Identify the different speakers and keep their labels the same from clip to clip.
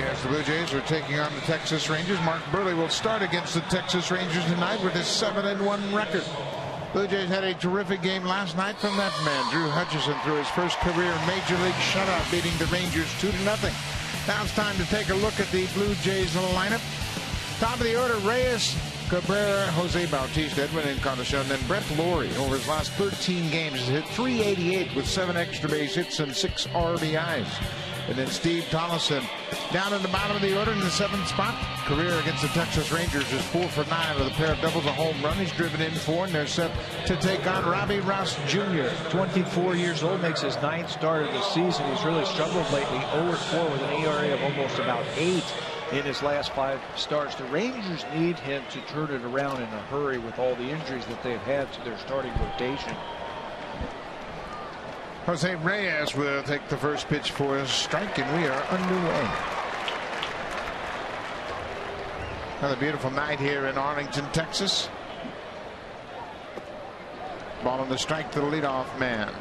Speaker 1: as the Blue Jays are taking on the Texas Rangers. Mark Burley will start against the Texas Rangers tonight with his 7-1 record. Blue Jays had a terrific game last night from that man. Drew Hutchison threw his first career Major League shutout, beating the Rangers 2-0. Now it's time to take a look at the Blue Jays lineup. Top of the order, Reyes, Cabrera, Jose Bautista, Edwin Encarnacion, then Brett Lawrie. Over his last 13 games has hit .388 with 7 extra base hits and 6 RBIs. And then Steve Tollefson down in the bottom of the order in the 7th spot. Career against the Texas Rangers is 4 for 9 with a pair of doubles, a home run. He's driven in 4, and they're set to take on Robbie Ross Jr.
Speaker 2: 24 years old, makes his 9th start of the season. He's really struggled lately. 0-4 with an ERA of almost about 8 in his last 5 starts. The Rangers need him to turn it around in a hurry with all the injuries that they've had to their starting rotation.
Speaker 1: Jose Reyes will take the first pitch for a strike, and we are underway. Another beautiful night here in Arlington, Texas. Ball on the strike to the leadoff man.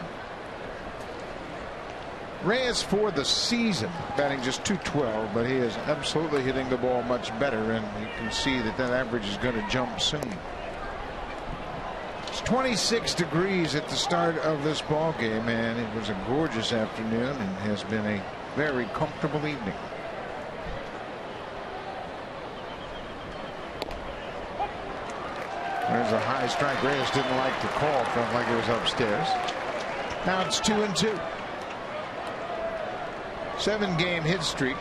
Speaker 1: Reyes for the season batting just .212, but he is absolutely hitting the ball much better, and you can see that that average is going to jump soon. It's 26 degrees at the start of this ball game, and it was a gorgeous afternoon and has been a very comfortable evening. There's a high strike. Reyes didn't like the call, felt like it was upstairs. Now it's 2-2. 7-game hit streak.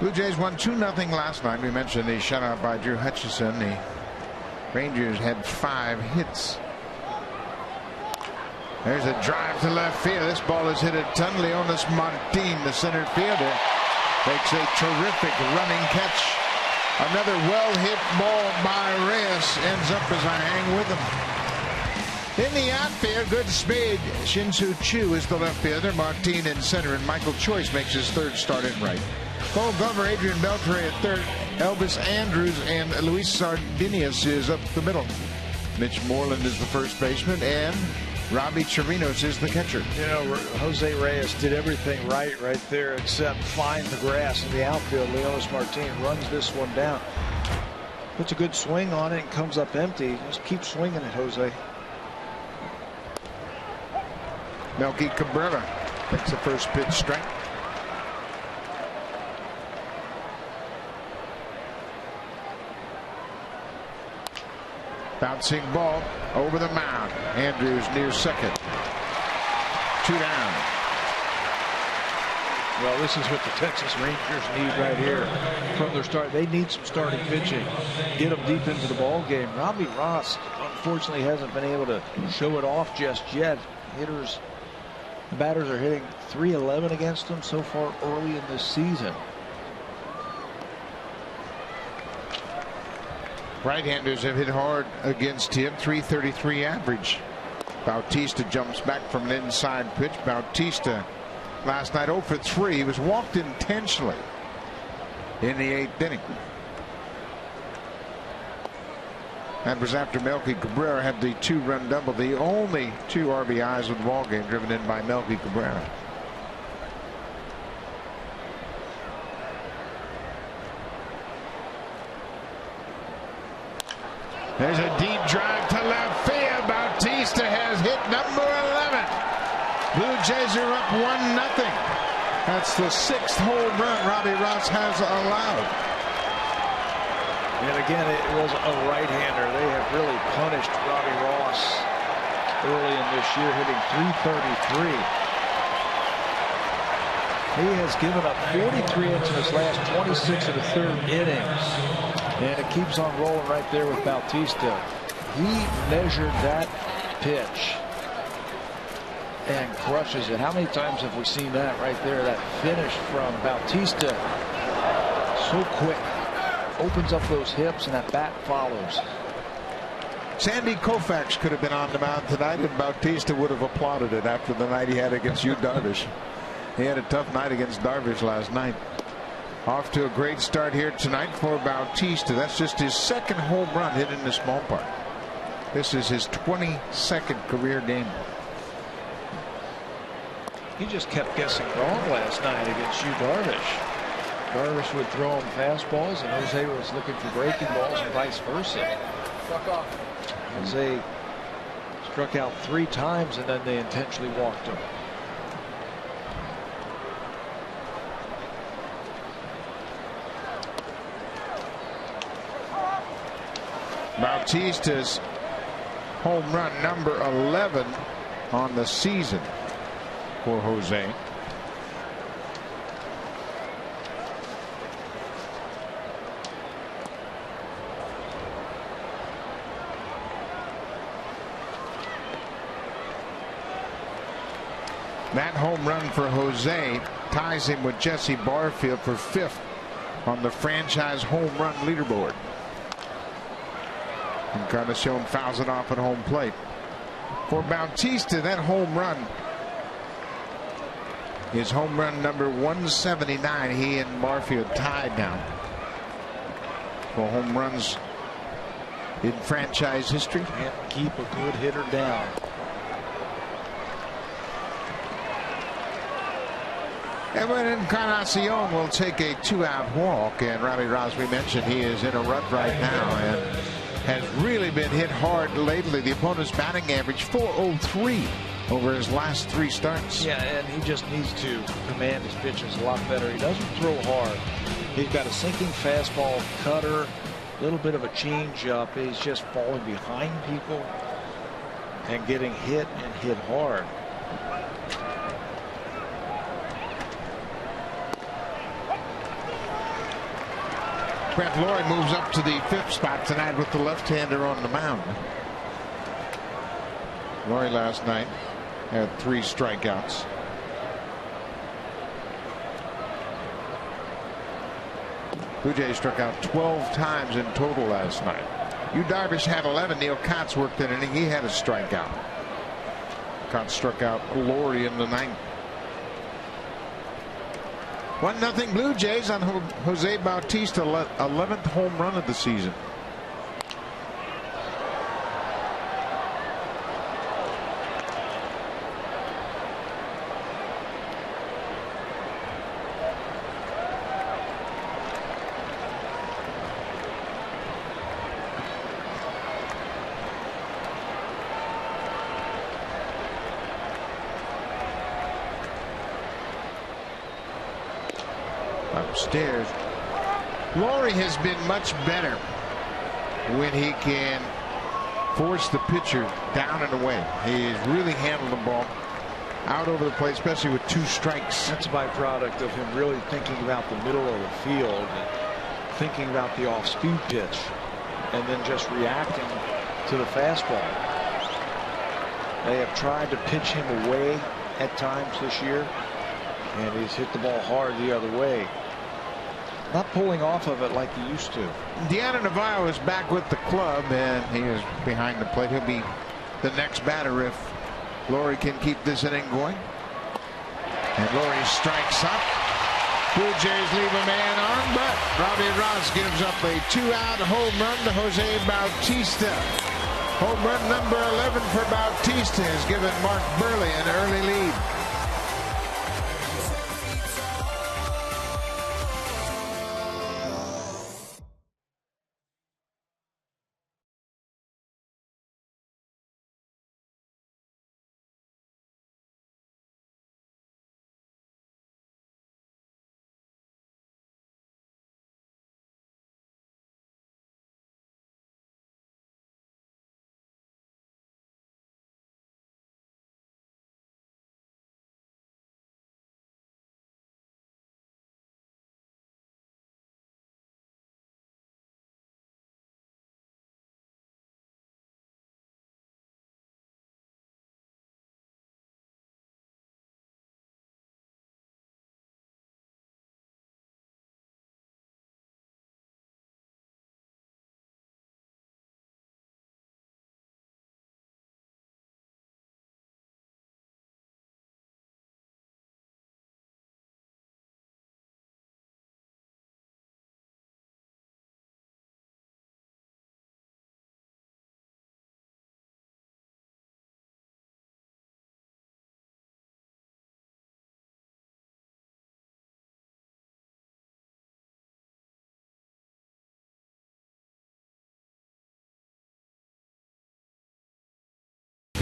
Speaker 1: Blue Jays won 2-0 last night. We mentioned the shutout by Drew Hutchison. The Rangers had 5 hits. There's a drive to left field. This ball is hit at ton. Leonis Martin, the center fielder, makes a terrific running catch. Another well-hit ball by Reyes ends up as I hang with him. In the outfield, good speed. Shin-Soo Choo is the left fielder. Martin in center, and Michael Choice makes his 3rd start in right. Cole Glover, Adrian Beltre at 3rd. Elvis Andrews and Luis Sardinius is up the middle. Mitch Moreland is the first baseman, and Robbie Chirinos is the catcher.
Speaker 2: You know, Jose Reyes did everything right there except find the grass in the outfield. Leonis Martin runs this one down. Puts a good swing on it and comes up empty. Just keep swinging it, Jose.
Speaker 1: Melky Cabrera takes the first pitch strike. Bouncing ball over the mound. Andrews near second. 2 down.
Speaker 2: Well, this is what the Texas Rangers need right here from their start. They need some starting pitching. Get them deep into the ball game. Robbie Ross, unfortunately, hasn't been able to show it off just yet. The batters are hitting .311 against him so far early in this season.
Speaker 1: Right-handers have hit hard against him. .333 average. Bautista jumps back from an inside pitch. Bautista last night 0 for 3. He was walked intentionally in the 8th inning. That was after Melky Cabrera had the 2-run double. The only 2 RBIs of the ball game driven in by Melky Cabrera. There's a deep drive to left field. Bautista has hit number 11. Blue Jays are up 1-0. That's the 6th home run Robbie Ross has allowed.
Speaker 2: And again, it was a right-hander. They have really punished Robbie Ross early in this year, hitting .333. He has given up 43 hits in his last 26 of the 3rd innings. And it keeps on rolling right there with Bautista. He measured that pitch and crushes it. How many times have we seen that right there? That finish from Bautista. So quick. Opens up those hips, and that bat follows.
Speaker 1: Sandy Koufax could have been on the mound tonight, and Bautista would have applauded it after the night he had against Yu Darvish. He had a tough night against Darvish last night. Off to a great start here tonight for Bautista. That's just his second home run hit in this ballpark. This is his 22nd career game.
Speaker 2: He just kept guessing wrong last night against Yu Darvish. Darvish would throw him fastballs, and Jose was looking for breaking balls and vice versa. Jose struck out 3 times, and then they intentionally walked him.
Speaker 1: Bautista's home run number 11 on the season for Jose. That home run for Jose ties him with Jesse Barfield for 5th on the franchise home run leaderboard. Encarnacion fouls it off at home plate. For Bautista, that home run is home run number 179. He and Barfield tied now for home runs in franchise history.
Speaker 2: Can't keep a good hitter down.
Speaker 1: Edwin Encarnacion will take a 2-out walk, and Robbie Ross, we mentioned, he is in a rut right now and has really been hit hard lately. The opponent's batting average .403 over his last 3 starts.
Speaker 2: Yeah, and he just needs to command his pitches a lot better. He doesn't throw hard. He's got a sinking fastball, cutter, a little bit of a change up. He's just falling behind people and getting hit and hit hard.
Speaker 1: Brett Lawrie moves up to the 5th spot tonight with the left-hander on the mound. Lawrie last night had 3 strikeouts. Blue Jays struck out 12 times in total last night. Yu Darvish had 11. Neil Kotz worked an inning. He had a strikeout. Kotz struck out Lawrie in the 9th. 1-0 Blue Jays on Jose Bautista, 11th home run of the season. Upstairs, Lawrie has been much better when he can force the pitcher down and away. He's really handled the ball out over the plate, especially with 2 strikes.
Speaker 2: That's a byproduct of him really thinking about the middle of the field and thinking about the off-speed pitch and then just reacting to the fastball. They have tried to pitch him away at times this year, and he's hit the ball hard the other way. Not pulling off of it like he used to.
Speaker 1: Deanna Navarro is back with the club, and he is behind the plate. He'll be the next batter if Lawrie can keep this inning going. And Lawrie strikes up. Blue Jays leave a man on, but Robbie Ross gives up a 2-out home run to Jose Bautista. Home run number 11 for Bautista has given Mark Burley an early lead.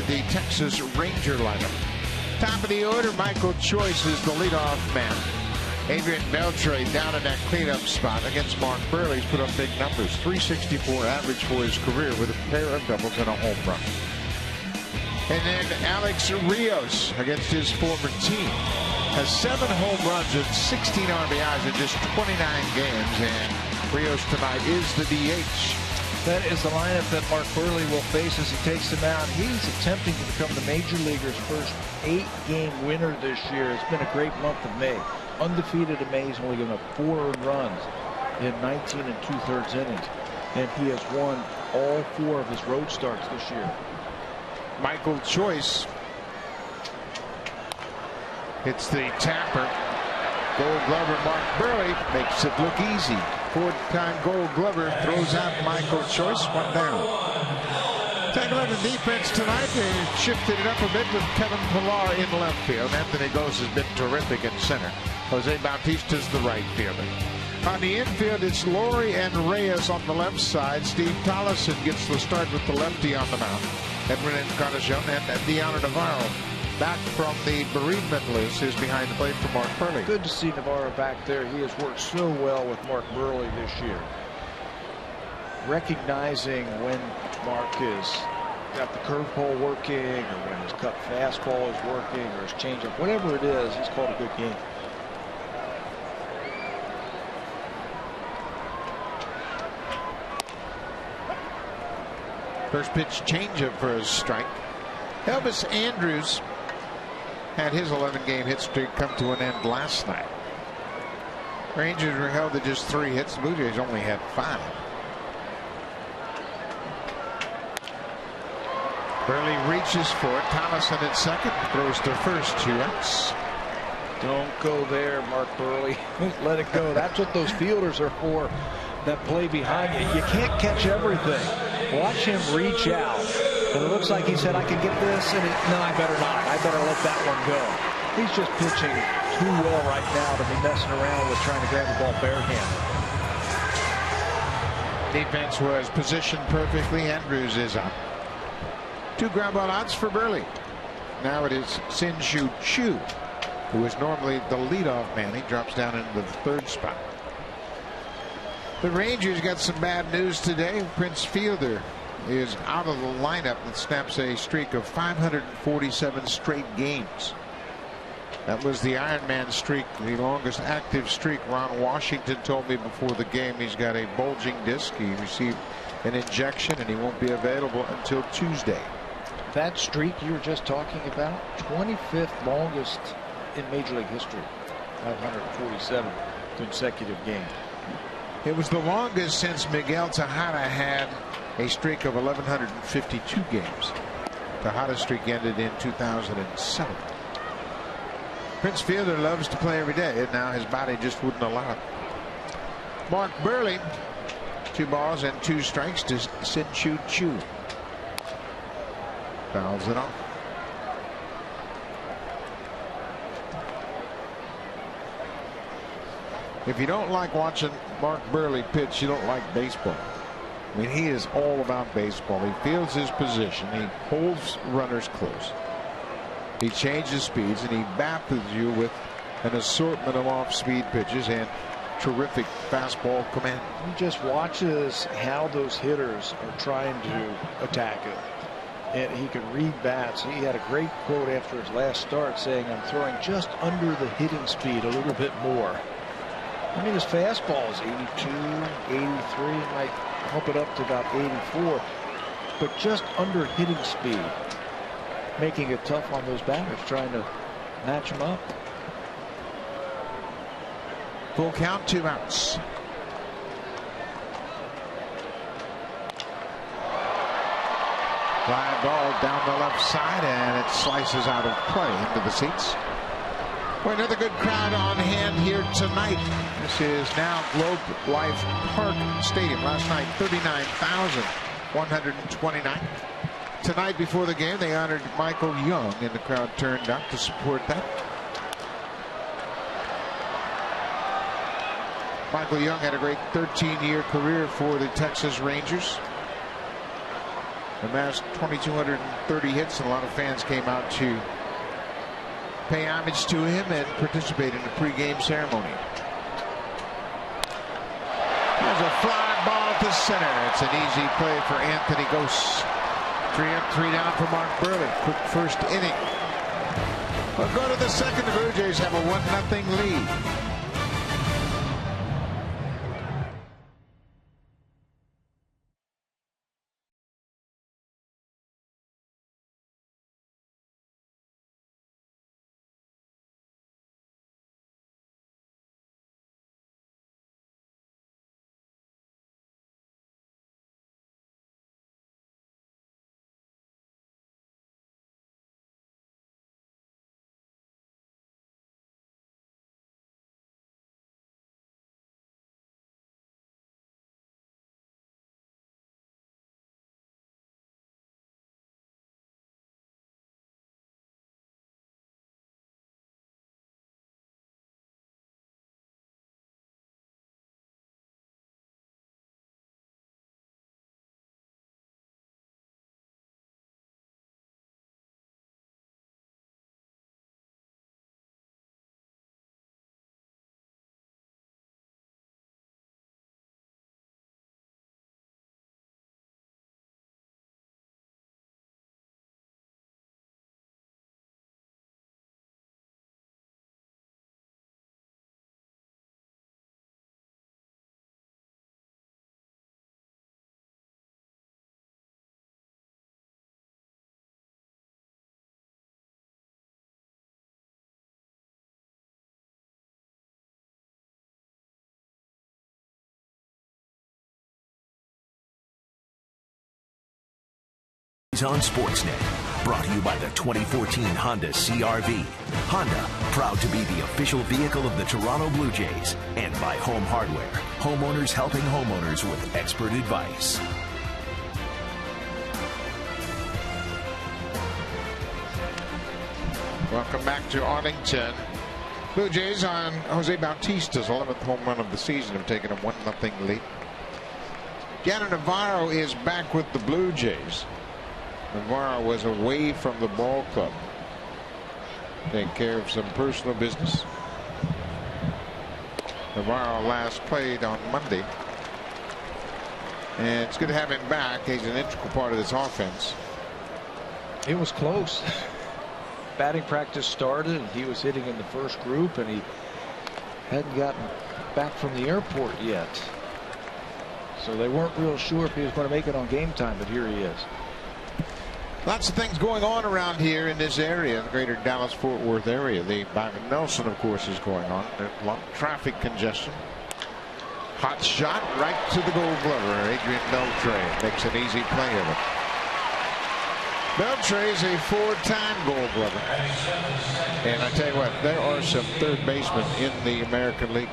Speaker 1: the Texas Ranger lineup. Top of the order, Michael Choice is the leadoff man. Adrian Beltre down in that cleanup spot against Mark Burley. He's put up big numbers. 364 average for his career with a pair of doubles and a home run. And then Alex Rios against his former team has 7 home runs and 16 RBIs in just 29 games. And Rios tonight is the DH.
Speaker 2: That is the lineup that Mark Burley will face as he takes him out. He's attempting to become the Major Leaguer's first 8-game winner this year. It's been a great month of May. Undefeated in May. He's only given up 4 earned runs in 19 2/3 innings. And he has won all 4 of his road starts this year.
Speaker 1: Michael Choice hits the tapper. Gold Glover Mark Burley makes it look easy. 4-time Gold Glover throws out Michael Choice. 1 down. Take a look at the defense tonight. They shifted it up a bit with Kevin Pillar in left field. Anthony Gose has been terrific in center. Jose Bautista's the right fielder. On the infield, it's Laurie and Reyes on the left side. Steve Tollison gets the start with the lefty on the mound. Edwin Encarnacion and Deanna Navarro, back from the bereavement list, is behind the plate for Mark Burley.
Speaker 2: Good to see Navarro back there. He has worked so well with Mark Burley this year. Recognizing when Mark has got the curveball working, or when his cut fastball is working, or his changeup, whatever it is, he's called a good game.
Speaker 1: First pitch changeup for a strike. Elvis Andrus had his 11-game hit streak come to an end last night. Rangers were held to just 3 hits. The Blue Jays only had 5. Burley reaches for it. Tollison at second. Throws to first. 2 outs.
Speaker 2: Don't go there, Mark Burley. Let it go. That's what those fielders are for, that play behind you. You can't catch everything. Watch him reach out. And it looks like he said, I can get this. And no, I better not. I better let that one go. He's just pitching too well right now to be messing around with trying to grab the ball barehanded.
Speaker 1: Defense was positioned perfectly. Andrews is up. 2 ground ball outs for Burley. Now it is Sin-Shu Chu, who is normally the leadoff man. He drops down into the 3rd spot. The Rangers got some bad news today. Prince Fielder is out of the lineup that snaps a streak of 547 straight games. That was the Iron Man streak, the longest active streak. Ron Washington told me before the game he's got a bulging disc. He received an injection and he won't be available until Tuesday.
Speaker 2: That streak you were just talking about, 25th longest in Major League history. 547 consecutive games.
Speaker 1: It was the longest since Miguel Tejada had a streak of 1,152 games. Tejada's streak ended in 2007. Prince Fielder loves to play every day, and now his body just wouldn't allow it. Mark Burley, 2 balls and 2 strikes to Sin-Shu Chu. Fouls it off. If you don't like watching Mark Burley pitch, you don't like baseball. I mean, he is all about baseball. He fields his position. He holds runners close. He changes speeds, and he baffles you with an assortment of off-speed pitches and terrific fastball command.
Speaker 2: He just watches how those hitters are trying to attack him. And he can read bats. He had a great quote after his last start saying, I'm throwing just under the hitting speed a little bit more. I mean, his fastball is 82, 83, might bump it up to about 84, but just under hitting speed, making it tough on those batters trying to match him up.
Speaker 1: Full count, 2 outs. Fly ball down the left side, and it slices out of play into the seats. Well, another good crowd on hand here tonight. This is now Globe Life Park Stadium. Last night, 39,129. Tonight, before the game, they honored Michael Young, and the crowd turned out to support that. Michael Young had a great 13-year career for the Texas Rangers. amassed 2,230 hits, and a lot of fans came out to pay homage to him and participate in the pregame ceremony. There's a fly ball to center. It's an easy play for Anthony Gose. 3 up, 3 down for Mark Burley. Quick first inning. We'll go to the second. The Blue Jays have a 1-0 lead.
Speaker 3: On Sportsnet, brought to you by the 2014 Honda CR-V. Honda, proud to be the official vehicle of the Toronto Blue Jays, and by Home Hardware, homeowners helping homeowners with expert advice.
Speaker 1: Welcome back to Arlington. Blue Jays on Jose Bautista's 11th home run of the season have taken a 1-0 lead. Gannon Navarro is back with the Blue Jays. Navarro was away from the ball club, taking care of some personal business. Navarro last played on Monday, and it's good to have him back. He's an integral part of this offense.
Speaker 2: It was close. Batting practice started, and he was hitting in the first group, and he hadn't gotten back from the airport yet. So they weren't real sure if he was going to make it on game time, but here he is.
Speaker 1: Lots of things going on around here in this area, the greater Dallas-Fort Worth area. The Byron Nelson, of course, is going on. There's a lot of traffic congestion. Hot shot right to the Gold Glover. Adrian Beltre makes an easy play of it. Beltre is a 4-time Gold Glover. And I tell you what, there are some third basemen in the American League.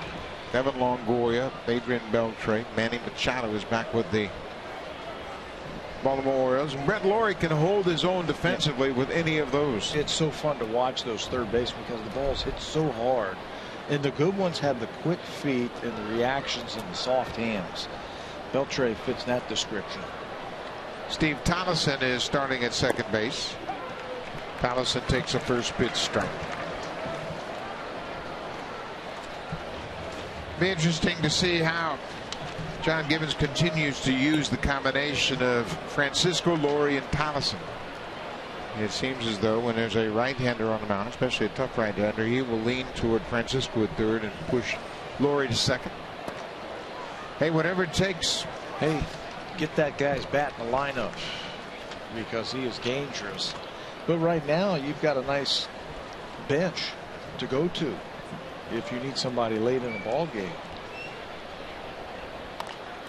Speaker 1: Evan Longoria, Adrian Beltre, Manny Machado is back with the Baltimore Orioles, and Brett Lawrie can hold his own defensively with any of those.
Speaker 2: It's so fun to watch those third basemen because the balls hit so hard, and the good ones have the quick feet and the reactions and the soft hands. Beltre fits that description.
Speaker 1: Steve Tolleson is starting at second base. Tolleson takes a first pitch strike. Be interesting to see how John Gibbons continues to use the combination of Francisco, Lawrie, and Tolleson. It seems as though when there's a right-hander on the mound, especially a tough right-hander, he will lean toward Francisco at third and push Lawrie to second. Hey, whatever it takes.
Speaker 2: Hey, get that guy's bat in the lineup because he is dangerous. But right now, you've got a nice bench to go to if you need somebody late in the ball game.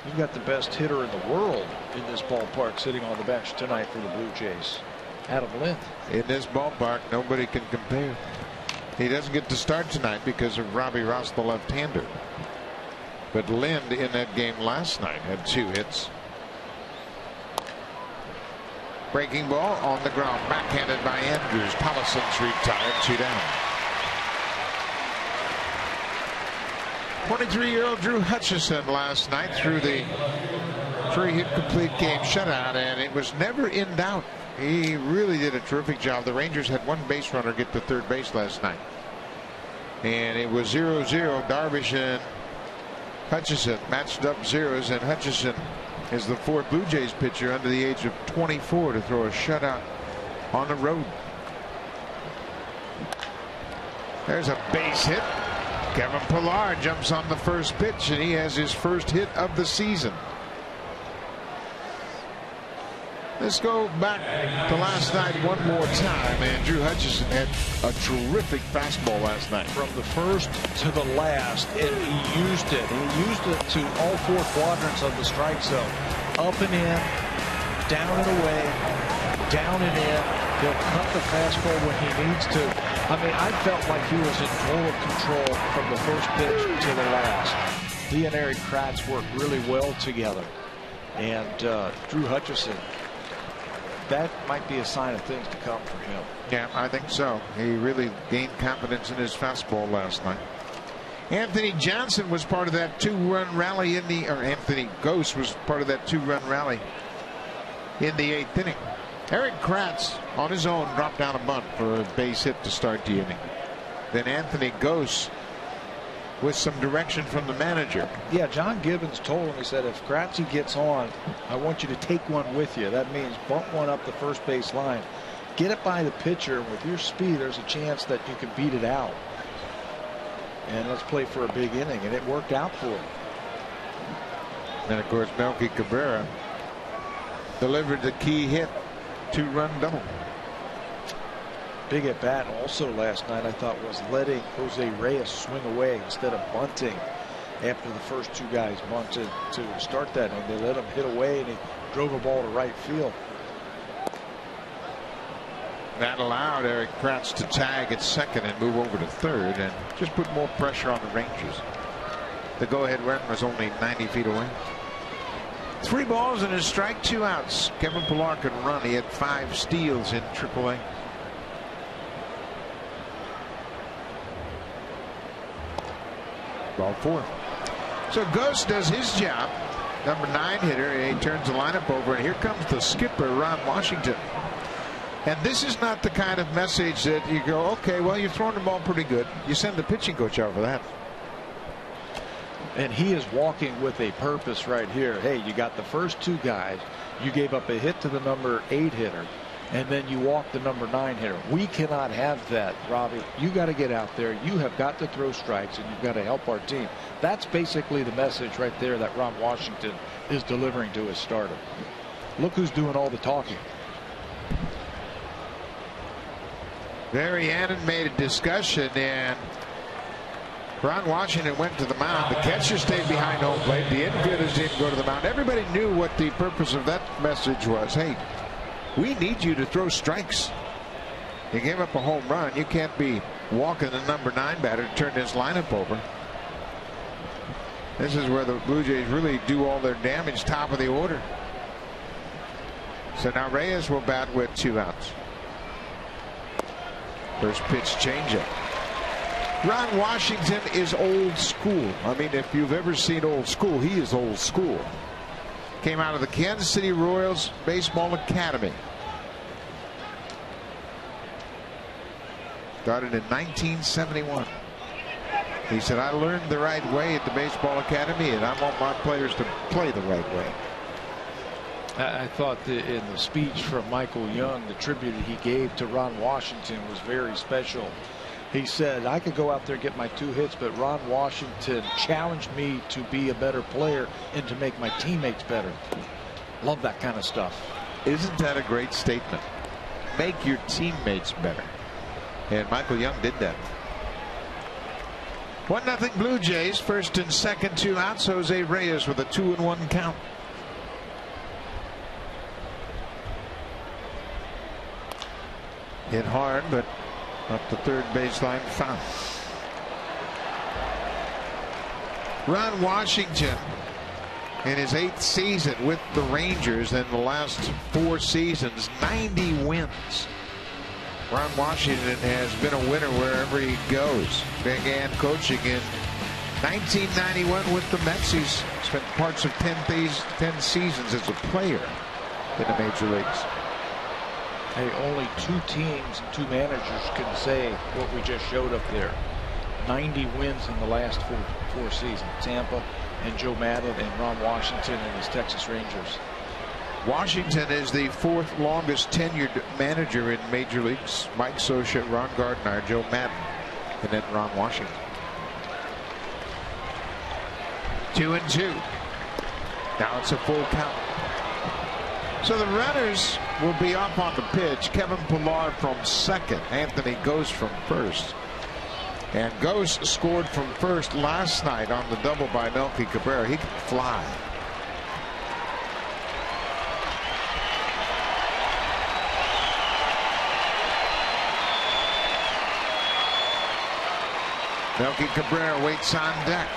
Speaker 2: You've got the best hitter in the world in this ballpark sitting on the bench tonight for the Blue Jays, Adam Lind.
Speaker 1: In this ballpark, nobody can compare. He doesn't get to start tonight because of Robbie Ross, the left-hander. But Lind in that game last night had 2 hits. Breaking ball on the ground, backhanded by Andrews. Tolleson's retired, 2 down. 23-year-old Drew Hutchison last night threw the 3-hit complete game shutout, and it was never in doubt. He really did a terrific job. The Rangers had one base runner get to third base last night, and it was 0-0. Darvish and Hutchison matched up zeros, and Hutchison is the fourth Blue Jays pitcher under the age of 24 to throw a shutout on the road. There's a base hit. Kevin Pillar jumps on the first pitch, and he has his first hit of the season. Let's go back to last night one more time. And Drew Hutchison had a terrific fastball last night.
Speaker 2: From the first to the last, and he used it. He used it to all four quadrants of the strike zone. Up and in, down and away, down and in. He'll cut the fastball when he needs to. I mean, I felt like he was in total control from the first pitch to the last. He and Eric Kratz worked really well together. And Drew Hutchison, that might be a sign of things to come for him.
Speaker 1: Yeah, I think so. He really gained confidence in his fastball last night. Anthony Johnson was part of that two-run rally in the, or Anthony Ghost was part of that two-run rally in the 8th inning. Eric Kratz on his own dropped down a bunt for a base hit to start the inning. Then Anthony Ghost with some direction from the manager.
Speaker 2: Yeah, John Gibbons told him, he said, if Kratzy gets on, I want you to take one with you. That means bump one up the first base line. Get it by the pitcher, and with your speed, there's a chance that you can beat it out. And let's play for a big inning, and it worked out for him.
Speaker 1: And of course, Melky Cabrera delivered the key hit, two-run double.
Speaker 2: Big at bat also last night, I thought, was letting Jose Reyes swing away instead of bunting after the first two guys bunted to start that inning. They let him hit away, and he drove a ball to right field.
Speaker 1: That allowed Eric Kratz to tag at second and move over to third and just put more pressure on the Rangers. The go-ahead run was only 90 feet away. 3 balls and a strike, 2 outs. Kevin Pillar could run. He had 5 steals in AAA. Ball 4. So Ghost does his job. Number 9 hitter. He turns the lineup over, and here comes the skipper, Ron Washington. And this is not the kind of message that you go, okay, well, you're throwing the ball pretty good. You send the pitching coach out for that.
Speaker 2: And he is walking with a purpose right here. Hey, you got the first 2 guys. You gave up a hit to the number 8 hitter, and then you walk the number 9 hitter. We cannot have that, Robbie. You got to get out there. You have got to throw strikes, and you've got to help our team. That's basically the message right there that Ron Washington is delivering to his starter. Look who's doing all the talking.
Speaker 1: Very animated discussion, and Ron Washington went to the mound. The catcher stayed behind home plate. The infielders didn't go to the mound. Everybody knew what the purpose of that message was. Hey, we need you to throw strikes. You gave up a home run. You can't be walking the number 9 batter to turn this lineup over. This is where the Blue Jays really do all their damage, top of the order. So now Reyes will bat with 2 outs. First pitch changeup. Ron Washington is old school. I mean, if you've ever seen old school, he is old school. Came out of the Kansas City Royals Baseball Academy. Started in 1971. He said, I learned the right way at the Baseball Academy, and I want my players to play the right way.
Speaker 2: I thought in the speech from Michael Young, the tribute he gave to Ron Washington was very special. He said, I could go out there and get my 2 hits, but Ron Washington challenged me to be a better player and to make my teammates better. Love that kind of stuff.
Speaker 1: Isn't that a great statement? Make your teammates better. And Michael Young did that. 1-0 Blue Jays. First and second, 2 outs. Jose Reyes with a 2-1 count. Hit hard, but up the third baseline, foul. Ron Washington in his 8th season with the Rangers, in the last 4 seasons, 90 wins. Ron Washington has been a winner wherever he goes. Began coaching in 1991 with the Mets. He's spent parts of 10 seasons as a player in the major leagues.
Speaker 2: Hey, only 2 teams and 2 managers can say what we just showed up there. 90 wins in the last four seasons. Tampa and Joe Maddon and Ron Washington and his Texas Rangers.
Speaker 1: Washington is the 4th longest tenured manager in major leagues. Mike Scioscia, Ron Gardner, Joe Maddon, and then Ron Washington. 2-2. Now it's a full count. So the runners will be up on the pitch. Kevin Pillar from second. Anthony Gose from first. And Gose scored from first last night on the double by Melky Cabrera. He can fly. Melky Cabrera waits on deck.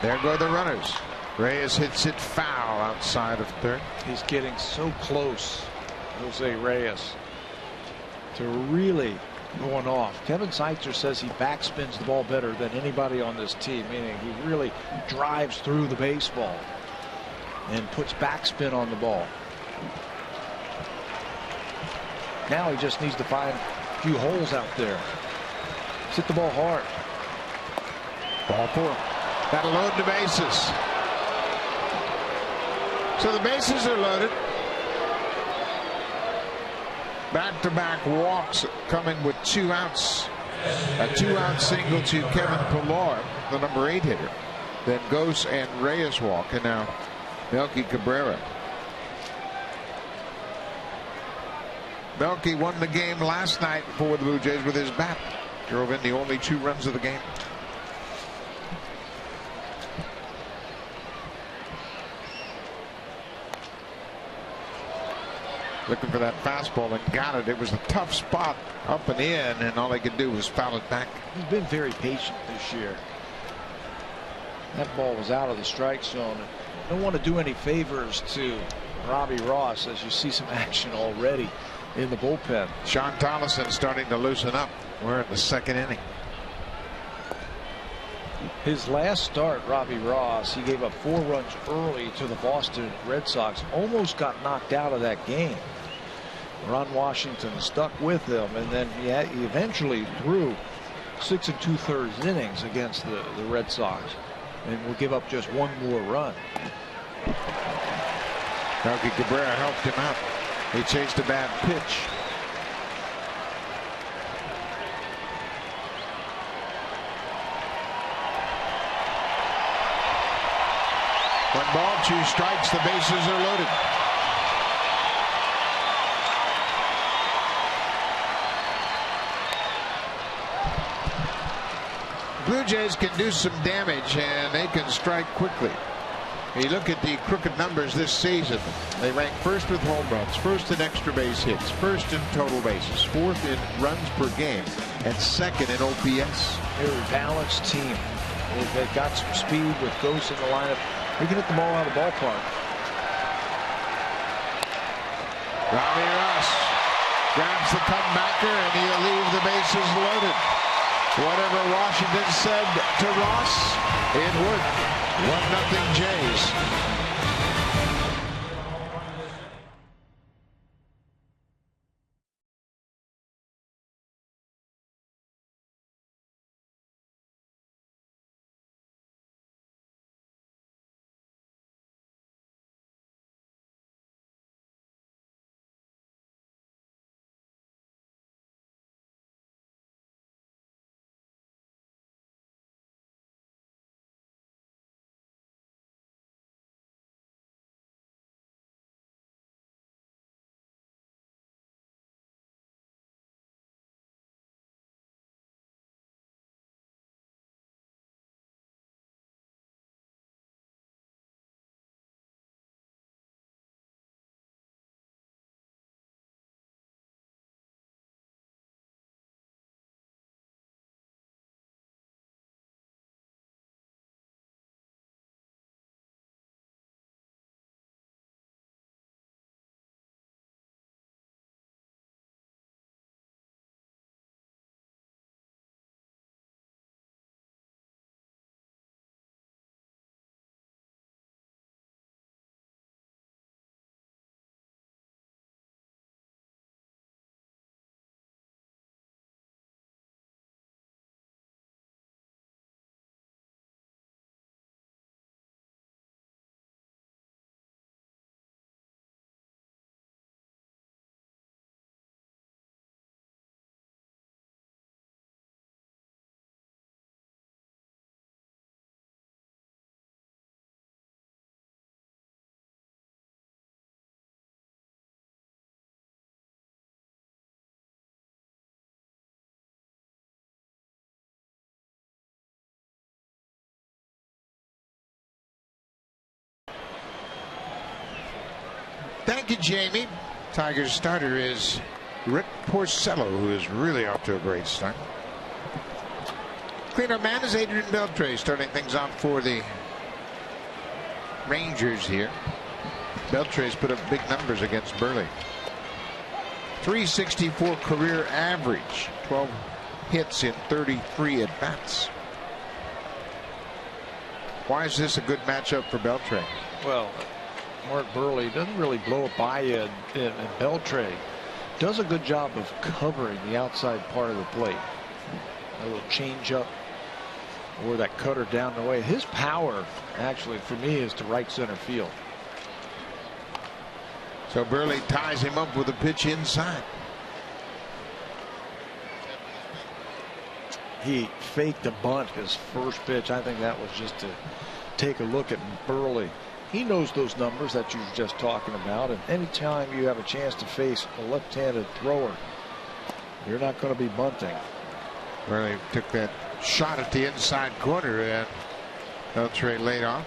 Speaker 1: There go the runners. Reyes hits it foul outside of third.
Speaker 2: He's getting so close, Jose Reyes, to really going off. Kevin Seitzer says he backspins the ball better than anybody on this team, meaning he really drives through the baseball and puts backspin on the ball. Now he just needs to find a few holes out there. Hit the ball hard.
Speaker 1: Ball 4. That'll load the bases. So the bases are loaded. Back-to-back walks coming with 2 outs. A 2-out single to Kevin Pillar, the number 8 hitter. Then Gose and Reyes walk, and now Melky Cabrera. Melky won the game last night for the Blue Jays with his bat. Drove in the only 2 runs of the game. Looking for that fastball and got it. It was a tough spot up and in, and all they could do was foul it back.
Speaker 2: He's been very patient this year. That ball was out of the strike zone. Don't want to do any favors to Robbie Ross, as you see some action already in the bullpen.
Speaker 1: Sean Tolleson starting to loosen up. We're in the 2nd inning.
Speaker 2: His last start, Robbie Ross, he gave up 4 runs early to the Boston Red Sox. Almost got knocked out of that game. Ron Washington stuck with him, and then he eventually threw 6 2/3 innings against the Red Sox, and will give up just 1 more run.
Speaker 1: Melky Cabrera helped him out. He chased a bad pitch. One ball, 2 strikes. The bases are loaded. Blue Jays can do some damage, and they can strike quickly. You look at the crooked numbers this season. They rank 1st with home runs, 1st in extra base hits, 1st in total bases, 4th in runs per game, and 2nd in OPS.
Speaker 2: They're a balanced team. They've got some speed with Gose in the lineup. He can hit the ball out of the ballpark.
Speaker 1: Robbie Ross grabs the comebacker, and he'll leave the bases loaded. Whatever Washington said to Ross, it worked. 1-0 Jays. Thank you, Jamie. Tigers starter is Rick Porcello, who is really off to a great start. Cleanup man is Adrian Beltre, starting things off for the Rangers here. Beltre's put up big numbers against Burley. 364 career average, 12 hits in 33 at bats. Why is this a good matchup for Beltre?
Speaker 2: Well, Mark Burley doesn't really blow it by you, and Beltre does a good job of covering the outside part of the plate. A little change up or that cutter down the way. His power, actually, for me, is to right center field.
Speaker 1: So Burley ties him up with a pitch inside.
Speaker 2: He faked a bunt his first pitch. I think that was just to take a look at Burley. He knows those numbers that you were just talking about, and anytime you have a chance to face a left-handed thrower, you're not going to be bunting.
Speaker 1: Burley took that shot at the inside corner, and Beltre laid off.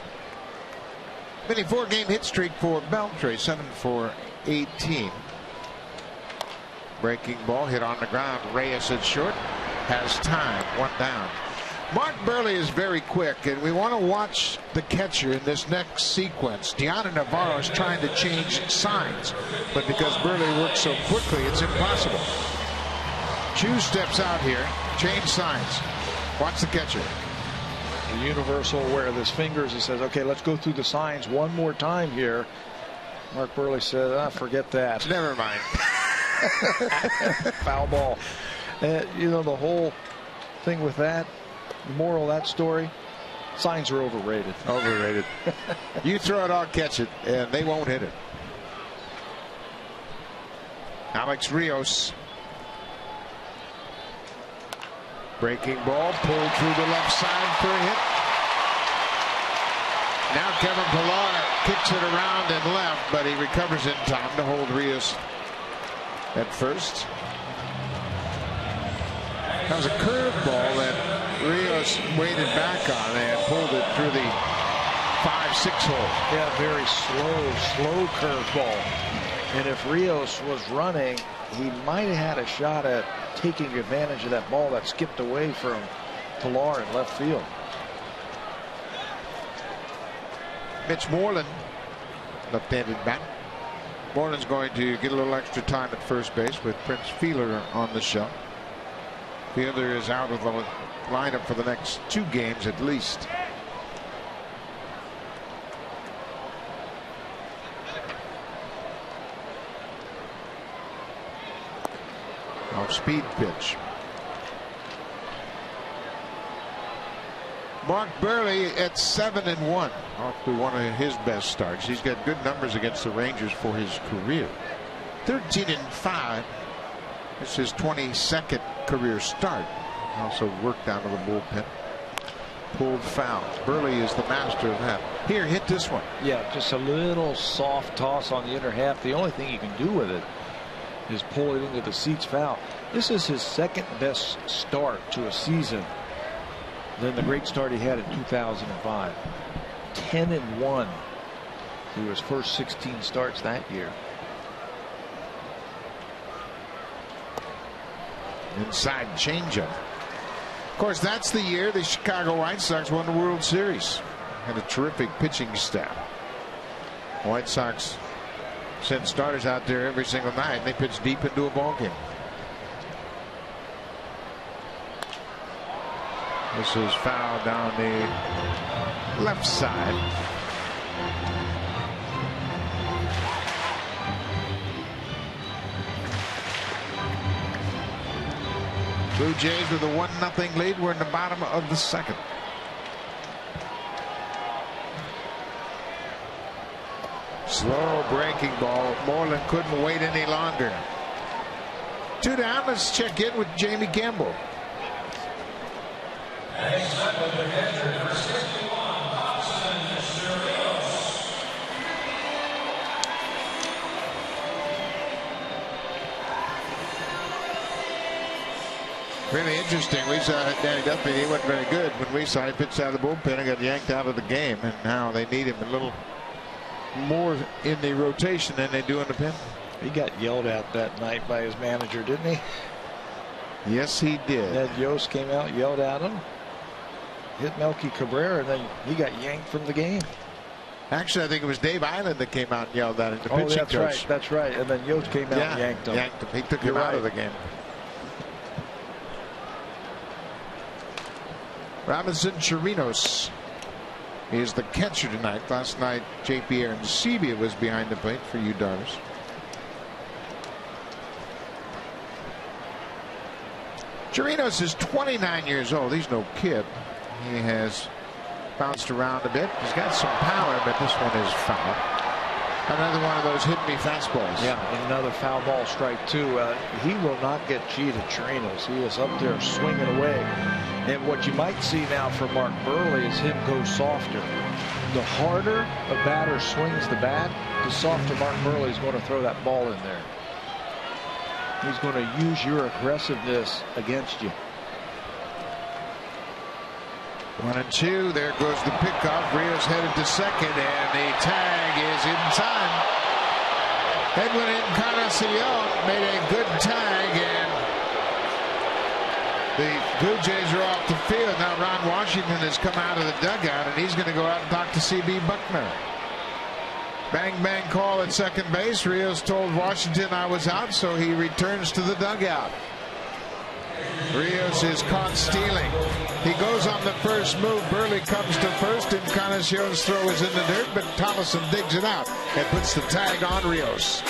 Speaker 1: Mini 4-game hit streak for Beltre, 7 for 18. Breaking ball hit on the ground. Reyes at short, has time, 1 down. Mark Burley is very quick, and we want to watch the catcher in this next sequence. Deanna Navarro is trying to change signs, but because Burley works so quickly, it's impossible. Chu steps out here, change signs. Watch the catcher.
Speaker 2: The universal where his fingers, he says, okay, let's go through the signs one more time here. Mark Burley said, forget that.
Speaker 1: Never mind.
Speaker 2: Foul ball. You know, the whole thing with that, the moral of that story, signs are overrated.
Speaker 1: Overrated. You throw it, I'll catch it, and they won't hit it. Alex Rios. Breaking ball pulled through the left side for a hit. Now Kevin Pillar kicks it around and left, but he recovers in time to hold Rios at first. That was a curveball that Rios waited back on and pulled it through the 5-6 hole.
Speaker 2: Yeah, very slow curveball. And if Rios was running, he might have had a shot at taking advantage of that ball that skipped away from Pillar in left field.
Speaker 1: Mitch Moreland, left-handed bat. Moreland's going to get a little extra time at first base with Prince Fielder on the shelf. Fielder is out of the lineup for the next 2 games at least. Off-speed pitch. Mark Burley at 7-1, off to one of his best starts. He's got good numbers against the Rangers for his career. 13-5. This is his 22nd career start. Also worked out of the bullpen. Pulled foul. Burley is the master of that. Here, hit this one.
Speaker 2: Yeah, just a little soft toss on the inner half. The only thing you can do with it is pull it into the seats foul. This is his second best start to a season than the great start he had in 2005. 10-1 through his first 16 starts that year.
Speaker 1: Inside changeup. Of course, that's the year the Chicago White Sox won the World Series. Had a terrific pitching staff. The White Sox send starters out there every single night, and they pitch deep into a ball game. This is foul down the left side. Blue Jays with a 1-0 lead. We're in the bottom of the second. Slow breaking ball. Moreland couldn't wait any longer. 2 down. Let's check in with Jamie Campbell. Really interesting. We saw Danny Duffy. He wasn't very good when we saw him pitch out of the bullpen and got yanked out of the game, and now they need him a little more in the rotation than they do in the pen.
Speaker 2: He got yelled at that night by his manager, didn't he?
Speaker 1: Yes, he did.
Speaker 2: Ned Yost came out, yelled at him, hit Melky Cabrera, and then he got yanked from the game.
Speaker 1: Actually, I think it was Dave Island that came out and yelled at him. The pitching
Speaker 2: that's
Speaker 1: coach.
Speaker 2: Right. That's right. And then Yost came out and yanked him.
Speaker 1: He took him out of the game. Robinson Chirinos is the catcher tonight. Last night, J.P. Arancibia was behind the plate for you Darters. Chirinos is 29 years old. He's no kid. He has bounced around a bit. He's got some power, but this one is foul. Another one of those hit-me fastballs.
Speaker 2: Yeah, another foul ball, strike two. He will not get cheated, Chirinos. He is up there swinging away. And what you might see now for Mark Burley is him go softer. The harder a batter swings the bat, the softer Mark Burley is going to throw that ball in there. He's going to use your aggressiveness against you.
Speaker 1: 1-2. There goes the pickoff. Rios headed to second, and the tag is in time. Edwin Encarnacion made a good tag, and the Blue Jays are off the field. Now Ron Washington has come out of the dugout, and he's going to go out and talk to C.B. Buckner. Bang, bang call at second base. Rios told Washington I was out, so he returns to the dugout. Rios is caught stealing. He goes on the first move. Burley comes to first, and Encarnacion's throw is in the dirt, but Tollison digs it out and puts the tag on Rios.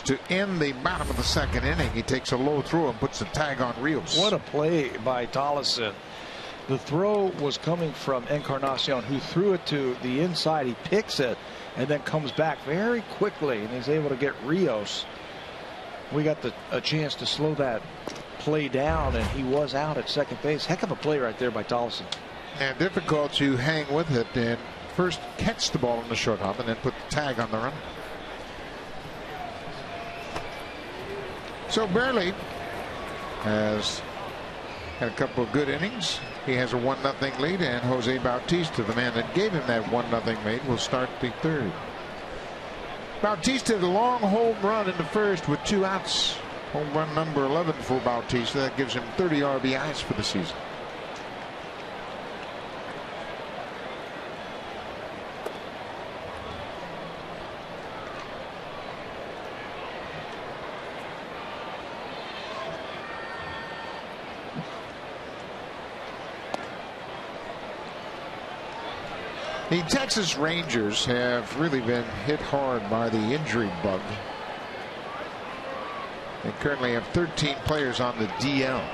Speaker 1: To end the bottom of the second inning, he takes a low throw and puts the tag on Rios.
Speaker 2: What a play by Tollison. The throw was coming from Encarnacion, who threw it to the inside. He picks it and then comes back very quickly, and he's able to get Rios. We got a chance to slow that play down, and he was out at second base. Heck of a play right there by Tollison.
Speaker 1: And difficult to hang with it and first catch the ball on the short hop and then put the tag on the run. So Burley has had a couple of good innings. He has a 1-0 lead, and Jose Bautista, the man that gave him that 1-0 lead, will start the third. Bautista had a long home run in the first with 2 outs. Home run number 11 for Bautista. That gives him 30 RBIs for the season. The Texas Rangers have really been hit hard by the injury bug. They currently have 13 players on the DL,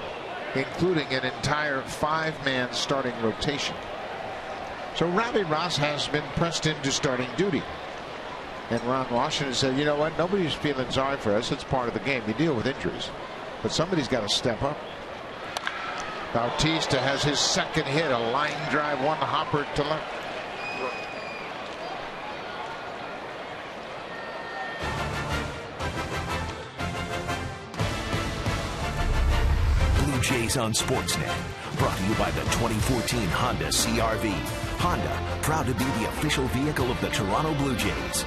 Speaker 1: including an entire 5-man starting rotation. So Robbie Ross has been pressed into starting duty. And Ron Washington said, you know what, nobody's feeling sorry for us. It's part of the game. You deal with injuries. But somebody's got to step up. Bautista has his second hit, a line drive, one hopper to left.
Speaker 3: Blue Jays on Sportsnet. Brought to you by the 2014 Honda CR-V. Honda, proud to be the official vehicle of the Toronto Blue Jays.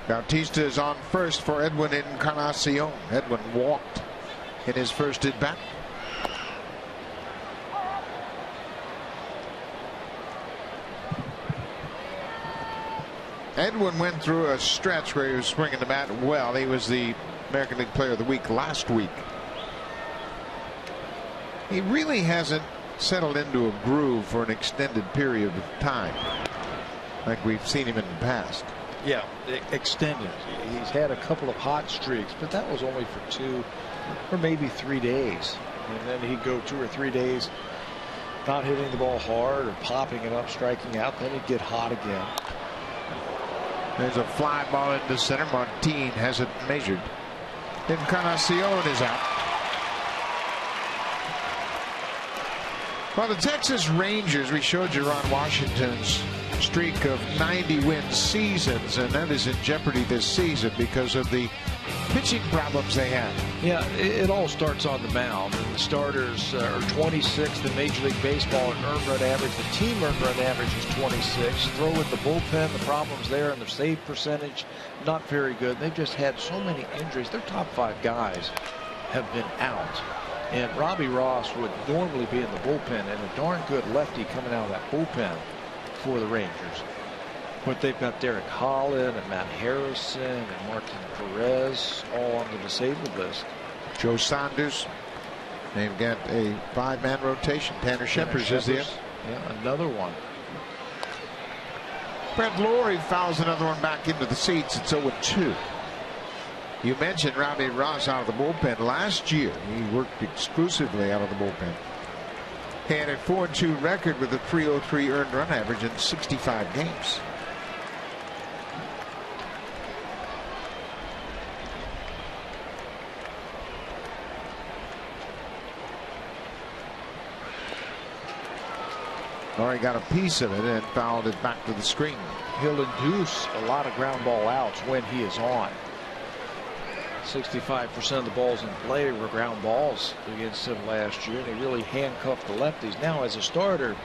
Speaker 1: Bautista is on first for Edwin Encarnacion. Edwin walked in his first at bat. Edwin went through a stretch where he was swinging the bat well. He was the American League Player of the Week last week. He really hasn't settled into a groove for an extended period of time like we've seen him in the past.
Speaker 2: Yeah, extended. He's had a couple of hot streaks, but that was only for 2 or maybe 3 days. And then he'd go 2 or 3 days not hitting the ball hard or popping it up, striking out. Then he'd get hot again.
Speaker 1: There's a fly ball into center. Martin has it measured. Encarnacion is out. Well, the Texas Rangers, we showed you Ron Washington's streak of 90-win seasons, and that is in jeopardy this season because of the pitching problems they have.
Speaker 2: Yeah, it all starts on the mound. And the starters are 26th in Major League Baseball in earned run average. The team earned run average is 26. Throw in the bullpen, the problems there, and the save percentage, not very good. They've just had so many injuries. Their top 5 guys have been out. And Robbie Ross would normally be in the bullpen, and a darn good lefty coming out of that bullpen for the Rangers. But they've got Derek Holland and Matt Harrison and Martin Perez all on the disabled list.
Speaker 1: Joe Saunders. They've got a 5-man rotation. Tanner Scheppers is there.
Speaker 2: Yeah, another one.
Speaker 1: Brett Lawrie fouls another one back into the seats. It's 0-2. You mentioned Robbie Ross out of the bullpen. Last year, he worked exclusively out of the bullpen. He had a 4-2 record with a 3.03 earned run average in 65 games. Lawrie got a piece of it and fouled it back to the screen.
Speaker 2: He'll induce a lot of ground ball outs when he is on. 65% of the balls in play were ground balls against him last year, and he really handcuffed the lefties. Now, as a starter,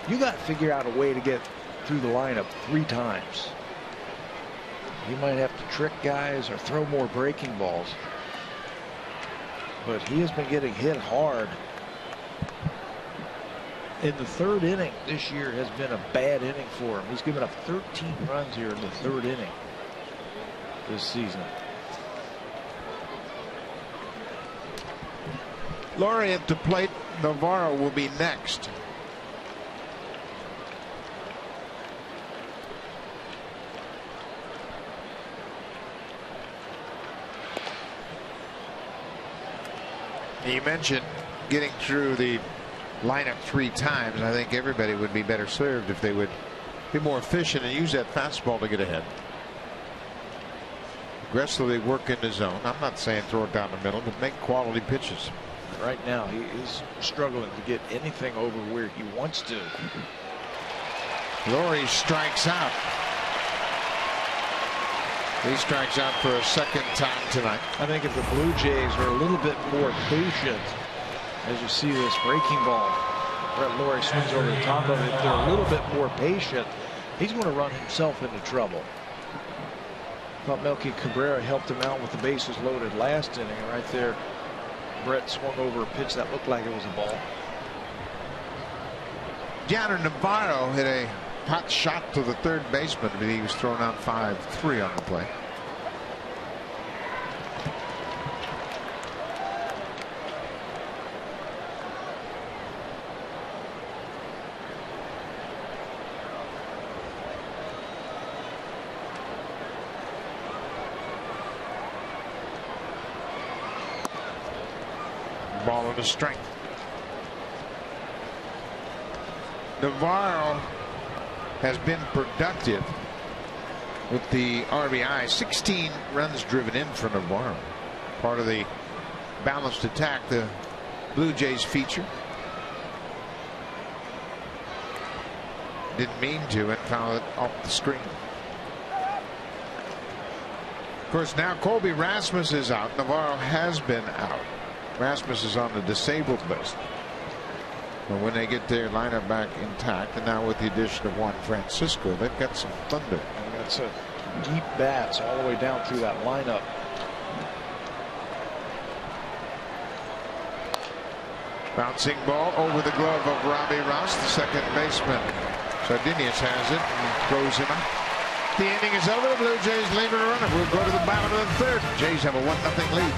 Speaker 2: you got to figure out a way to get through the lineup 3 times. He might have to trick guys or throw more breaking balls. But he has been getting hit hard. In the 3rd inning this year has been a bad inning for him. He's given up 13 runs here in the 3rd inning this season.
Speaker 1: Lawrie at the plate. Navarro will be next. You mentioned getting through the lineup 3 times. I think everybody would be better served if they would be more efficient and use that fastball to get ahead. Aggressively work in the zone. I'm not saying throw it down the middle, but make quality pitches.
Speaker 2: Right now, he's struggling to get anything over where he wants to.
Speaker 1: Lawrie strikes out. He strikes out for a 2nd time tonight.
Speaker 2: I think if the Blue Jays are a little bit more patient, as you see this breaking ball, Brett Lawrie swings over the top of it. If they're a little bit more patient, he's going to run himself into trouble. Thought Melky Cabrera helped him out with the bases loaded last inning. And right there, Brett swung over a pitch that looked like it was a ball.
Speaker 1: Gianner Navarro hit a hot shot to the 3rd baseman, but he was thrown out 5-3 on the play. Ball on the strike. Navarro has been productive with the RBI. 16 runs driven in for Navarro. Part of the balanced attack the Blue Jays feature. Didn't mean to and fouled it off the screen. Of course, now Colby Rasmus is out. Navarro has been out. Rasmus is on the disabled list. But when they get their lineup back intact, and now with the addition of Juan Francisco, they've got some thunder.
Speaker 2: And that's a deep bats all the way down through that lineup.
Speaker 1: Bouncing ball over the glove of Robbie Ross, the second baseman. Sardinius has it and throws him out. The inning is over. The Blue Jays leave it a runner. We'll go to the bottom of the third. Jays have a 1-0 lead.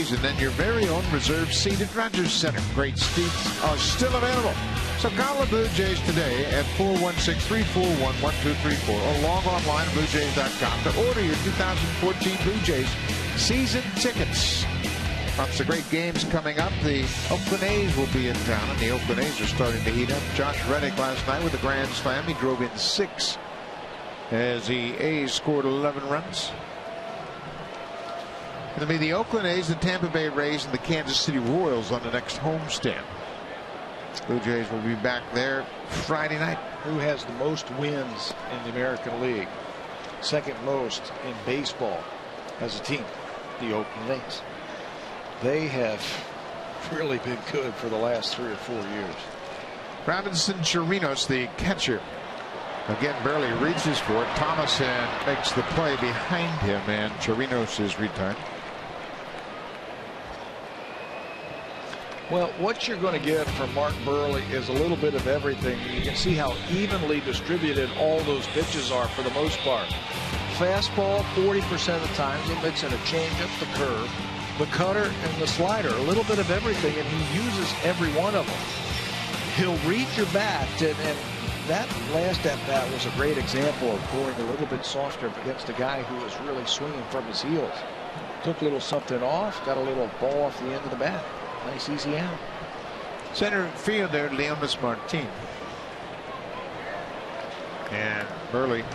Speaker 1: And then your very own reserve seat at Rogers Center. Great seats are still available. So call the Blue Jays today at 416-341-1234 or log online at BlueJays.com to order your 2014 Blue Jays season tickets. Lots of great games coming up. The Oakland A's will be in town, and the Oakland A's are starting to heat up. Josh Reddick last night with a grand slam. He drove in 6 as the A's scored 11 runs. It'll be the Oakland A's, the Tampa Bay Rays, and the Kansas City Royals on the next homestand. Blue Jays will be back there Friday night.
Speaker 2: Who has the most wins in the American League? Second most in baseball as a team, the Oakland A's. They have really been good for the last 3 or 4 years.
Speaker 1: Robinson Chirinos, the catcher, again barely reaches for it. Thomason makes the play behind him, and Chirinos is retired.
Speaker 2: Well, what you're going to get from Mark Buehrle is a little bit of everything. You can see how evenly distributed all those pitches are for the most part. Fastball 40% of the time. He'll mix in a changeup, the curve, the cutter, and the slider. A little bit of everything, and he uses every one of them. He'll read your bat, and that last at-bat was a great example of going a little bit softer against a guy who was really swinging from his heels. Took a little something off, got a little ball off the end of the bat. Nice easy out.
Speaker 1: Center fielder Leonis Martin. And Buehrle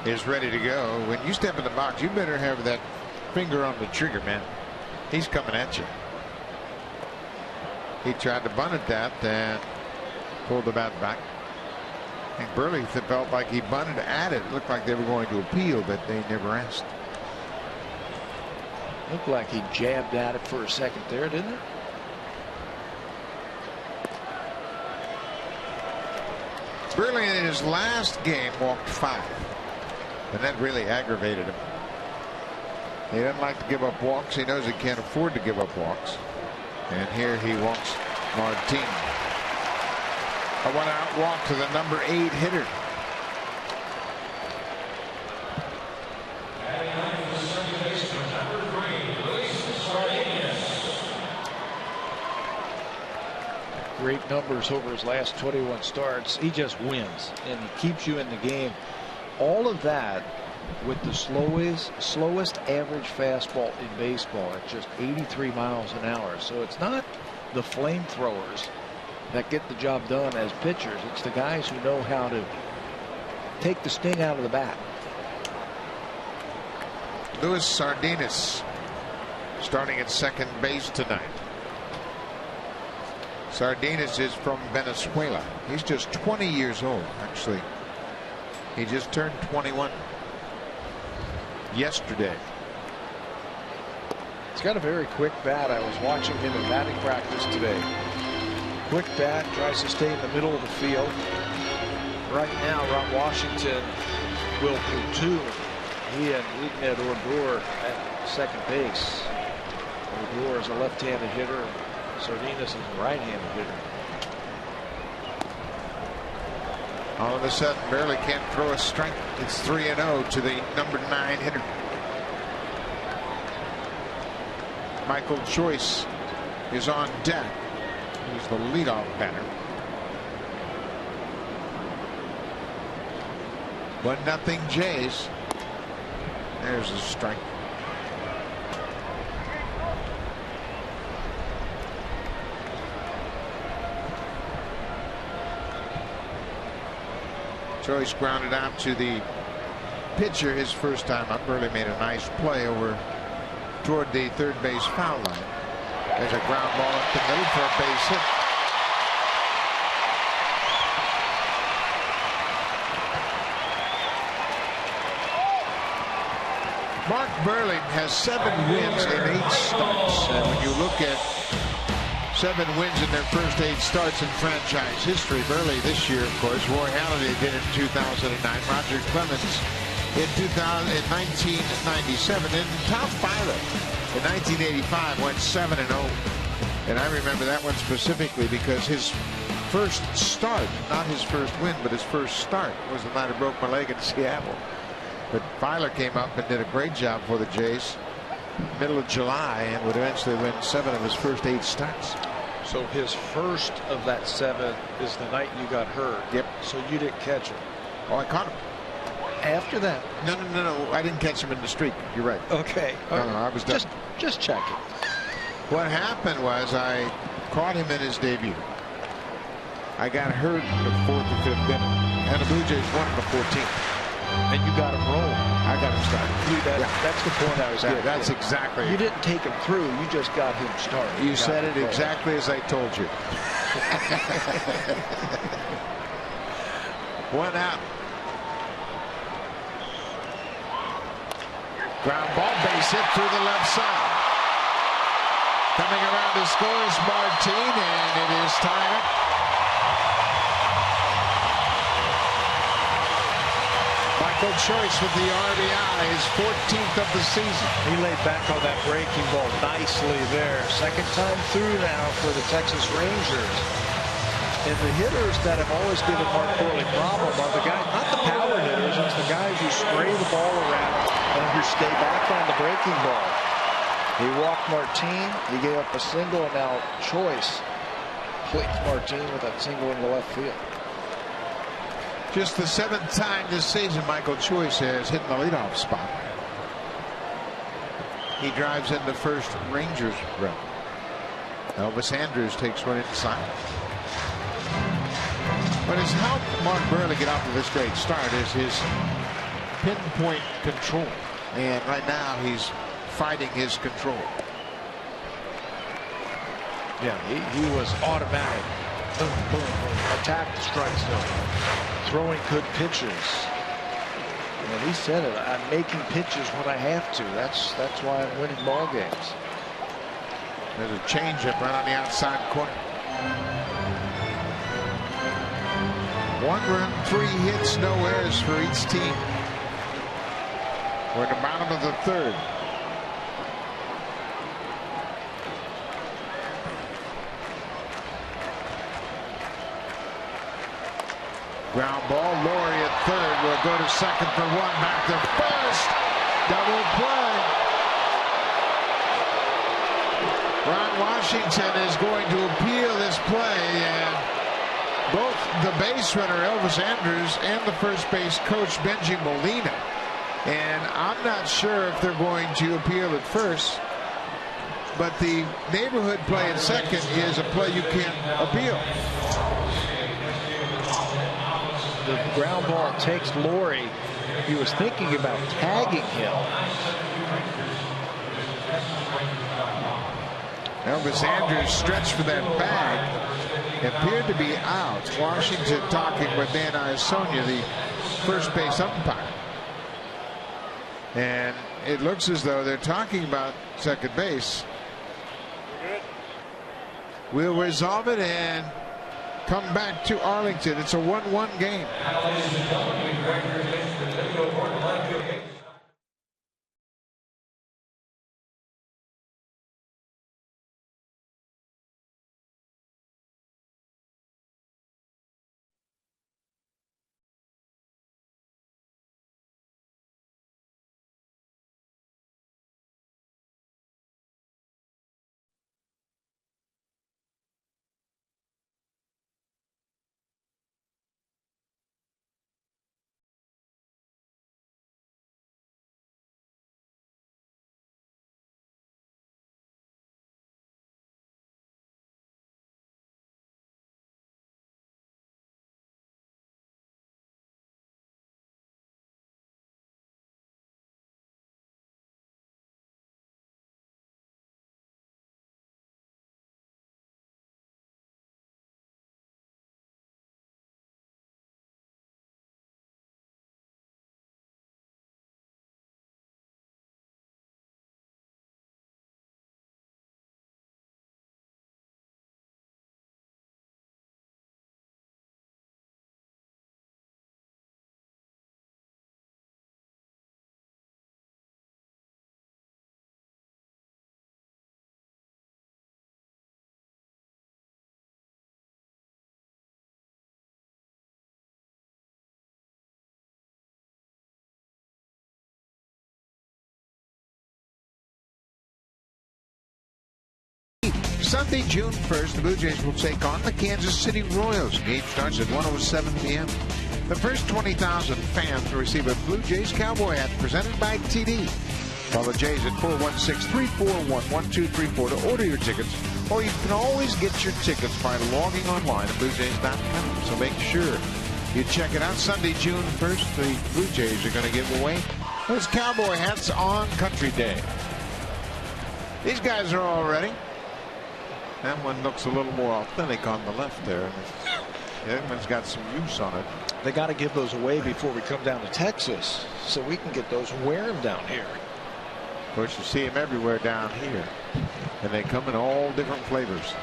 Speaker 1: is ready to go. When you step in the box, you better have that finger on the trigger, man. He's coming at you. He tried to bunt at that and pulled the bat back. And Buehrle felt like he bunted at it. It looked like they were going to appeal, but they never asked.
Speaker 2: Looked like he jabbed at it for a second there, didn't it?
Speaker 1: Buehrle in his last game walked 5, and that really aggravated him. He doesn't like to give up walks. He knows he can't afford to give up walks. And here he walks Martin. A 1-out walk to the number 8 hitter.
Speaker 2: great numbers over his last 21 starts. He just wins, and he keeps you in the game. All of that with the slowest average fastball in baseball at just 83 miles an hour. So it's not the flamethrowers that get the job done as pitchers. It's the guys who know how to take the sting out of the bat.
Speaker 1: Luis Sardinas starting at second base tonight. Sardinas is from Venezuela. He's just 20 years old, actually. He just turned 21 yesterday.
Speaker 2: He's got a very quick bat. I was watching him in batting practice today. Quick bat, tries to stay in the middle of the field. Right now, Ron Washington will platoon he and Ignat Odor at second base. Odor is a left-handed hitter. Sardinas is a right-handed hitter.
Speaker 1: All of a sudden, barely can't throw a strike. It's 3-0 to the number 9 hitter. Michael Choice is on deck. He's the leadoff batter. 1-0 Jays. There's a strike. Choice grounded out to the pitcher his first time up. Burley made a nice play over toward the third base foul line. There's a ground ball up the middle for a base hit. Mark Burley has 7 wins in 8 starts. And when you look at 7 wins in their first 8 starts in franchise history, Burley this year, of course, Roy Halladay did in 2009, Roger Clemens in 1997, and Tom Filer in 1985 went 7-0. And I remember that one specifically because his first start, not his first win, but his first start was the night I broke my leg in Seattle. But Filer came up and did a great job for the Jays middle of July and would eventually win 7 of his first 8 starts.
Speaker 2: So his first of that 7 is the night you got hurt.
Speaker 1: Yep.
Speaker 2: So you didn't catch him.
Speaker 1: Oh, I caught him.
Speaker 2: After that?
Speaker 1: No. I didn't catch him in the streak. You're right.
Speaker 2: Okay.
Speaker 1: No, I was done.
Speaker 2: Just checking.
Speaker 1: What happened was I caught him in his debut. I got hurt in the 4th or 5th inning, and the Blue Jays won in the 14th.
Speaker 2: And you got him rolling.
Speaker 1: I got him started.
Speaker 2: That's the point I was getting.
Speaker 1: That's exactly.
Speaker 2: You didn't take him through. You just got him started.
Speaker 1: You said it exactly as I told you. 1 out. Ground ball, base hit through the left side. Coming around to score is Martin, and it is tied up. Michael Choice with the RBI, his 14th of the season.
Speaker 2: He laid back on that breaking ball nicely there. Second time through now for the Texas Rangers. And the hitters that have always given Mark Burley problem are the guys, not the power hitters, it's the guys who spray the ball around and who stay back on the breaking ball. He walked Martin, he gave up a single, and now Choice plays Martin with that single in the left field.
Speaker 1: Just the 7th time this season Michael Choice has hit in the leadoff spot. He drives in the first Rangers run. Elvis Andrews takes one inside. What has helped Mark Burley get off to this great start is his pinpoint control. And right now he's fighting his control.
Speaker 2: Yeah, he was automatic. Boom, boom, boom. Attack the strike zone. Throwing good pitches. And he said it. I'm making pitches when I have to. That's why I'm winning ball games.
Speaker 1: There's a changeup right on the outside corner. 1 run, 3 hits, no errors for each team. We're at the bottom of the 3rd. Ground ball, Laurie at 3rd will go to 2nd for 1, back to 1st. Double play. Ron Washington is going to appeal this play, the base runner Elvis Andrus and the first base coach Benji Molina. And I'm not sure if they're going to appeal at first, but the neighborhood play at second is a play you can't appeal.
Speaker 2: The ground ball takes Laurie. He was thinking about tagging him.
Speaker 1: Elvis Andrus stretched for that bag. Appeared to be out. Washington talking with Dan Iasonia, the first base umpire. And it looks as though they're talking about second base. We'll resolve it and come back to Arlington. It's a 1-1 game. Sunday, June 1st, the Blue Jays will take on the Kansas City Royals. The game starts at 1:07 p.m. The first 20,000 fans will receive a Blue Jays cowboy hat presented by TD. Call the Jays at 416-341-1234 to order your tickets, or you can always get your tickets by logging online at BlueJays.com. So make sure you check it out. Sunday, June 1st, the Blue Jays are going to give away those cowboy hats on Country Day. These guys are all ready. That one looks a little more authentic on the left there. The other one's got some use on it.
Speaker 2: They got to give those away before we come down to Texas, so we can get those and wear them down here.
Speaker 1: Of course, you see them everywhere down here, and they come in all different flavors.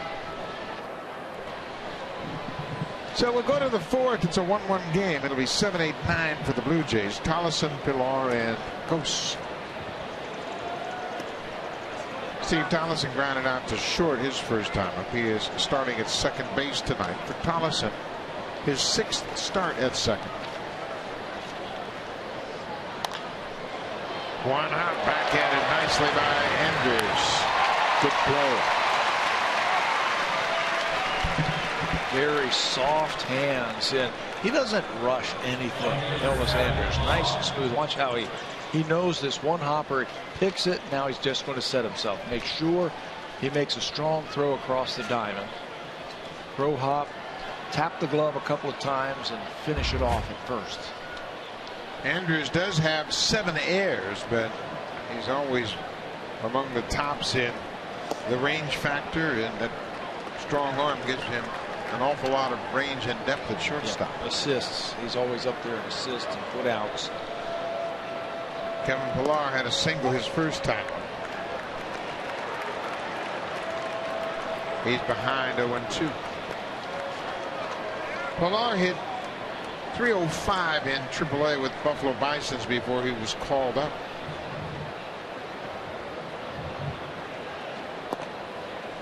Speaker 1: So we'll go to the fourth. It's a 1-1 game. It'll be 7-8-9 for the Blue Jays. Tollison, Pilar, and Gose. Steve Tollison grounded out to short his first time up. He is starting at second base tonight. For Tollison, his sixth start at second. One out, backhanded nicely by Andrus. Good play.
Speaker 2: Very soft hands, and he doesn't rush anything. Elvis Andrus, nice and smooth. Watch how he knows this one hopper, picks it. Now he's just going to set himself. Make sure he makes a strong throw across the diamond. Throw hop, tap the glove a couple of times, and finish it off at first.
Speaker 1: Andrus does have 7 errors, but he's always among the tops in the range factor, and that strong arm gives him an awful lot of range and depth at shortstop.
Speaker 2: Yeah, assists. He's always up there in assists and putouts.
Speaker 1: Kevin Pillar had a single his first time. He's behind 0-2. Pillar hit .305 in AAA with Buffalo Bisons before he was called up.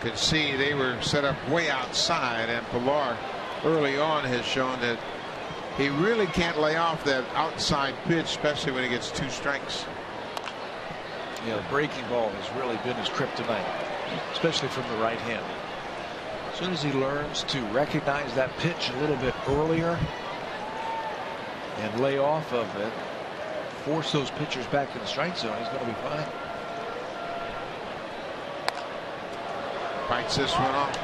Speaker 1: Could see they were set up way outside, and Pillar early on has shown that he really can't lay off that outside pitch, especially when he gets 2 strikes.
Speaker 2: Yeah, the breaking ball has really been his kryptonite, especially from the right hand. As soon as he learns to recognize that pitch a little bit earlier and lay off of it, force those pitchers back to the strike zone, he's going to be fine.
Speaker 1: Fights this one off.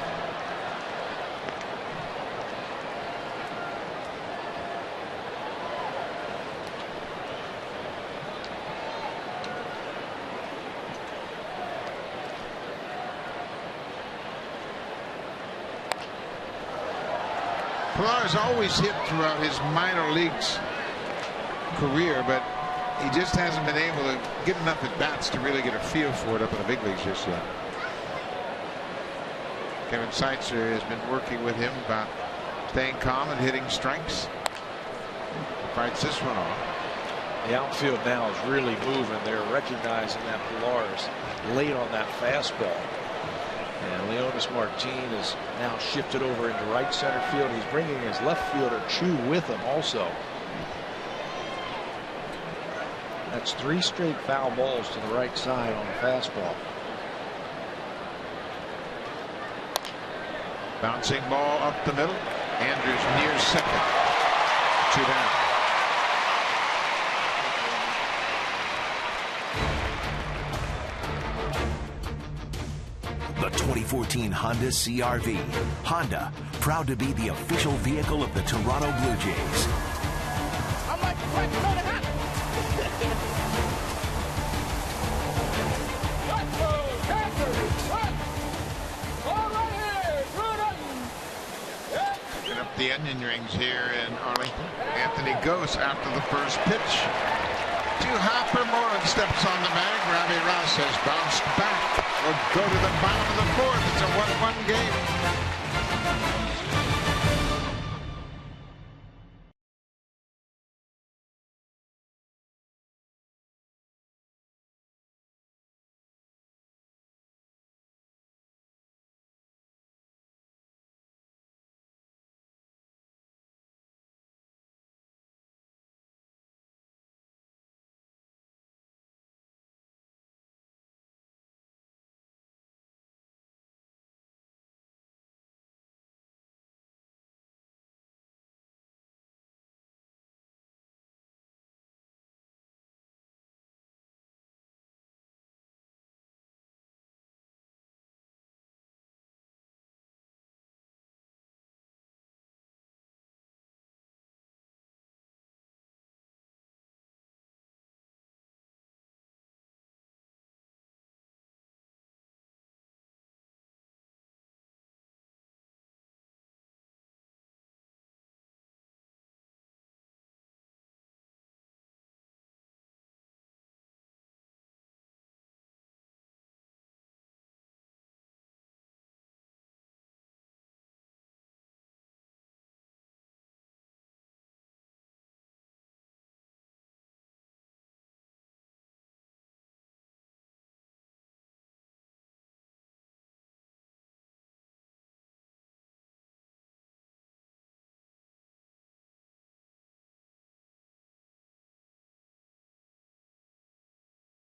Speaker 1: Pilar's always hit throughout his minor leagues career, but he just hasn't been able to get enough at bats to really get a feel for it up in the big leagues just yet. Kevin Seitzer has been working with him about staying calm and hitting strikes. Fights this one off.
Speaker 2: The outfield now is really moving. They're recognizing that Pilar's late on that fastball. And Leonis Martin is now shifted over into right center field. He's bringing his left fielder Chu with him also. That's 3 straight foul balls to the right side on the fastball.
Speaker 1: Bouncing ball up the middle. Andrews near second. 2 down.
Speaker 3: The 2014 Honda CR-V. Honda, proud to be the official vehicle of the Toronto Blue Jays.
Speaker 1: Up the onion rings here in Arlington. Anthony goes after the first pitch. To Hopper. Moran steps on the bag. Ravi Ross has bounced back. Will go to the bottom of the 4th. It's a 1-1 game.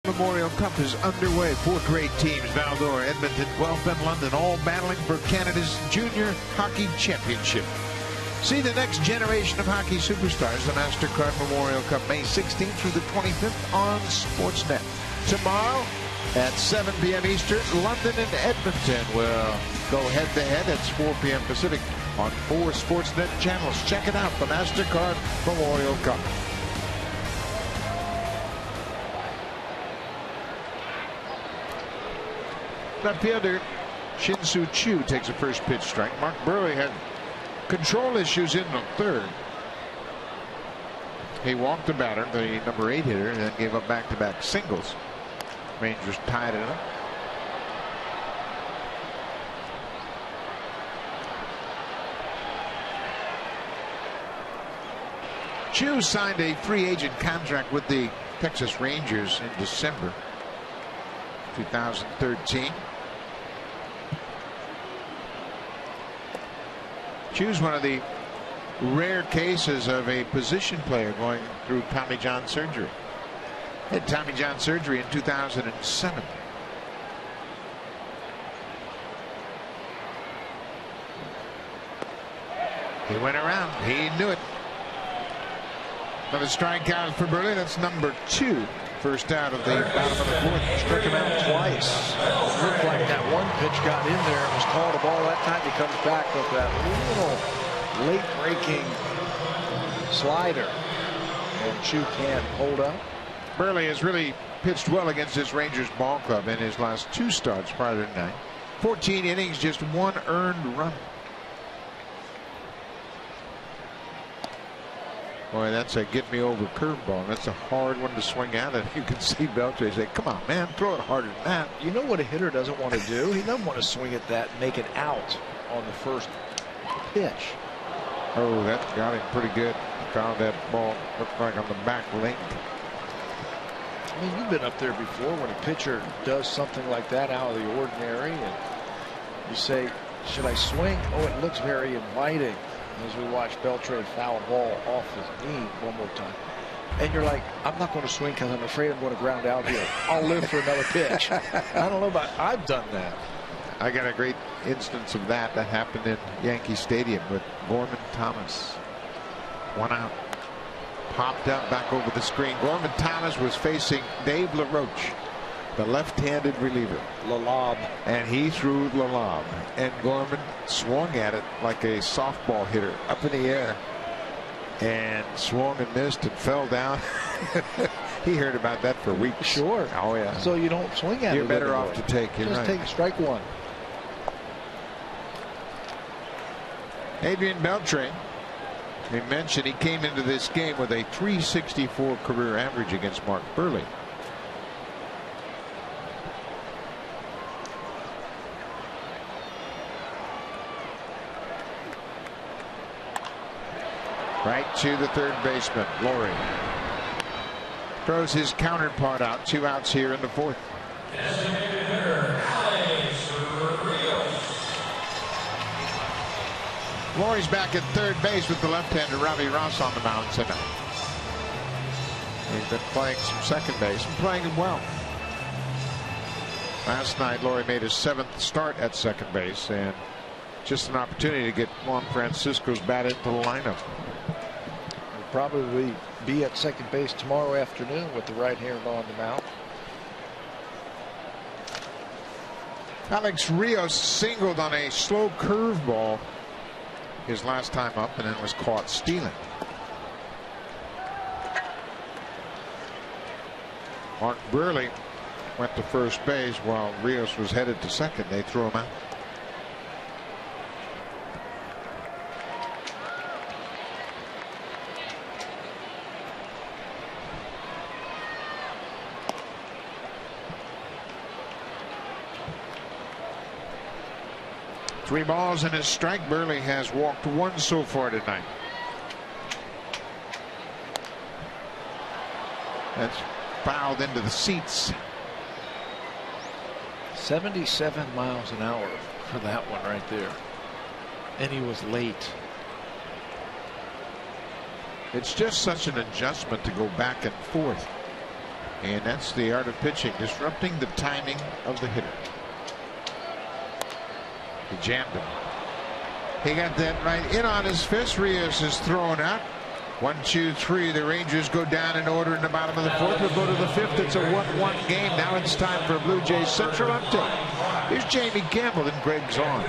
Speaker 1: Memorial Cup is underway. 4 great teams, Val-d'Or, Edmonton, Guelph, and London, all battling for Canada's Junior Hockey Championship. See the next generation of hockey superstars, the MasterCard Memorial Cup, May 16th through the 25th on Sportsnet. Tomorrow at 7 p.m. Eastern, London and Edmonton will go head-to-head at 4 p.m. Pacific on 4 Sportsnet channels. Check it out, the MasterCard Memorial Cup. Left fielder Shin-Soo Choo takes a first pitch strike. Mark Burley had control issues in the 3rd. He walked the batter, the number 8 hitter, and then gave up back-to-back singles. Rangers tied it up. Choo signed a free agent contract with the Texas Rangers in December 2013. Choo's one of the rare cases of a position player going through Tommy John surgery. Had Tommy John surgery in 2007. He went around. He knew it. Another strikeout for Burley. That's number 2. First out of the bottom of the 4th.
Speaker 2: Struck him out twice. It looked like that one pitch got in there and was called a ball. That time he comes back with that little late breaking slider. And Chu can't hold up.
Speaker 1: Burley has really pitched well against this Rangers ball club in his last 2 starts prior to tonight. 14 innings, just 1 earned run. Boy, that's a get me over curveball. That's a hard one to swing at. And you can see Beltre say, come on, man, throw it harder than that.
Speaker 2: You know what a hitter doesn't want to do? He doesn't want to swing at that and make it out on the first pitch.
Speaker 1: Oh, that got him pretty good. Found that ball, looked like on the back link.
Speaker 2: I mean, you've been up there before when a pitcher does something like that out of the ordinary, and you say, should I swing? Oh, it looks very inviting. As we watch Beltre foul ball off his knee one more time. And you're like, I'm not going to swing because I'm afraid I'm going to ground out here. I'll live for another pitch. I don't know about, I've done that.
Speaker 1: I got a great instance of that happened in Yankee Stadium with Gorman Thomas. 1 out. Popped up back over the screen. Gorman Thomas was facing Dave LaRoche, the left-handed reliever.
Speaker 2: Lob.
Speaker 1: And he threw the lob. And Gorman swung at it like a softball hitter up in the air. And swung and missed and fell down. He heard about that for weeks.
Speaker 2: Sure.
Speaker 1: Oh, yeah.
Speaker 2: So you don't swing at it.
Speaker 1: You're better off to take. You're
Speaker 2: just
Speaker 1: right.
Speaker 2: take strike 1.
Speaker 1: Adrian Beltre. We mentioned he came into this game with a .364 career average against Mark Burley. Right to the third baseman, Laurie. Throws his counterpart out. 2 outs here in the 4th. Laurie's back at third base with the left-hander Robbie Ross on the mound tonight. He's been playing some second base and playing him well. Last night, Laurie made his 7th start at second base, and just an opportunity to get Juan Francisco's bat into the lineup.
Speaker 2: He'll probably be at second base tomorrow afternoon with the right-hander on the mound.
Speaker 1: Alex Rios singled on a slow curveball his last time up and then was caught stealing. Mark Burley went to first base while Rios was headed to second. They threw him out. Three balls and a strike. Burley has walked 1 so far tonight. That's fouled into the seats.
Speaker 2: 77 miles an hour for that one right there. And he was late.
Speaker 1: It's just such an adjustment to go back and forth. And that's the art of pitching, disrupting the timing of the hitter. He jammed him. He got that right in on his fist. Rios is thrown out. 1, 2, 3. The Rangers go down in order in the bottom of the 4th. We'll go to the 5th. It's a 1-1 game. Now it's time for a Blue Jays Central update. Here's Jamie Campbell and Greg Zaun.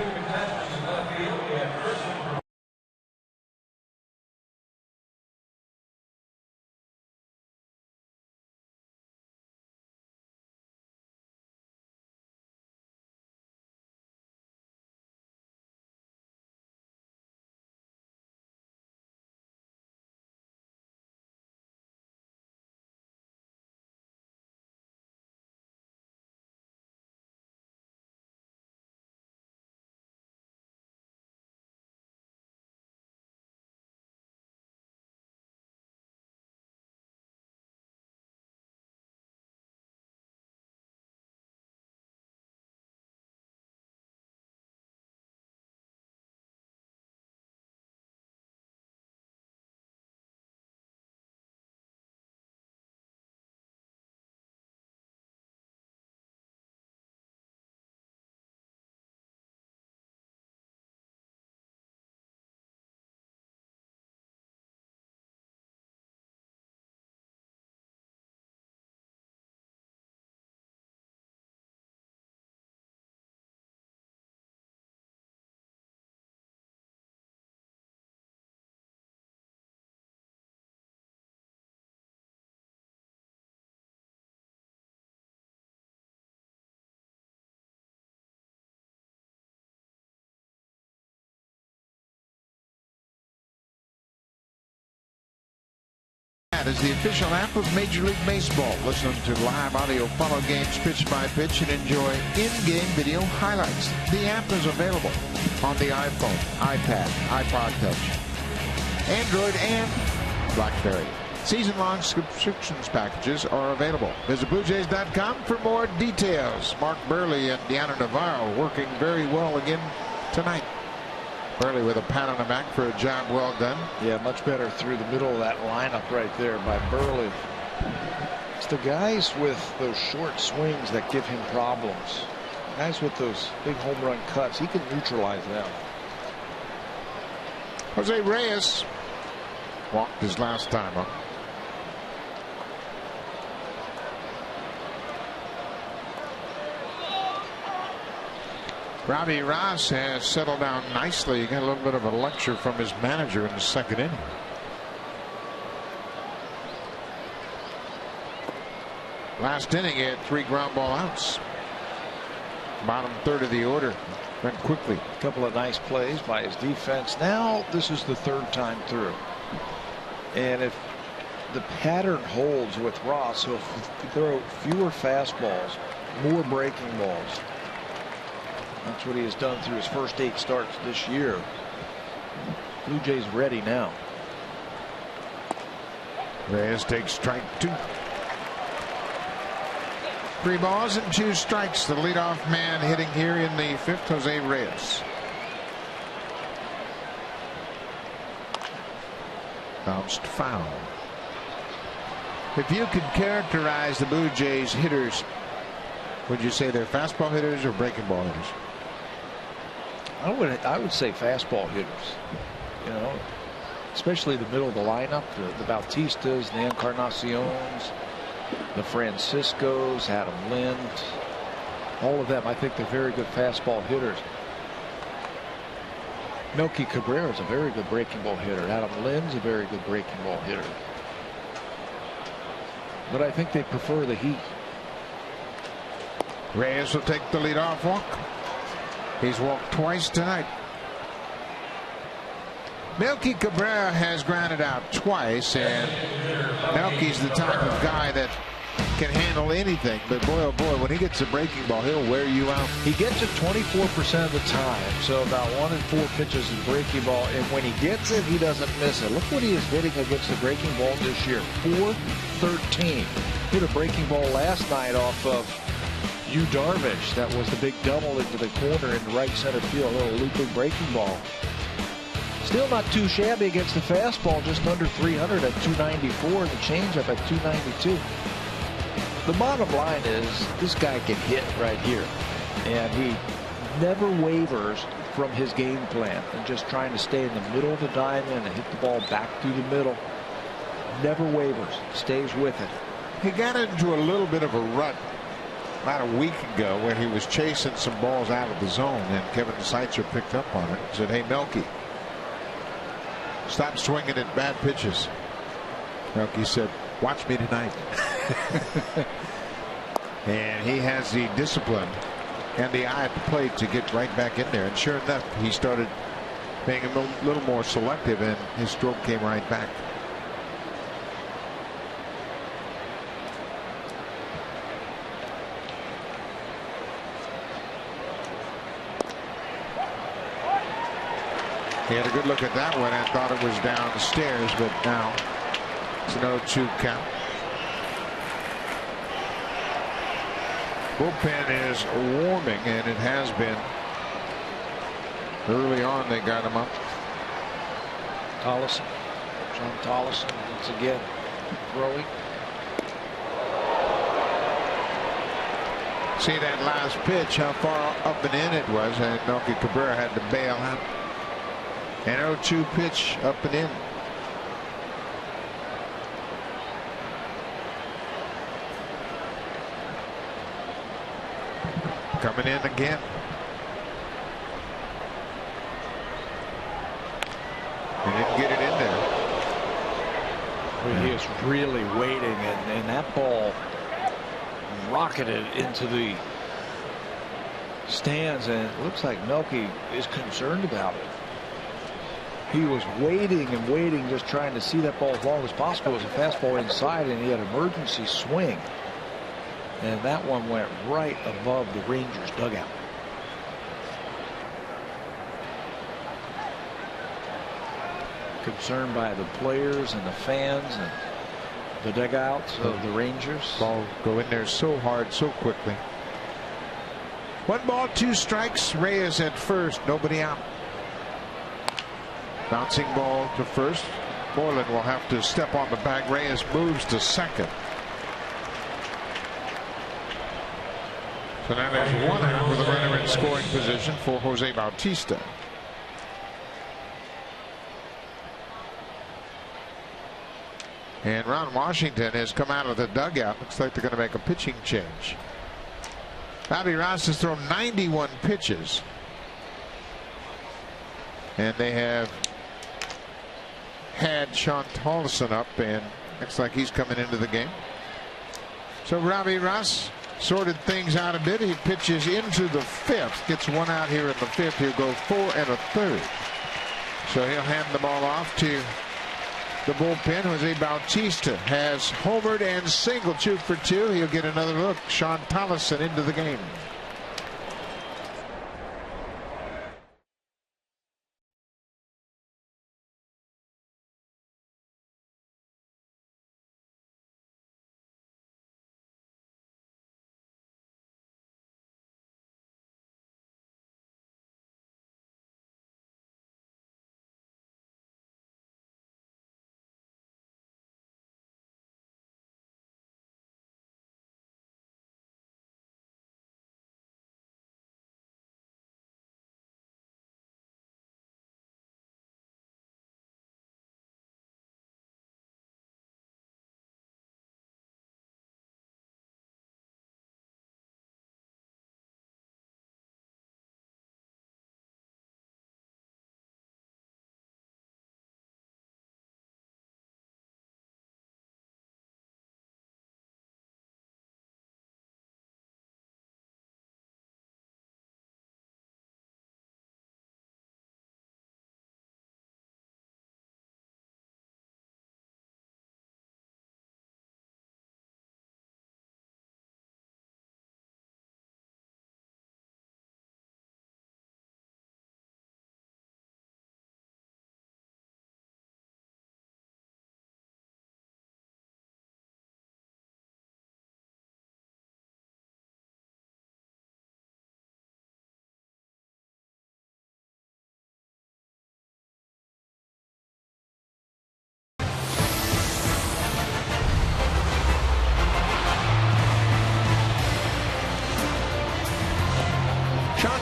Speaker 1: TOR AT is the official app of Major League Baseball. Listen to live audio, follow games pitch by pitch, and enjoy in-game video highlights. The app is available on the iPhone, iPad, iPod Touch, Android, and BlackBerry. Season-long subscriptions packages are available. Visit BlueJays.com for more details. Mark Buehrle and Deanna Navarro working very well again tonight. Buehrle with a pat on the back for a job well done.
Speaker 2: Yeah, much better through the middle of that lineup right there by Buehrle. It's the guys with those short swings that give him problems. Guys with those big home run cuts, he can neutralize them.
Speaker 1: Jose Reyes walked his last time up. Robbie Ross has settled down nicely. He got a little bit of a lecture from his manager in the second inning. Last inning, he had 3 ground ball outs. Bottom third of the order went quickly.
Speaker 2: A couple of nice plays by his defense. Now this is the 3rd time through. And if the pattern holds with Ross, he'll throw fewer fastballs, more breaking balls. That's what he has done through his first 8 starts this year. Blue Jays ready now.
Speaker 1: Reyes takes strike 2. 3 balls and 2 strikes. The leadoff man hitting here in the 5th, Jose Reyes. Bounced foul. If you could characterize the Blue Jays hitters, would you say they're fastball hitters or breaking ball hitters?
Speaker 2: I would say fastball hitters. You know, especially the middle of the lineup, the Bautistas, the Encarnaciones, the Franciscos, Adam Lind, all of them. I think they're very good fastball hitters. Melky Cabrera is a very good breaking ball hitter. Adam Lind's a very good breaking ball hitter. But I think they prefer the heat.
Speaker 1: Reyes will take the leadoff walk. He's walked twice tonight. Melky Cabrera has grounded out twice, and Melky's the type of guy that can handle anything. But boy, oh boy, when he gets a breaking ball, he'll wear you out.
Speaker 2: He gets it 24% of the time, so about 1 in 4 pitches is breaking ball, and when he gets it, he doesn't miss it. Look what he is hitting against the breaking ball this year. .413. Hit a breaking ball last night off of Yu Darvish. That was the big double into the corner in the right center field. A little looping breaking ball. Still not too shabby against the fastball, just under 300 at 294, and the changeup at 292. The bottom line is this guy can hit right here, and he never wavers from his game plan and just trying to stay in the middle of the diamond and hit the ball back through the middle. Never wavers, stays with it.
Speaker 1: He got into a little bit of a rut about a week ago when he was chasing some balls out of the zone, and Kevin Seitzer picked up on it and said, "Hey, Melky, stop swinging at bad pitches." Melky said, "Watch me tonight." And he has the discipline and the eye at the plate to get right back in there. And sure enough, he started being a little more selective, and his stroke came right back. He had a good look at that one and thought it was down the stairs, but now it's an 0-2 count. Bullpen is warming, and it has been. Early on, they got him up.
Speaker 2: Tolleson, John Tolleson once again throwing.
Speaker 1: See that last pitch, how far up and in it was, and Melky Cabrera had to bail out. An 0-2 pitch up and in. Coming in again. He didn't get it in there.
Speaker 2: Well, he is really waiting, and that ball rocketed into the stands, and it looks like Melky is concerned about it. He was waiting and waiting, just trying to see that ball as long as possible. It was a fastball inside, and he had an emergency swing. And that one went right above the Rangers dugout. Concerned by the players and the fans and the dugouts of the Rangers.
Speaker 1: Ball go in there so hard, so quickly. 1 ball, 2 strikes. Reyes at first, nobody out. Bouncing ball to first. Moreland will have to step on the bag. Reyes moves to second. So now there's 1 out with a runner in scoring position for Jose Bautista. And Ron Washington has come out of the dugout. Looks like they're going to make a pitching change. Bobby Ross has thrown 91 pitches. And they have had Sean Tolleson up, and looks like he's coming into the game. So Robbie Ross sorted things out a bit. He pitches into the 5th, gets 1 out here in the 5th. He'll go 4 1/3. So he'll hand the ball off to the bullpen. Jose Bautista has homered and singled, 2 for 2. He'll get another look. Sean Tolleson into the game.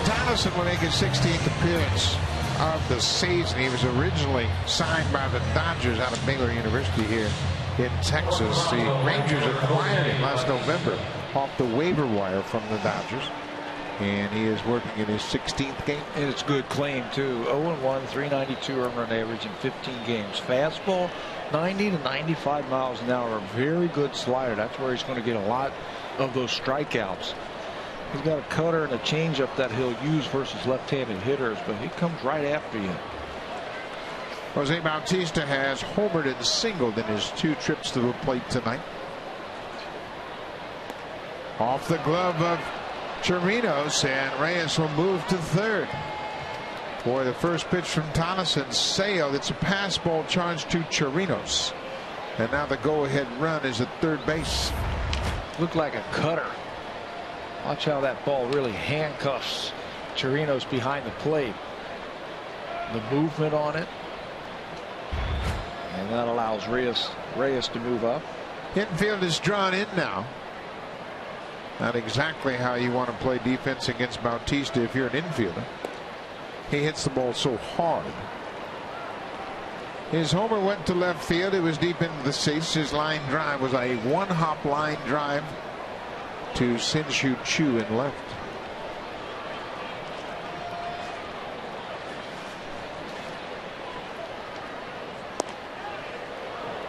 Speaker 1: Tolleson will make his 16th appearance of the season. He was originally signed by the Dodgers out of Baylor University here in Texas. The Rangers acquired him last November off the waiver wire from the Dodgers, and he is working in his 16th game.
Speaker 2: And it's a good claim too. 0-1, 392 earned run average in 15 games. Fastball 90 to 95 miles an hour. A very good slider. That's where he's going to get a lot of those strikeouts. He's got a cutter and a changeup that he'll use versus left-handed hitters, but he comes right after you.
Speaker 1: Jose Bautista has homered and singled in his 2 trips to the plate tonight. Off the glove of Chirinos, and Reyes will move to third. Boy, the first pitch from Tolleson sailed. It's a pass ball charged to Chirinos. And now the go-ahead run is at third base.
Speaker 2: Looked like a cutter. Watch how that ball really handcuffs Chirinos behind the plate. The movement on it. And that allows Reyes to move up.
Speaker 1: Infield is drawn in now. Not exactly how you want to play defense against Bautista if you're an infielder. He hits the ball so hard. His homer went to left field. It was deep into the seats. His line drive was a 1-hop line drive to Sin-Shu Chu in left.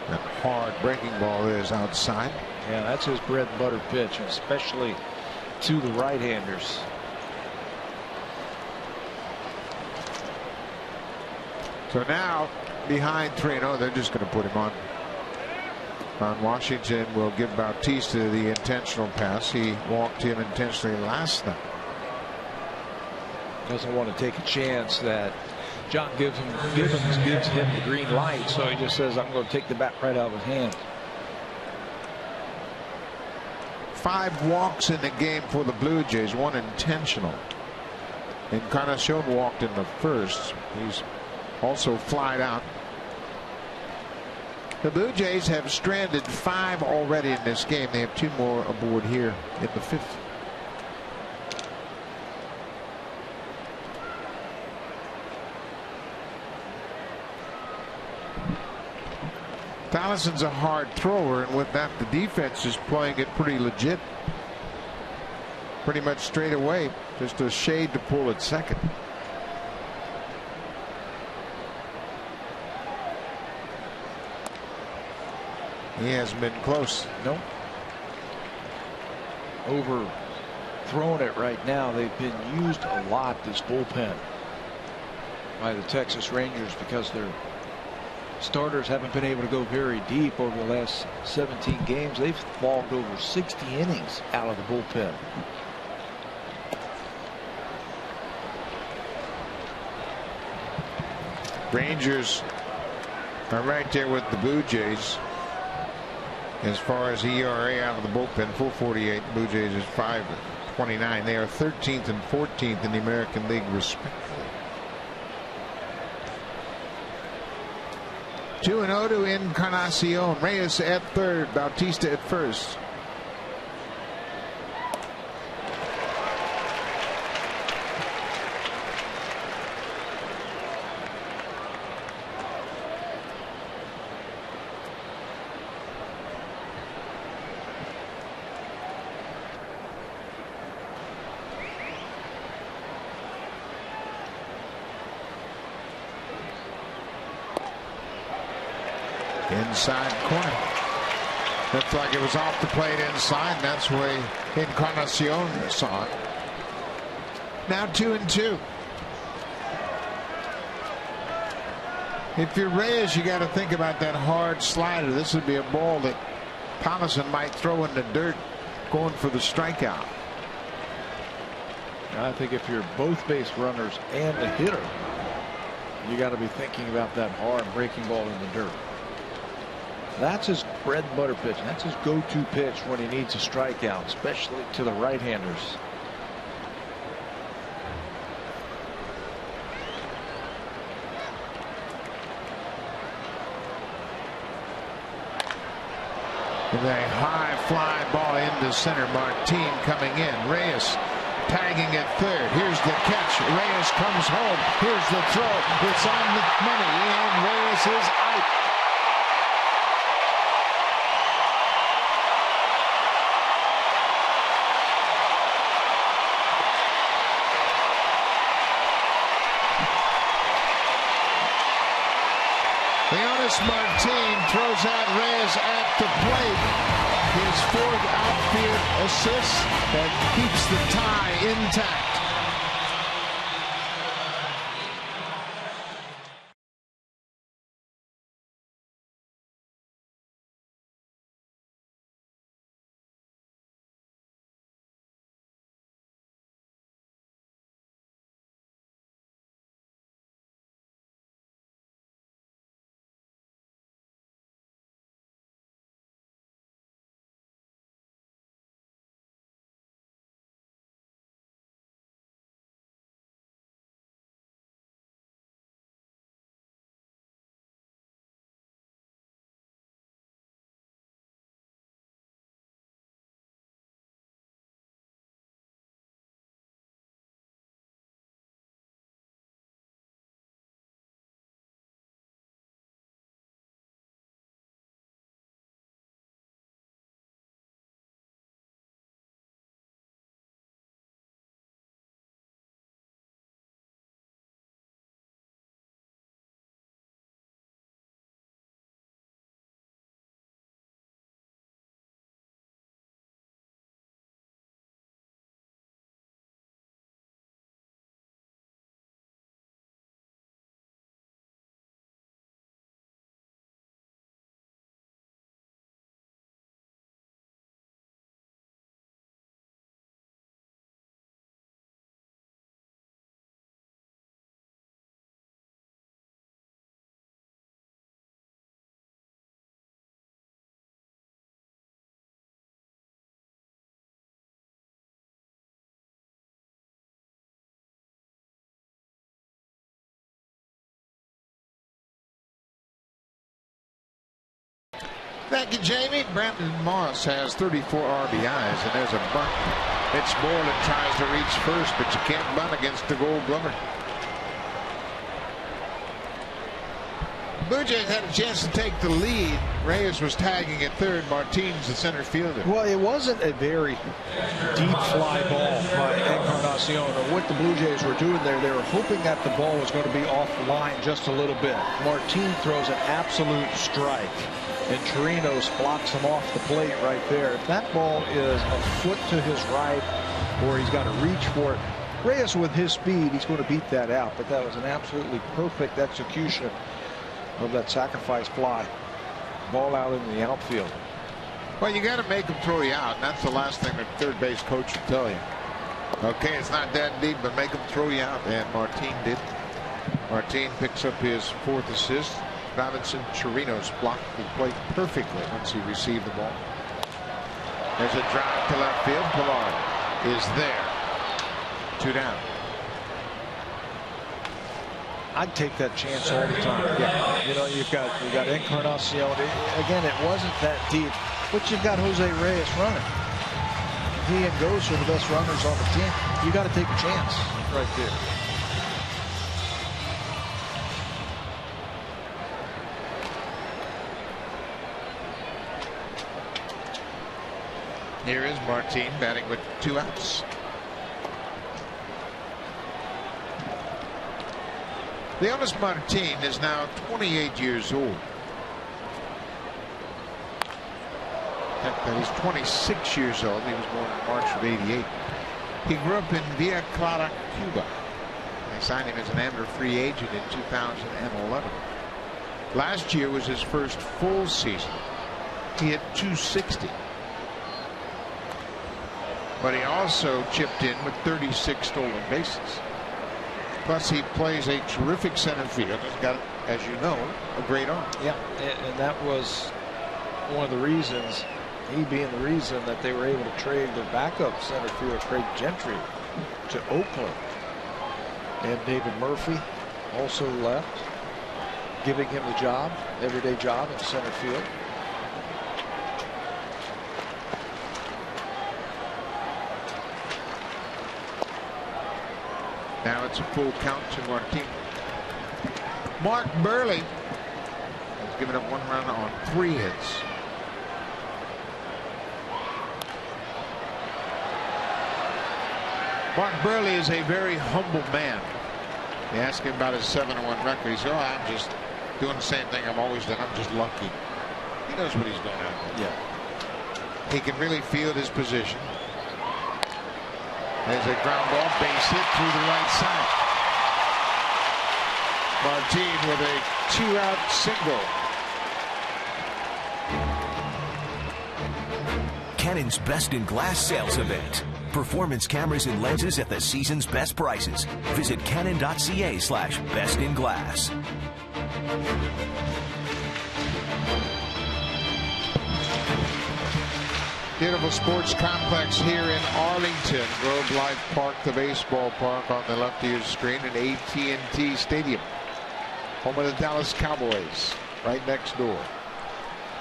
Speaker 1: That hard breaking ball is outside.
Speaker 2: Yeah, that's his bread and butter pitch, especially to the right-handers.
Speaker 1: So now behind 3-0, they're just going to put him on. Washington will give Bautista the intentional pass. He walked him intentionally last night.
Speaker 2: Doesn't want to take a chance that John Gibbons gives him the green light, so he just says, I'm going to take the bat right out of his hand.
Speaker 1: 5 walks in the game for the Blue Jays, 1 intentional. Encarnacion walked in the first. He's also flied out. The Blue Jays have stranded 5 already in this game. They have 2 more aboard here in the 5th. Tallison's a hard thrower, and with that, the defense is playing it pretty legit. Pretty much straight away. Just a shade to pull at second. He hasn't been close.
Speaker 2: Nope. Overthrowing it right now. They've been used a lot, this bullpen, by the Texas Rangers, because their starters haven't been able to go very deep over the last 17 games. They've logged over 60 innings out of the bullpen.
Speaker 1: Rangers are right there with the Blue Jays as far as ERA out of the bullpen. 4.48. Blue Jays is 5.29. They are 13th and 14th in the American League respectively. 2-0 to Encarnacion. Reyes at third. Bautista at first. Inside corner. Looked like it was off the plate inside. And that's the way Encarnacion saw it. Now 2-2. If you're Reyes, you got to think about that hard slider. This would be a ball that Tallison might throw in the dirt, going for the strikeout.
Speaker 2: I think if you're both base runners and the hitter, you got to be thinking about that hard breaking ball in the dirt. That's his bread and butter pitch. That's his go-to pitch when he needs a strikeout, especially to the right-handers.
Speaker 1: With a high fly ball into center. Martin coming in. Reyes tagging at third. Here's the catch. Reyes comes home. Here's the throw. It's on the money, and Reyes is out. Martin throws out Reyes at the plate. His 4th outfield assist that keeps the tie intact. Thank you, Jamie. Brandon Moss has 34 RBIs, and there's a bunt. Mitch Moreland tries to reach first, but you can't bunt against the Gold Glover. Blue Jays had a chance to take the lead. Reyes was tagging at third. Martinez, the center fielder.
Speaker 2: Well, it wasn't a very deep fly ball by Encarnacion. What the Blue Jays were doing there, they were hoping that the ball was going to be off the line just a little bit. Martinez throws an absolute strike, and Chirinos blocks him off the plate right there. If that ball is a foot to his right, or he's got to reach for it, Reyes with his speed, he's going to beat that out. But that was an absolutely perfect execution of that sacrifice fly. Ball out in the outfield.
Speaker 1: Well, you got to make them throw you out. And that's the last thing the third base coach will tell you. Okay, it's not that deep, but make them throw you out. And Martin did. Martin picks up his 4th assist. Robinson Chirinos blocked the plate perfectly once he received the ball. There's a drive to left field. Pilar is there. 2 down.
Speaker 2: I'd take that chance all the time. Yeah. You know, you've got Encarnacion. Again, it wasn't that deep, but you've got Jose Reyes running. He and Gose are the best runners on the team. You got to take a chance right there.
Speaker 1: Here is Martin batting with 2 outs. Leonis Martin is now 28 years old. He's 26 years old. He was born in March of '88. He grew up in Villa Clara, Cuba. They signed him as an amateur free agent in 2011. Last year was his first full season. He hit .260. But he also chipped in with 36 stolen bases. Plus, he plays a terrific center field. He's got, as you know, a great arm.
Speaker 2: Yeah, and that was one of the reasons, he being the reason that they were able to trade their backup center fielder, Craig Gentry, to Oakland. And David Murphy also left, giving him the job, everyday job in center field.
Speaker 1: Now it's a full count to Martin. Mark Burley has given up 1 run on 3 hits. Mark Burley is a very humble man. They ask him about his 7-1 record. He said, "Oh, I'm just doing the same thing I've always done. I'm just lucky." He knows what he's doing out there.
Speaker 2: Yeah.
Speaker 1: He can really field his position. There's a ground ball, base hit through the right side. Martin with a 2-out single.
Speaker 3: Canon's Best in Glass sales event. Performance cameras and lenses at the season's best prices. Visit canon.ca/best in glass.
Speaker 1: Beautiful sports complex here in Arlington. Globe Life Park, the baseball park on the left of your screen, and AT&T Stadium, home of the Dallas Cowboys, right next door.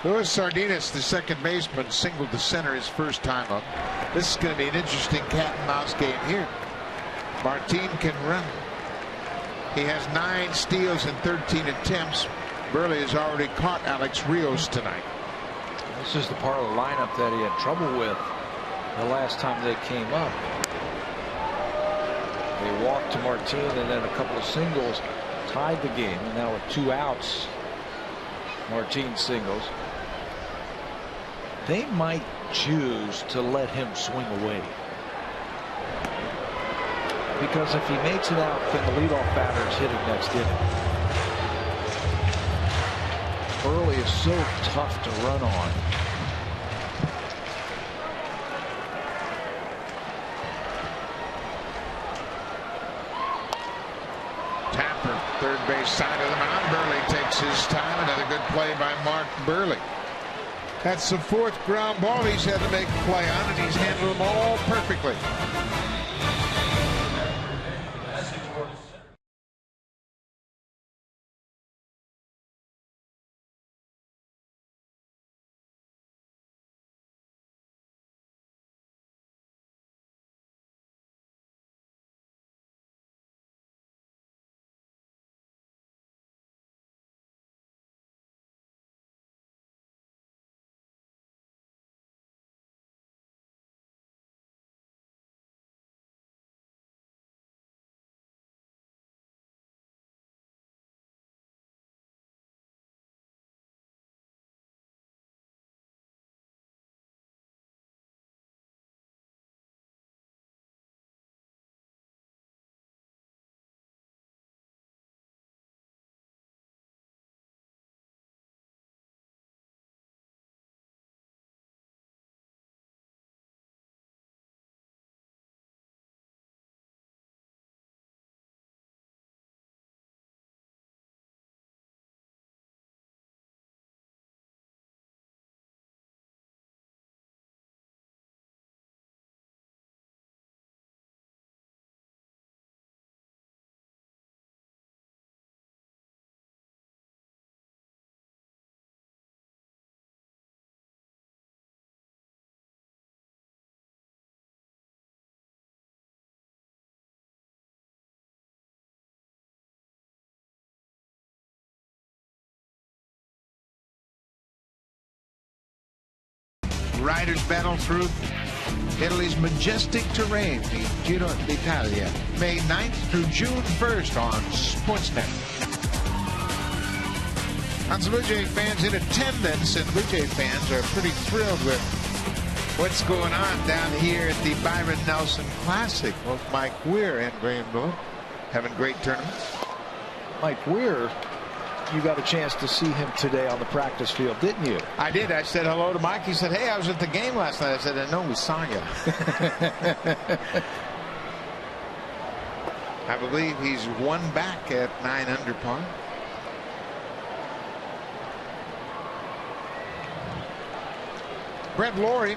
Speaker 1: Luis Sardinas, the second baseman, singled to center his first time up. This is going to be an interesting cat and mouse game here. Martin can run. He has 9 steals and 13 attempts. Burley has already caught Alex Rios tonight.
Speaker 2: This is the part of the lineup that he had trouble with the last time they came up. They walked to Martin, and then a couple of singles tied the game. And now with 2 outs, Martin singles. They might choose to let him swing away, because if he makes it out, then the leadoff batter is hitting next inning. Burley is so tough to run on.
Speaker 1: Tapper, third base side of the mound. Burley takes his time. Another good play by Mark Burley. That's the 4th ground ball he's had to make a play on, and he's handled them all perfectly. riders battle through Italy's majestic terrain, the Giro d'Italia, May 9th through June 1st on Sportsnet. On some Blue Jay fans in attendance, and Blue Jay fans are pretty thrilled with what's going on down here at the Byron Nelson Classic. Both Mike Weir and Graham Miller having great tournaments.
Speaker 2: Mike Weir, you got a chance to see him today on the practice field, didn't you?
Speaker 1: I did. I said hello to Mike. He said, "Hey, I was at the game last night." I said, "I know, we saw you." I believe he's one back at 9 under par. Brett Lawrie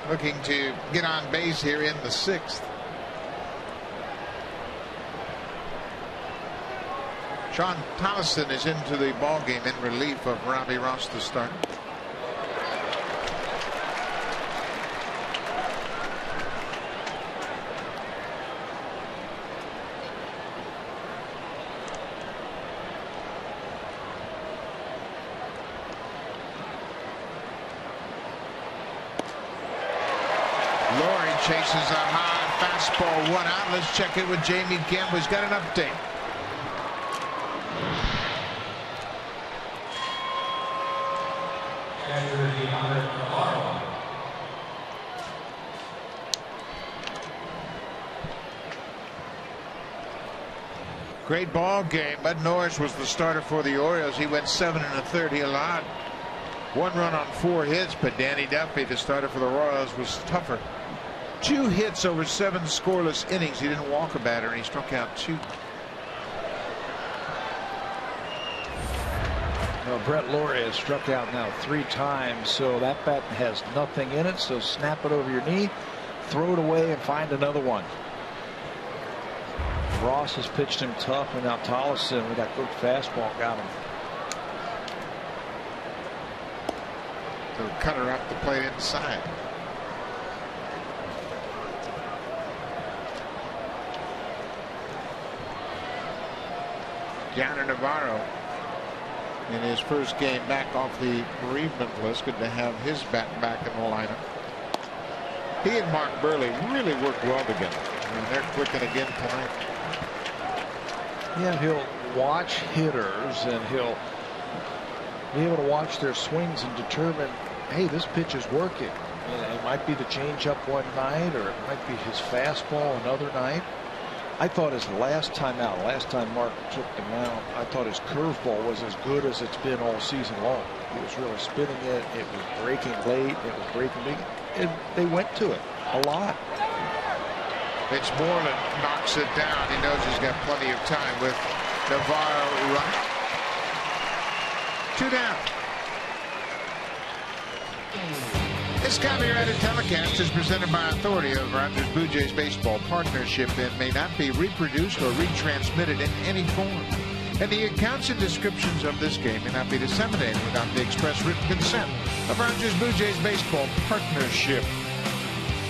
Speaker 1: looking to get on base here in the 6th. Sean Tolleson is into the ball game in relief of Robbie Ross to start. Lawrie chases a high fastball, 1 out. Let's check it with Jamie Campbell. He's got an update. Great ball game. Bud Norris was the starter for the Orioles. He went 7 1/3. He allowed 1 run on 4 hits, but Danny Duffy, the starter for the Royals, was tougher. 2 hits over 7 scoreless innings. He didn't walk a batter, and he struck out 2.
Speaker 2: Well, Brett Lawrie has struck out now 3 times, so that bat has nothing in it. So snap it over your knee, throw it away, and find another one. Ross has pitched him tough, and now Tolleson with that good fastball got him.
Speaker 1: The cutter up the plate inside. Yonder Navarro in his first game back off the bereavement list. Good to have his bat back in the lineup. He and Mark Burley really worked well together. And they're clicking again tonight.
Speaker 2: Yeah, he'll watch hitters, and he'll be able to watch their swings and determine, hey, this pitch is working. It might be the changeup one night, or it might be his fastball another night. I thought his last time out, last time Mark took the mound, I thought his curveball was as good as it's been all season long. He was really spinning it. It was breaking late. It was breaking big. And they went to it a lot.
Speaker 1: Mitch Moreland knocks it down. He knows he's got plenty of time with Navarro running. 2 down. This copyrighted telecast is presented by authority of Rogers Blue Jays Baseball Partnership and may not be reproduced or retransmitted in any form. And the accounts and descriptions of this game may not be disseminated without the express written consent of Rogers Blue Jays Baseball Partnership.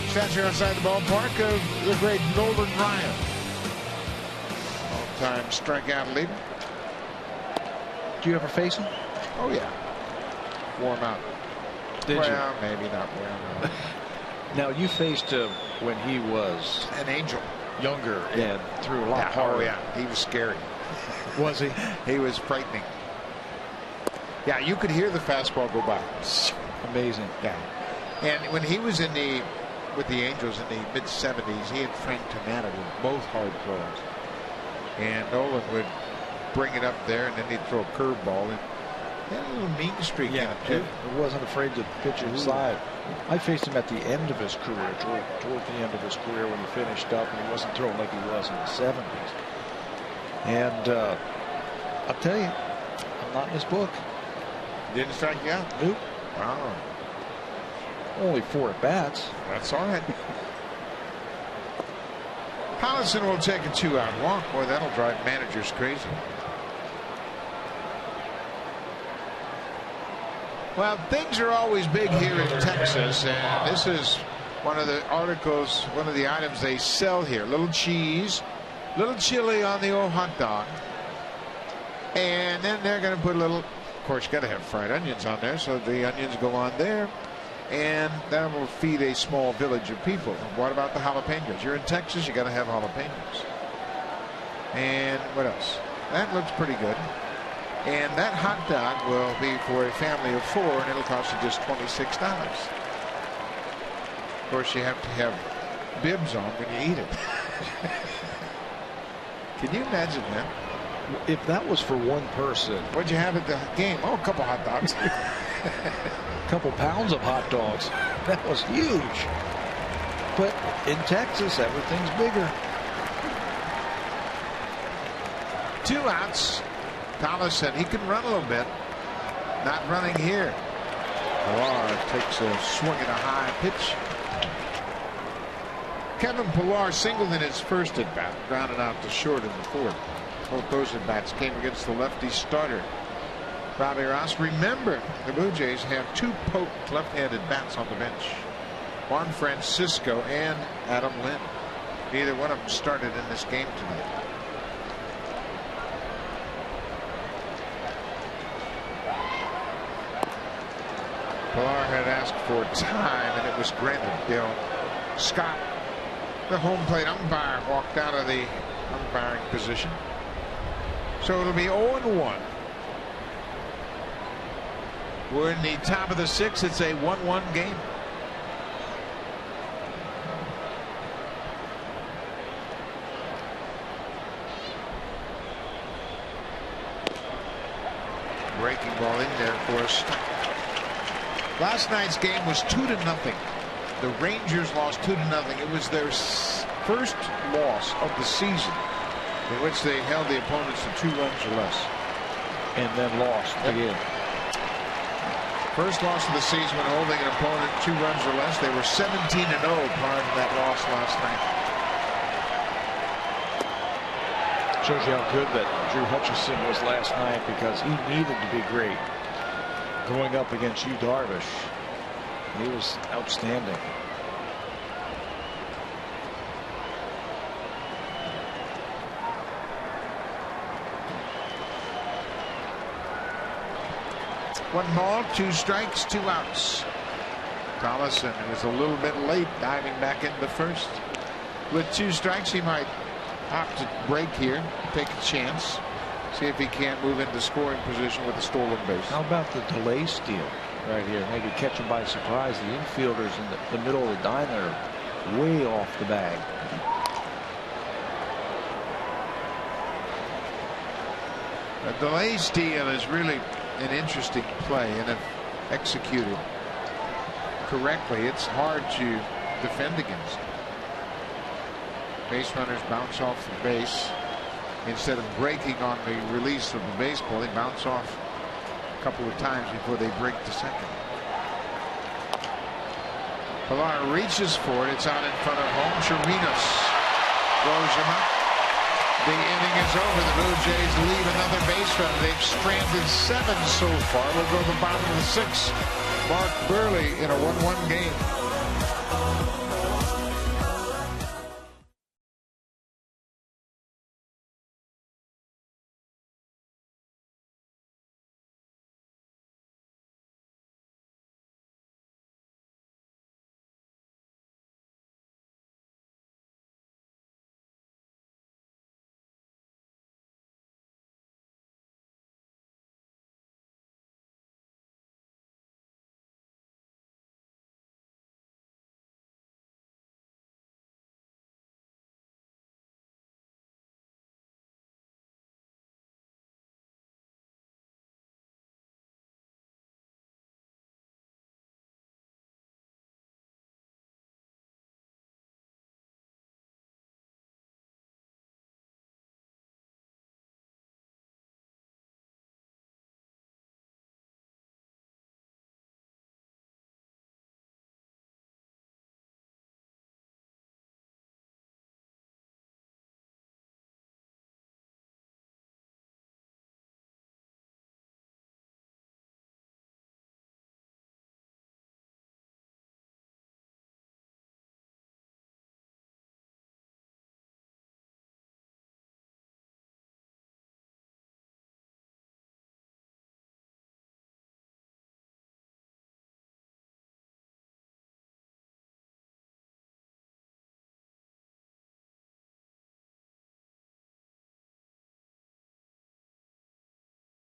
Speaker 1: Statue outside the ballpark of the great Nolan Ryan. All-time strikeout leader.
Speaker 2: Do you ever face him?
Speaker 1: Oh, yeah. Warm out.
Speaker 2: Did
Speaker 1: well, you? Maybe not warm out.
Speaker 2: Now, you faced him when he was
Speaker 1: an angel.
Speaker 2: Younger and threw a lot harder.
Speaker 1: Oh, yeah. He was scary.
Speaker 2: Was he?
Speaker 1: He was frightening. Yeah, you could hear the fastball go by.
Speaker 2: Amazing.
Speaker 1: Yeah. And when he was with the Angels in the mid-70s, he and Frank Tanana were both hard throws. And Nolan would bring it up there, and then he'd throw a curveball. And he had a little mean streak in him, too.
Speaker 2: He wasn't afraid to pitch inside. I faced him at the end of his career, toward the end of his career when he finished up, and he wasn't throwing like he was in the 70s. And I'll tell you, I'm not in his book.
Speaker 1: Didn't strike you out?
Speaker 2: Nope.
Speaker 1: Wow.
Speaker 2: Only 4 at bats.
Speaker 1: That's all right. Hollison will take a 2-out walk. Boy, that'll drive managers crazy. Well, things are always big here in Texas, and this is one of the articles, one of the items they sell here. Little cheese, little chili on the old hot dog, and then they're going to put a little, of course, you got to have fried onions on there, so the onions go on there. and that will feed a small village of people. What about the jalapenos? You're in Texas, you got to have jalapenos. And what else? That looks pretty good. And that hot dog will be for a family of 4, and it'll cost you just $26. Of course, you have to have bibs on when you eat it. Can you imagine that?
Speaker 2: If that was for one person.
Speaker 1: What'd you have at the game? Oh, a couple hot dogs.
Speaker 2: A couple pounds of hot dogs. That was huge. But in Texas, everything's bigger.
Speaker 1: 2 outs. Collison, he can run a little bit. Not running here. Pilar takes a swing at a high pitch. Kevin Pilar singled in his first at bat, grounded out to short in the 4th. Both those at bats came against the lefty starter, Bobby Ross. Remember, the Blue Jays have 2 potent left-handed bats on the bench, Juan Francisco and Adam Lynn. Neither one of them started in this game tonight. Pilar had asked for time, and it was granted. Bill Scott, the home plate umpire, walked out of the umpiring position. So it'll be 0-1. We're in the top of the 6th. It's a 1-1 game. Breaking ball in there for a strike. Last night's game was 2-0. The Rangers lost 2-0. It was their first loss of the season, in which they held the opponents to 2 runs or less.
Speaker 2: And then lost again.
Speaker 1: First loss of the season when holding an opponent 2 runs or less. They were 17-0 prior to that loss last night.
Speaker 2: Shows you how good that Drew Hutchison was last night, because he needed to be great going up against Yu Darvish. He was outstanding.
Speaker 1: One ball, 2 strikes, 2 outs. Collison was a little bit late diving back into first. With 2 strikes, he might opt to break here, take a chance, see if he can't move into scoring position with a stolen base.
Speaker 2: How about the delay steal right here? Maybe catch him by surprise. The infielders in the middle of the diamond are way off the bag.
Speaker 1: A delay steal is really an interesting play, and if executed correctly, it's hard to defend against. Base runners bounce off the base. Instead of breaking on the release of the baseball, they bounce off a couple of times before they break to second. Pilar reaches for it. It's out in front of home. Chirinos throws him up. The inning is over. The Blue Jays leave another base runner. They've stranded 7 so far. We'll go to the bottom of the 6th. Mark Burley in a 1-1 game.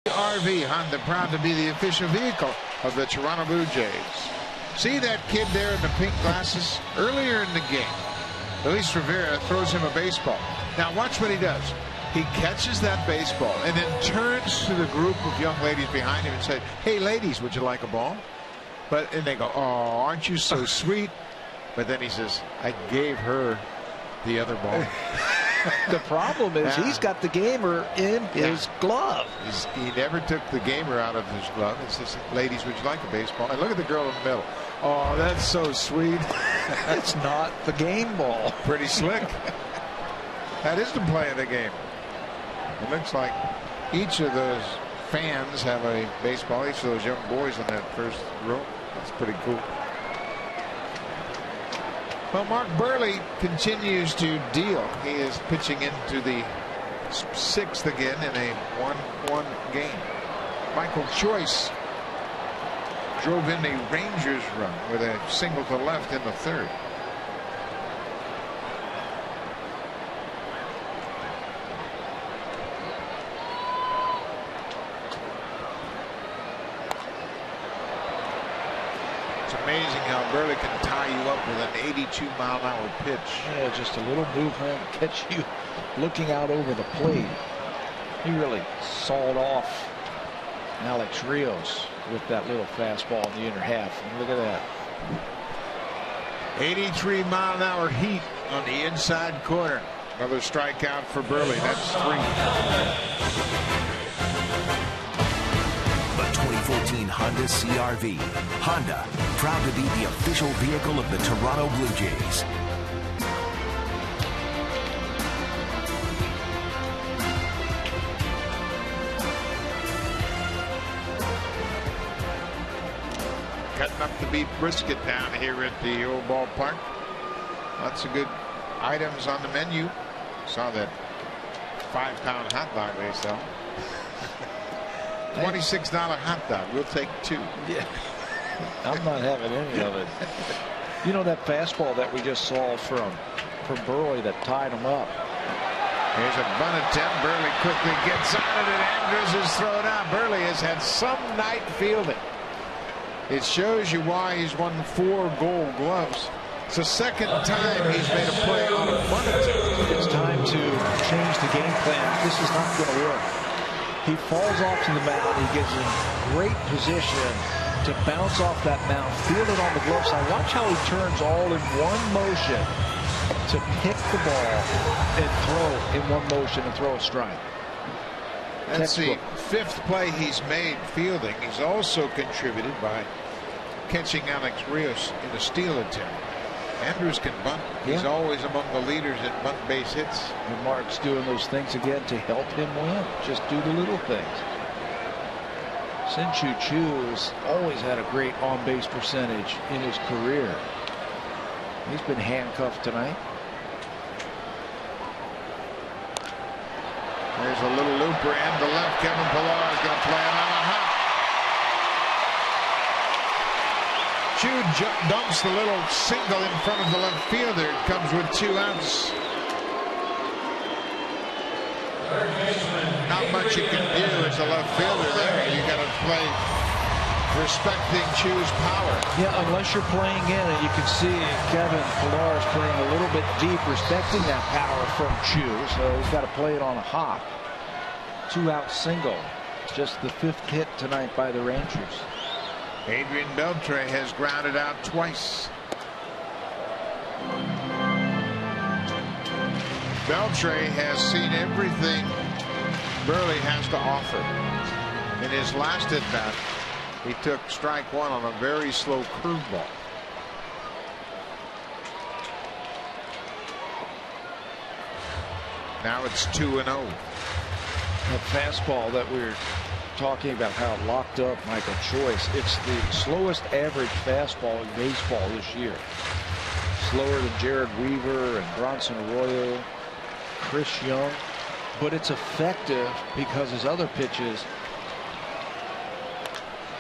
Speaker 1: RV Honda, proud to be the official vehicle of the Toronto Blue Jays. See that kid there in the pink glasses? Earlier in the game, Luis Rivera throws him a baseball. Now watch what he does. He catches that baseball and then turns to the group of young ladies behind him and says, "Hey ladies, would you like a ball?" And they go, "Oh, aren't you so sweet?" But then he says, "I gave her the other ball."
Speaker 2: The problem is he's got the gamer in his glove.
Speaker 1: He never took the gamer out of his glove. He says, "Ladies, would you like a baseball?" And look at the girl in the middle. Oh, that's so sweet.
Speaker 2: It's not the game ball.
Speaker 1: Pretty slick. That is the play of the game. It looks like each of those fans have a baseball. Each of those young boys in that first row. That's pretty cool. Well, Mark Burley continues to deal. He is pitching into the 6th again in a 1-1 game. Michael Choice drove in a Rangers run with a single to left in the 3rd. It's amazing how Burley can tie you up with an 82-mile-an-hour pitch.
Speaker 2: Yeah, just a little movement, catch you looking out over the plate. He really sawed off Alex Rios with that little fastball in the inner half. And look at that.
Speaker 1: 83-mile-an-hour heat on the inside corner. Another strikeout for Burley. That's 3.
Speaker 3: The 2014 Honda CR-V. Honda, proud to be the official vehicle of the Toronto Blue Jays.
Speaker 1: Cutting up the beef brisket down here at the old ballpark. Lots of good items on the menu. Saw that 5-pound hot dog they sell. $26 hot dog. We'll take 2.
Speaker 2: Yeah. I'm not having any of it. You know that fastball that we just saw from Burley that tied him up.
Speaker 1: Here's a bunt attempt. Burley quickly gets on it, and Andrews is thrown out. Burley has had some night fielding. It shows you why he's won 4 Gold Gloves. It's the 2nd time he's made a play on a bunt attempt.
Speaker 2: It's time to change the game plan. This is not going to work. He falls off to the mound. He gets in great position to bounce off that mound, field it on the glove side. Watch how he turns all in one motion to pick the ball and throw in one motion and throw a strike.
Speaker 1: That's the 5th play he's made fielding. He's also contributed by catching Alex Rios in a steal attempt. Andrews can bunt. He's always among the leaders in bunt base hits.
Speaker 2: And Mark's doing those things again to help him win. Just do the little things. Sin-Chu Chu has always had a great on-base percentage in his career. He's been handcuffed tonight.
Speaker 1: There's a little looper and the left. Kevin Pillar is going to play it on a hop. Chu dumps the little single in front of the left fielder. It comes with 2 outs. Not much you can do as a left fielder there. You got to play respecting Chu's power.
Speaker 2: Yeah, unless you're playing in it, you can see Kevin Pillar is playing a little bit deep, respecting that power from Chu. So he's got to play it on a hop. 2-out single. Just the 5th hit tonight by the Rangers.
Speaker 1: Adrian Beltre has grounded out twice. Beltre has seen everything Burley has to offer. In his last at bat, he took strike 1 on a very slow curveball. Now it's 2-0.
Speaker 2: That fastball that we're talking about, how it locked up Michael Choice. It's the slowest average fastball in baseball this year. Slower than Jared Weaver and Bronson Arroyo, Chris Young, but it's effective because his other pitches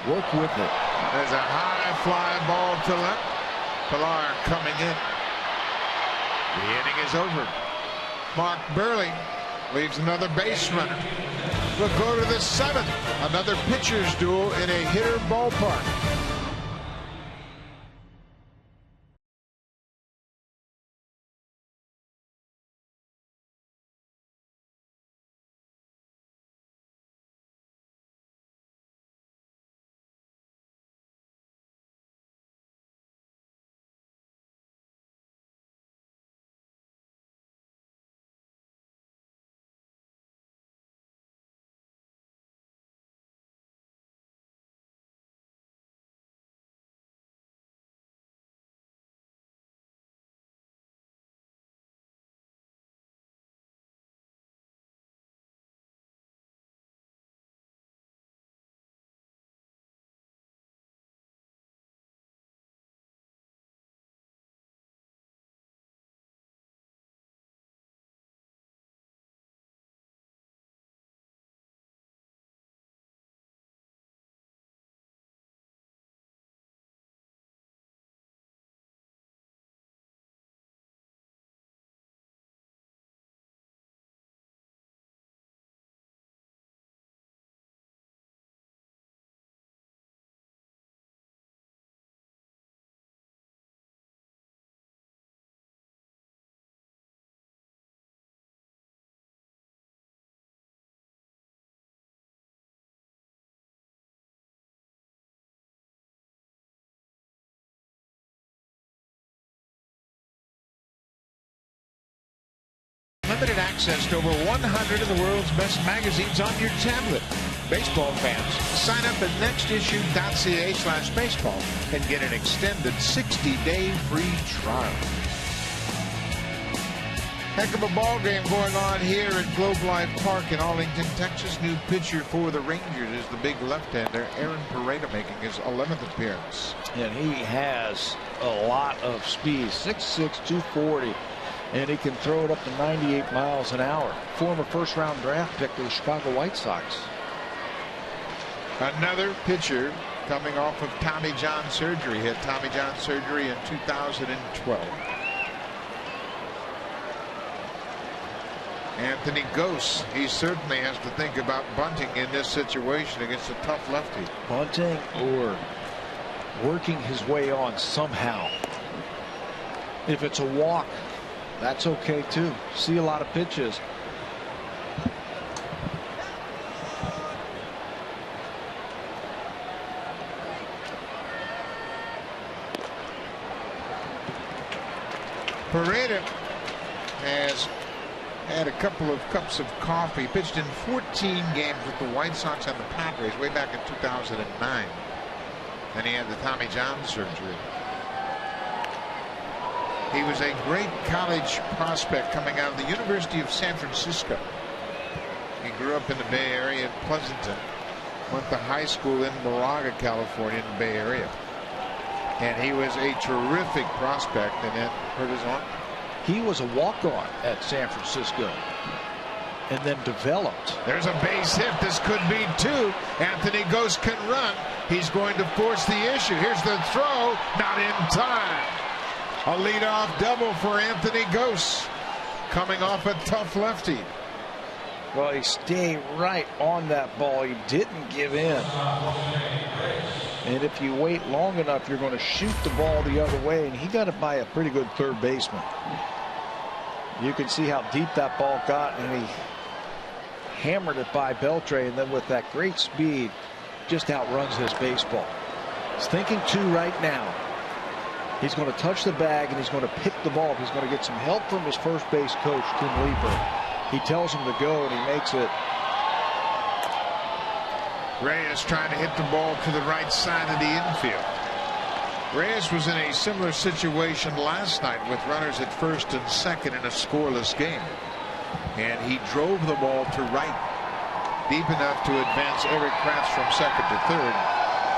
Speaker 2: work with it.
Speaker 1: There's a high fly ball to left. Pillar coming in. The inning is over. Mark Burley leaves another base runner. We'll go to the 7th. Another pitcher's duel in a hitter ballpark. Limited access to over 100 of the world's best magazines on your tablet. Baseball fans, sign up at nextissue.ca/baseball and get an extended 60-day free trial. Heck of a ball game going on here at Globe Life Park in Arlington, Texas. New pitcher for the Rangers is the big left-hander Aaron Pareda, making his 11th appearance.
Speaker 2: And he has a lot of speed, 6'6", 240. And he can throw it up to 98 miles an hour. Former first-round draft pick of the Chicago White Sox.
Speaker 1: Another pitcher coming off of Tommy John surgery. He had Tommy John surgery in 2012. Anthony Gose, he certainly has to think about bunting in this situation against a tough lefty.
Speaker 2: Bunting or working his way on somehow. If it's a walk, that's okay too. See a lot of pitches.
Speaker 1: Pareda has had a couple of cups of coffee. Pitched in 14 games with the White Sox and the Padres way back in 2009. And he had the Tommy John surgery. He was a great college prospect coming out of the University of San Francisco. He grew up in the Bay Area in Pleasanton. Went to high school in Moraga, California, in the Bay Area. And he was a terrific prospect, and then hurt his arm.
Speaker 2: He was a walk-on at San Francisco and then developed.
Speaker 1: There's a base hit. This could be two. Anthony Gose can run. He's going to force the issue. Here's the throw. Not in time. A leadoff double for Anthony Gose, coming off a tough lefty.
Speaker 2: Well, he stayed right on that ball. He didn't give in. And if you wait long enough, you're going to shoot the ball the other way. And he got it by a pretty good third baseman. You can see how deep that ball got, and he hammered it by Beltre, and then with that great speed, just outruns this baseball. He's thinking two right now. He's going to touch the bag, and he's going to pick the ball. He's going to get some help from his first base coach, Tim Leeper. He tells him to go, and he makes it.
Speaker 1: Reyes trying to hit the ball to the right side of the infield. Reyes was in a similar situation last night with runners at first and second in a scoreless game. And he drove the ball to right, deep enough to advance Eric Kratz from second to third.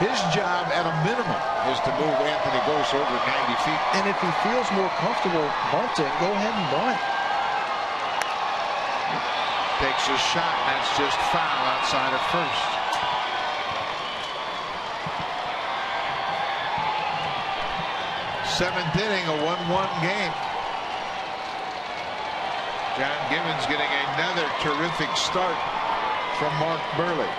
Speaker 1: His job at a minimum is to move Anthony Gose over 90 feet.
Speaker 2: And if he feels more comfortable bunting, go ahead and bunt.
Speaker 1: Takes a shot, and that's just foul outside of first. Seventh inning, a 1-1 game. John Gibbons getting another terrific start from Mark Burley.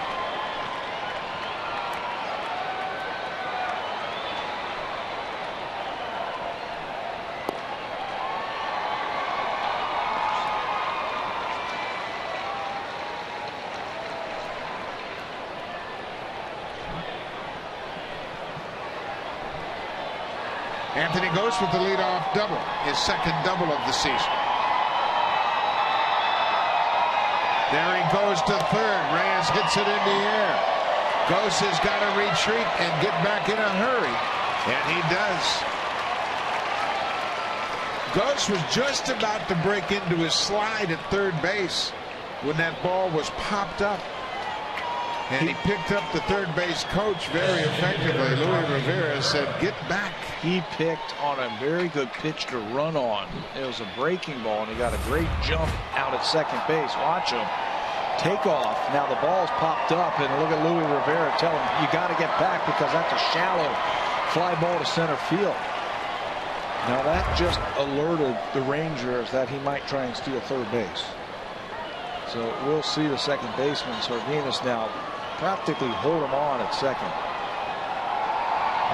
Speaker 1: Anthony Ghost with the leadoff double, his second double of the season. There he goes to third. Reyes hits it in the air. Ghost has got to retreat and get back in a hurry, and he does. Ghost was just about to break into his slide at third base when that ball was popped up. And he picked up the third base coach very effectively. Luis Rivera said, get back.
Speaker 2: He picked on a very good pitch to run on. It was a breaking ball, and he got a great jump out at second base. Watch him take off. Now the ball's popped up, and look at Luis Rivera tell him, you got to get back because that's a shallow fly ball to center field. Now that just alerted the Rangers that he might try and steal third base. So we'll see the second baseman, Sardinas, now practically hold him on at second.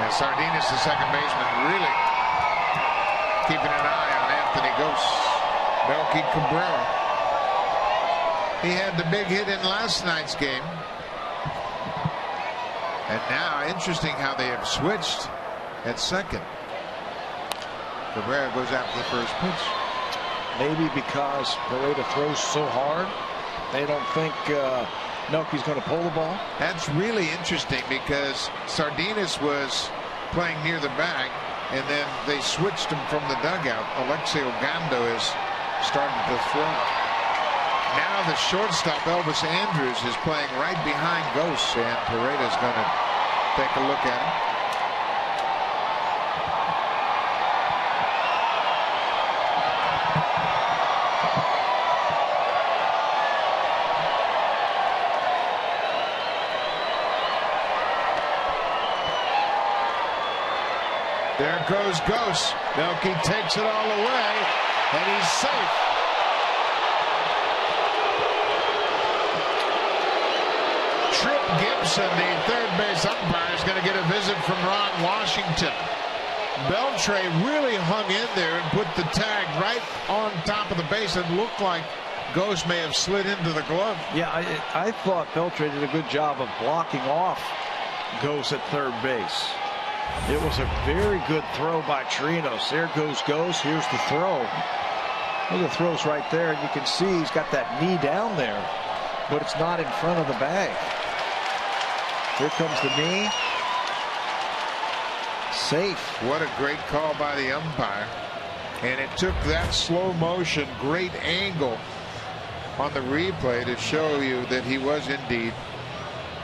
Speaker 1: And Sardinas, the second baseman, really keeping an eye on Anthony Ghost. Melky Cabrera. He had the big hit in last night's game. And now, interesting how they have switched at second. Cabrera goes after the first pitch.
Speaker 2: Maybe because Barreda throws so hard, they don't think Melky's going to pull the ball.
Speaker 1: That's really interesting because Sardinas was playing near the bag, and then they switched him from the dugout. Alexei Ogando is starting to throw. Now the shortstop, Elvis Andrews, is playing right behind Ghost, and Paredes going to take a look at him. There goes Ghost. Melky takes it all away, and he's safe. Trip Gibson, the third base umpire, is going to get a visit from Ron Washington. Beltre really hung in there and put the tag right on top of the base. It looked like Ghost may have slid into the glove.
Speaker 2: Yeah, I thought Beltre did a good job of blocking off Ghost at third base. It was a very good throw by Chirinos. There goes Ghost. Here's the throw. Well, the throw's right there, and you can see he's got that knee down there, but it's not in front of the bag. Here comes the knee. Safe.
Speaker 1: What a great call by the umpire. And it took that slow motion, great angle on the replay to show you that he was indeed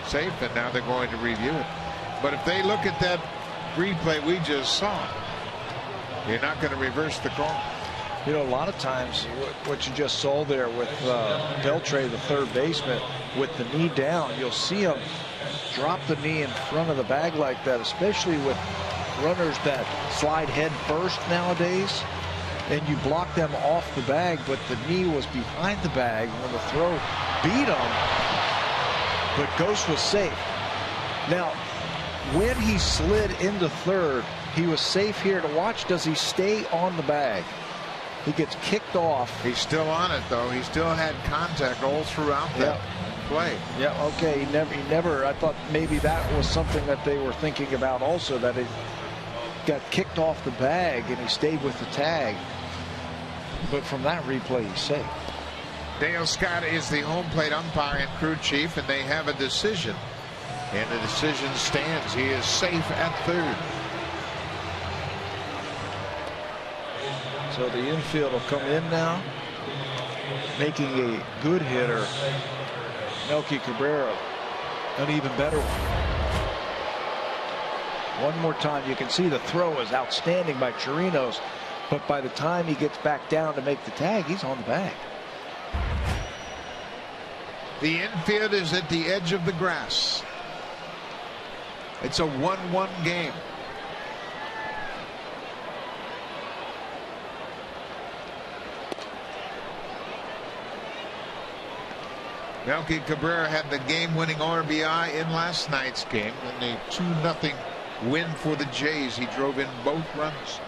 Speaker 1: safe, and now they're going to review it. But if they look at that replay we just saw, you're not going to reverse the call.
Speaker 2: You know, a lot of times what you just saw there with Beltre, the third baseman, with the knee down, you'll see him drop the knee in front of the bag like that, especially with runners that slide head first nowadays, and you block them off the bag, but the knee was behind the bag when the throw beat him, but Ghost was safe. Now, when he slid into third, he was safe here. To watch, does he stay on the bag? He gets kicked off.
Speaker 1: He's still on it, though. He still had contact all throughout that play.
Speaker 2: Yeah, okay. He never, I thought maybe that was something that they were thinking about also, that he got kicked off the bag and he stayed with the tag. But from that replay, he's safe.
Speaker 1: Dale Scott is the home plate umpire and crew chief, and they have a decision. And the decision stands. He is safe at third.
Speaker 2: So the infield will come in now, making a good hitter, Melky Cabrera, an even better one. One more time, you can see the throw is outstanding by Chirinos, but by the time he gets back down to make the tag, he's on the bag.
Speaker 1: The infield is at the edge of the grass. It's a 1-1 game. Melky Cabrera had the game-winning RBI in last night's game. In a 2-0 win for the Jays, he drove in both runs.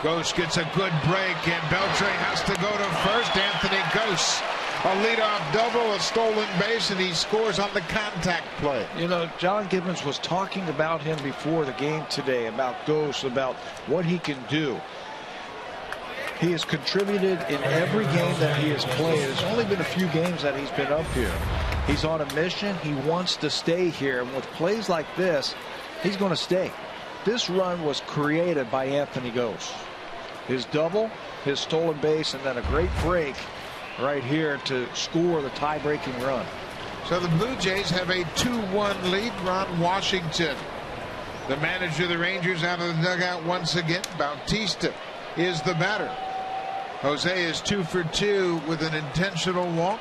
Speaker 1: Ghost gets a good break, and Beltre has to go to first. Anthony Ghost, a leadoff double, a stolen base, and he scores on the contact play.
Speaker 2: You know, John Gibbons was talking about him before the game today, about Ghost, about what he can do. He has contributed in every game that he has played. There's only been a few games that he's been up here. He's on a mission. He wants to stay here. And with plays like this, he's going to stay. This run was created by Anthony Ghost. His double, his stolen base, and then a great break right here to score the tie-breaking run.
Speaker 1: So the Blue Jays have a 2-1 lead. Ron Washington, the manager of the Rangers, out of the dugout once again. Bautista is the batter. Jose is 2 for 2 with an intentional walk.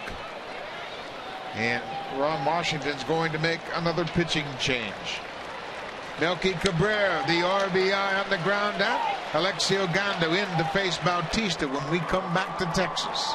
Speaker 1: And Ron Washington's going to make another pitching change. Melky Cabrera, the RBI on the ground out. Alexio Gando in to face Bautista when we come back to Texas.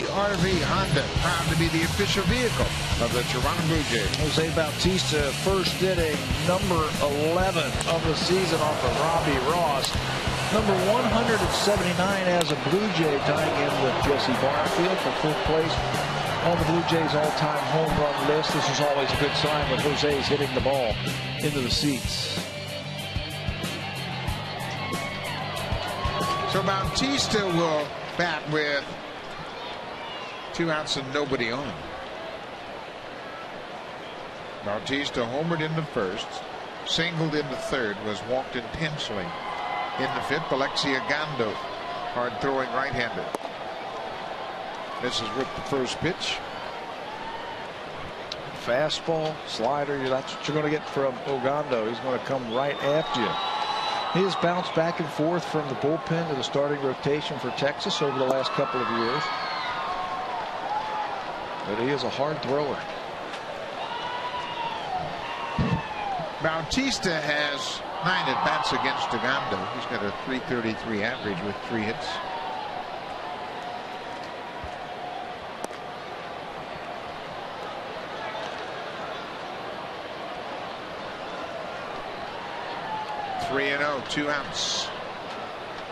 Speaker 1: RV Honda, proud to be the official vehicle of the Toronto Blue Jays.
Speaker 2: Jose Bautista, first inning, number 11 of the season off of Robbie Ross. Number 179 as a Blue Jay, tying in with Jesse Barfield for 5th place on the Blue Jays all-time home run list. This is always a good sign when Jose is hitting the ball into the seats.
Speaker 1: So Bautista will bat with 2 outs and nobody on. Bautista homered in the first, singled in the third, was walked intentionally in the 5th. Alexia Gando, hard throwing right-hander. This is with the first pitch.
Speaker 2: Fastball, slider, that's what you're going to get from Ogando. He's going to come right after you. He has bounced back and forth from the bullpen to the starting rotation for Texas over the last couple of years. But he is a hard thrower.
Speaker 1: Bautista has 9 at-bats against Ogando. He's got a .333 average with 3 hits. Three and 0, 2 outs.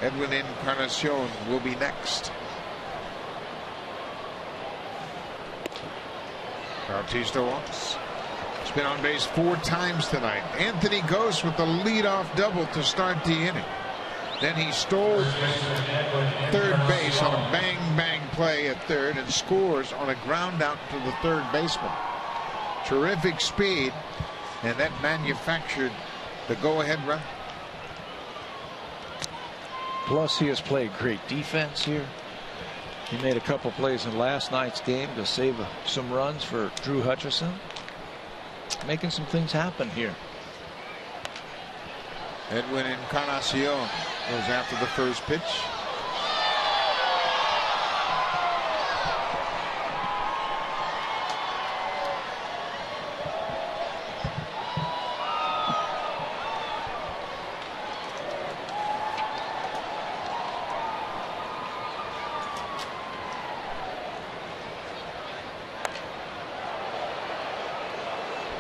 Speaker 1: Edwin Encarnacion will be next. Bautista walks. He's been on base 4 times tonight. Anthony Ghost with the leadoff double to start the inning. Then he stole third base on a bang play at third and scores on a ground out to the third baseman. Terrific speed, and that manufactured the go-ahead run.
Speaker 2: Plus, he has played great defense here. He made a couple plays in last night's game to save some runs for Drew Hutchison. Making some things happen here.
Speaker 1: Edwin Encarnacion goes after the first pitch.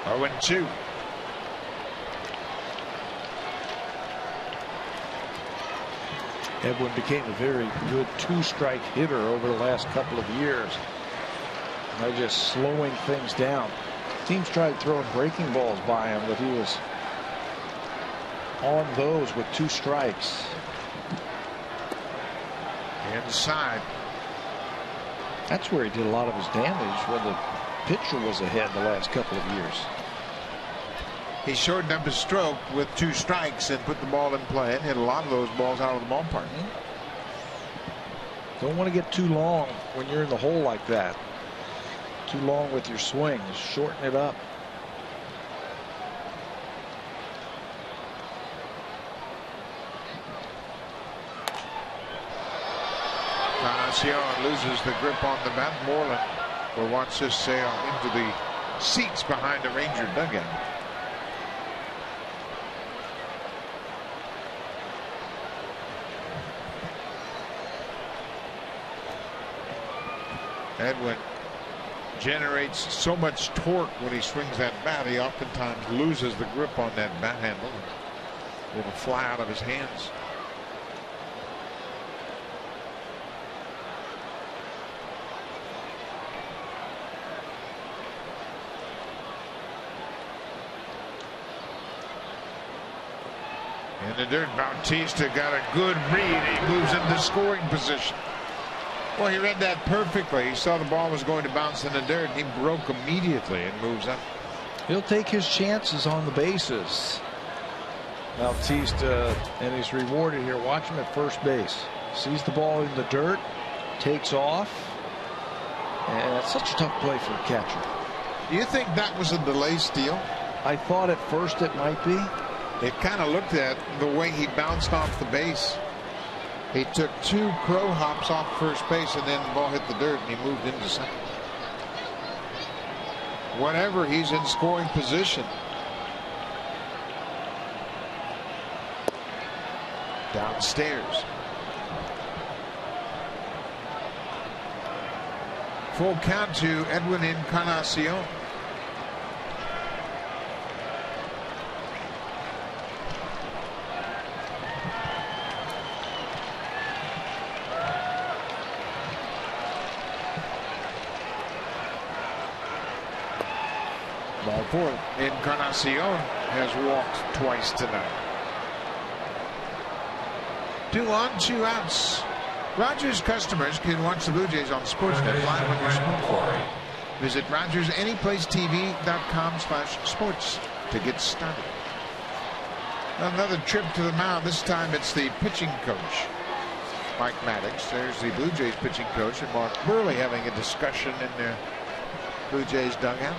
Speaker 1: 0-2.
Speaker 2: Edwin became a very good two-strike hitter over the last couple of years. They're just slowing things down. Teams tried throwing breaking balls by him, but he was on those with 2 strikes.
Speaker 1: Inside.
Speaker 2: That's where he did a lot of his damage when the pitcher was ahead the last couple of years.
Speaker 1: He shortened up his stroke with 2 strikes and put the ball in play and hit a lot of those balls out of the ballpark.
Speaker 2: Don't want to get too long when you're in the hole like that. Too long with your swings. Shorten it up.
Speaker 1: Encarnacion loses the grip on the bat. Moreland will watch this sail into the seats behind the Ranger dugout. Edwin generates so much torque when he swings that bat. He oftentimes loses the grip on that bat handle. It will fly out of his hands. In the dirt, Bautista got a good read. He moves into scoring position. Well, he read that perfectly. He saw the ball was going to bounce in the dirt, and he broke immediately and moves up.
Speaker 2: He'll take his chances on the bases. Bautista, and he's rewarded here. Watch him at first base. Sees the ball in the dirt, takes off, and it's such a tough play for a catcher.
Speaker 1: Do you think that was a delay steal?
Speaker 2: I thought at first it might be.
Speaker 1: It kind of looked at the way he bounced off the base. He took 2 crow hops off first base, and then the ball hit the dirt, and he moved into second. Whenever he's in scoring position. Downstairs. Full count to Edwin Encarnacion. Ball 4. Encarnacion has walked twice tonight. 2 on, 2 outs. Rogers customers can watch the Blue Jays on Sportsnet live on your smartphone. Visit RogersAnyPlaceTV.com/sports to get started. Another trip to the mound. This time it's the pitching coach, Mike Maddox. There's the Blue Jays pitching coach and Mark Burley having a discussion in their Blue Jays dugout.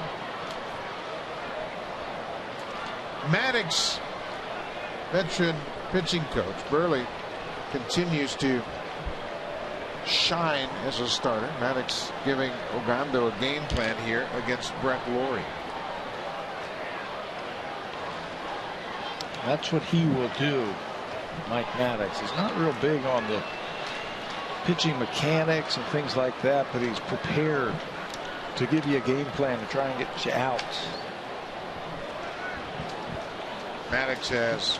Speaker 1: Maddox, veteran pitching coach. Burley continues to shine as a starter. Maddox giving Ogando a game plan here against Brett Lawrie.
Speaker 2: That's what he will do, Mike Maddox. He's not real big on the pitching mechanics and things like that, but he's prepared to give you a game plan to try and get you out.
Speaker 1: Maddox has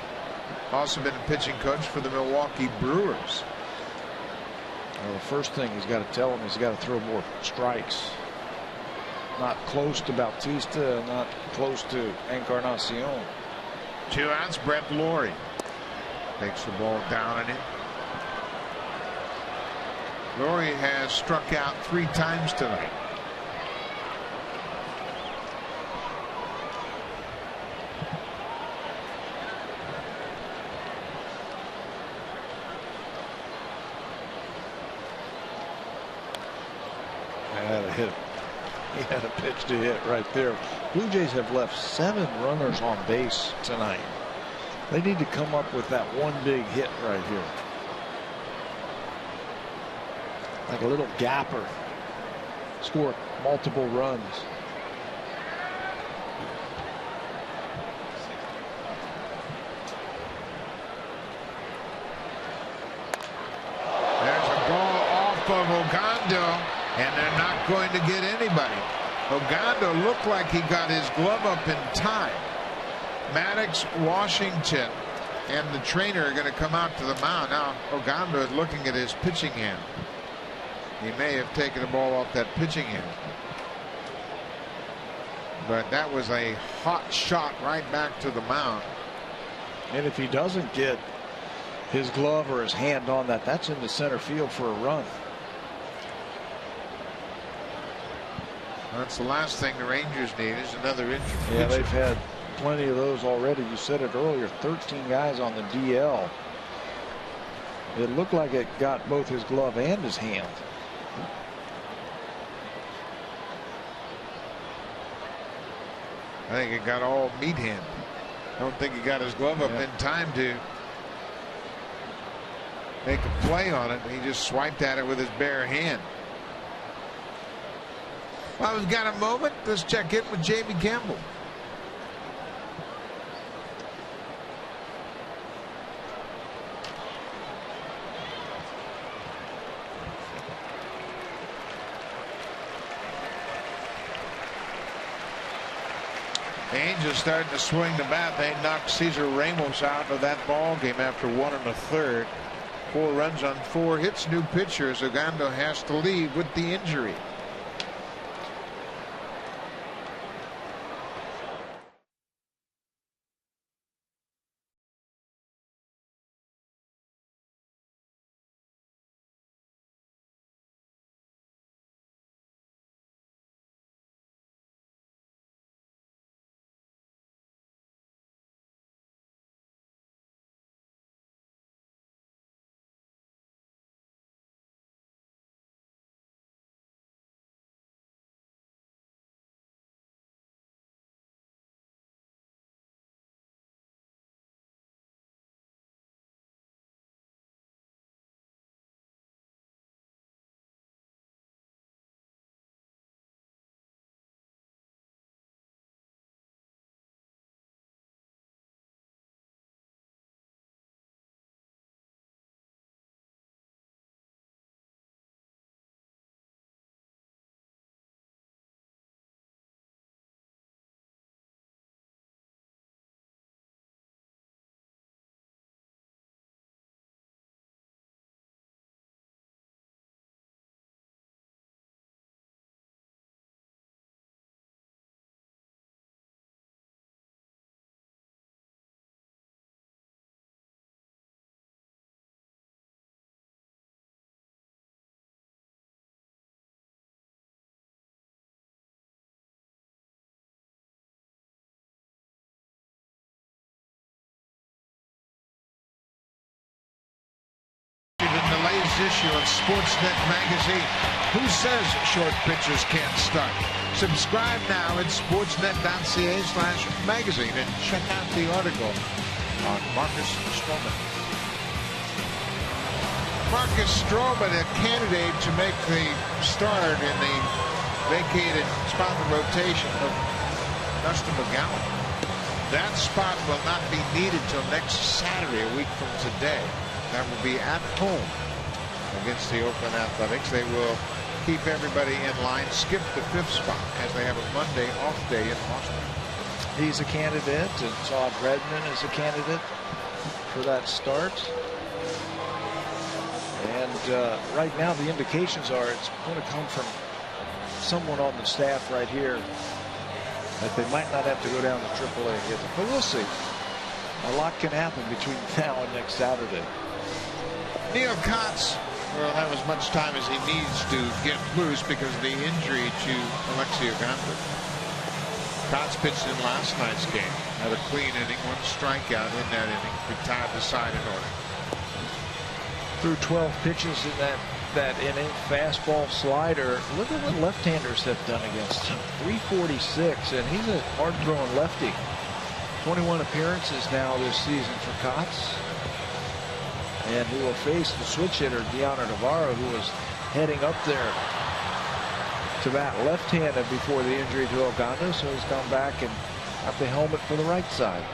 Speaker 1: also been a pitching coach for the Milwaukee Brewers.
Speaker 2: Well, the first thing he's got to tell him, he's got to throw more strikes. Not close to Bautista, not close to Encarnacion.
Speaker 1: 2 outs. Brett Lawrie takes the ball down and in. Lawrie has struck out 3 times tonight.
Speaker 2: He had a pitch to hit right there. Blue Jays have left 7 runners on base tonight. They need to come up with that one big hit right here. Like a little gapper. Score multiple runs.
Speaker 1: There's a ball off of Ogando, and they're not going to get anybody. Ogando looked like he got his glove up in time. Maddox, Washington, and the trainer are going to come out to the mound. Now Ogando is looking at his pitching hand. He may have taken the ball off that pitching hand. But that was a hot shot right back to the mound.
Speaker 2: And if he doesn't get his glove or his hand on that, that's in the center field for a run.
Speaker 1: That's the last thing the Rangers need is another injury.
Speaker 2: Yeah, they've had plenty of those already. You said it earlier, 13 guys on the DL. It looked like it got both his glove and his hand.
Speaker 1: I think it got all meat hand. I don't think he got his glove up in time to make a play on it. He just swiped at it with his bare hand. Well, we've got a moment. Let's check in with Jamie Campbell. The Angels starting to swing the bat. They knocked Cesar Ramos out of that ball game after 1 1/3. 4 runs on 4 hits. New pitcher as Ogando has to leave with the injury. The latest issue of Sportsnet magazine. Who says short pitchers can't start? Subscribe now at sportsnet.ca/magazine and check out the article on Marcus Stroman. Marcus Stroman, a candidate to make the start in the vacated spot in the rotation of Dustin McGowan. That spot will not be needed till next Saturday, a week from today. That will be at home against the Oakland Athletics. They will keep everybody in line, skip the 5th spot as they have a Monday off day in Boston.
Speaker 2: He's a candidate, and Todd Redmond is a candidate for that start. And right now the indications are it's going to come from someone on the staff right here that they might not have to go down to AAA and get them. But we'll see. A lot can happen between now and next Saturday.
Speaker 1: Neil Kotz will have as much time as he needs to get loose because of the injury to Alexi Ogando. Kotz pitched in last night's game. Had a clean inning, 1 strikeout in that inning. Retired the side in order.
Speaker 2: Threw 12 pitches in that inning. Fastball, slider. Look at what left-handers have done against him. 346, and he's a hard-throwing lefty. 21 appearances now this season for Kotz. And he will face the switch hitter, Deanna Navarro, who was heading up there to bat left-handed before the injury to Ogando. So he's gone back and got the helmet for the right side.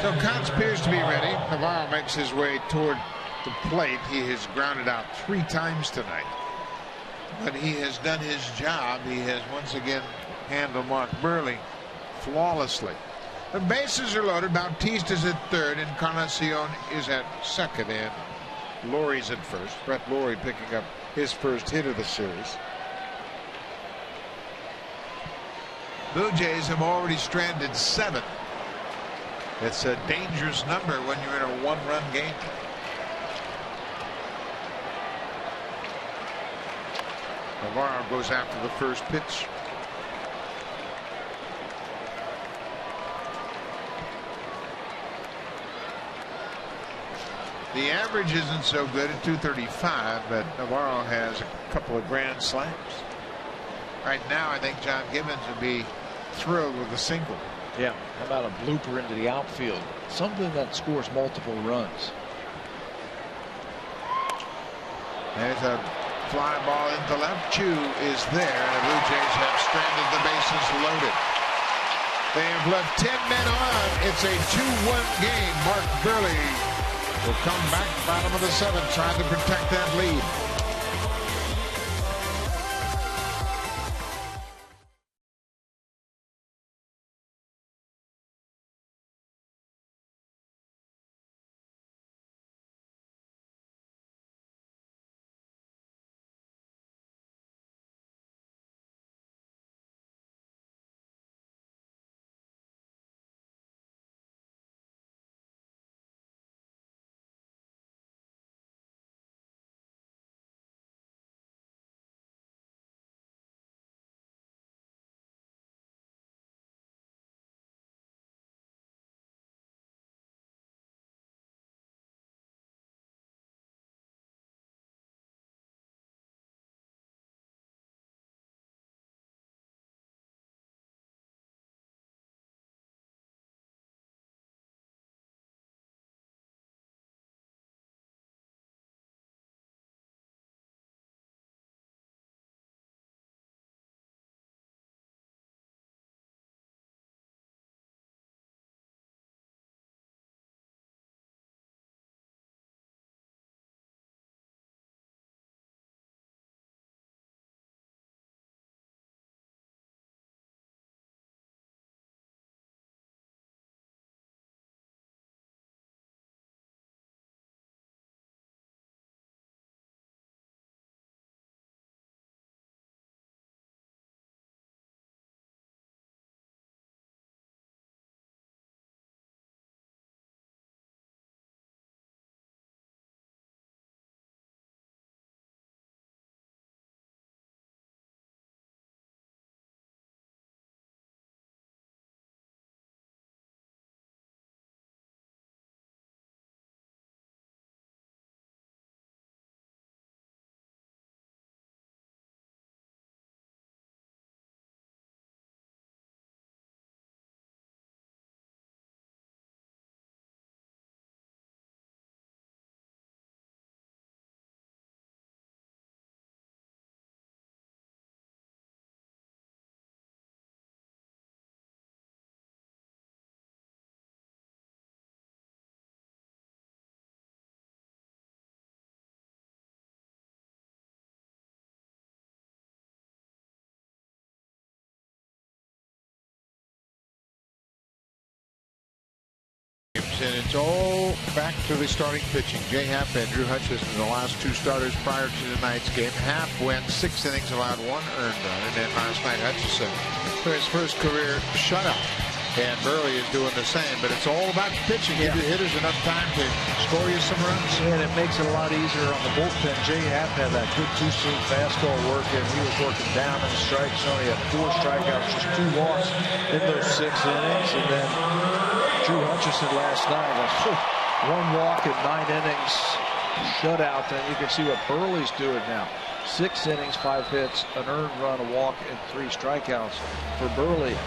Speaker 1: So Kotz appears to be ready. Navarro makes his way toward the plate. He has grounded out 3 times tonight. But he has done his job. He has once again handled Mark Burley flawlessly. The bases are loaded. Bautista's at third, and Encarnacion is at second, and Laurie's at first. Brett Laurie picking up his first hit of the series. Blue Jays have already stranded 7. It's a dangerous number when you're in a one-run game. Navarro goes after the first pitch. The average isn't so good at 235, but Navarro has a couple of grand slams. Right now, I think John Gibbons would be thrilled with a single.
Speaker 2: Yeah, how about a blooper into the outfield? Something that scores multiple runs.
Speaker 1: There's a fly ball into left. Chu is there, and the Blue Jays have stranded the bases loaded. They have left 10 men on. It's a 2-1 game. Mark Burley will come back bottom of the 7th, trying to protect that lead. And it's all back to the starting pitching. Jay Happ and Drew Hutchison, the last 2 starters prior to tonight's game. Happ went 6 innings, allowed 1 earned run, and then last night Hutchison for his first career shutout. And Burley is doing the same, but it's all about pitching. Give your hitters enough time to score you some runs.
Speaker 2: And it makes it a lot easier on the bullpen. Jay Happ had that good 2-seam fastball working. He was working down in the strike zone. He had 4 strikeouts, just 2 walks in those 6 innings. And then Drew Hutchison last night was 1 walk in 9 innings, shutout. And you can see what Burley's doing now. 6 innings, 5 hits, an earned run, a walk, and 3 strikeouts for Burley.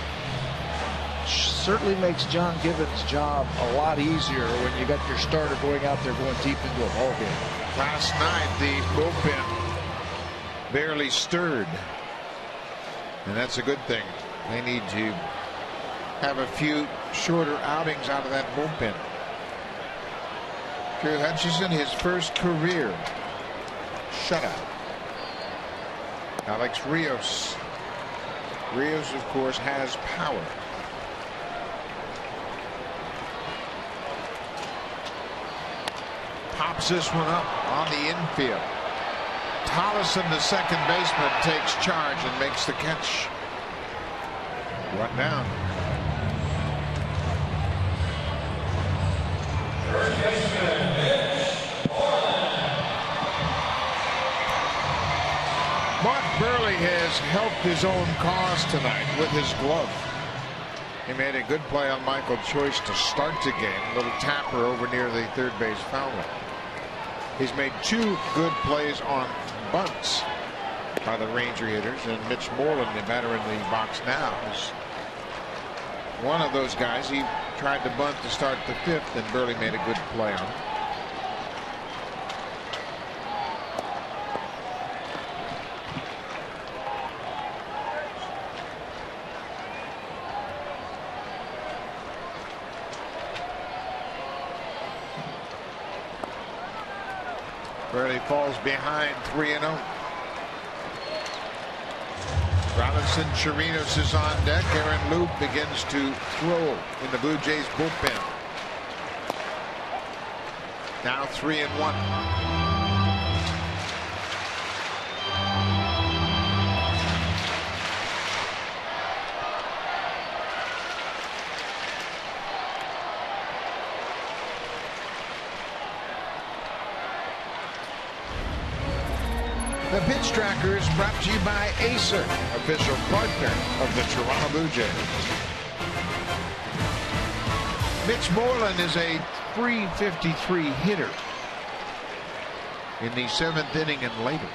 Speaker 2: Certainly makes John Gibbons' job a lot easier when you got your starter going out there going deep into a ball game.
Speaker 1: Last night the bullpen barely stirred, and that's a good thing. They need to have a few shorter outings out of that bullpen. Drew Hutchison, his first career shutout. Alex Rios. Rios, of course, has power. Pops this one up on the infield. Tollison, the second baseman, takes charge and makes the catch. One down. Mark Buehrle has helped his own cause tonight with his glove. He made a good play on Michael Choice to start the game. A little tapper over near the third base foul line. He's made 2 good plays on bunts by the Ranger hitters, and Mitch Moreland, the batter in the box now, is one of those guys. He tried to bunt to start the 5th, and Buehrle made a good play on it. Buehrle falls behind 3-0. Robinson Chirinos is on deck. Aaron Loup begins to throw in the Blue Jays bullpen. Now 3-1. The Pitch Tracker is brought to you by Acer, official partner of the Toronto Blue Jays. Mitch Moreland is a .353 hitter in the 7th inning and later.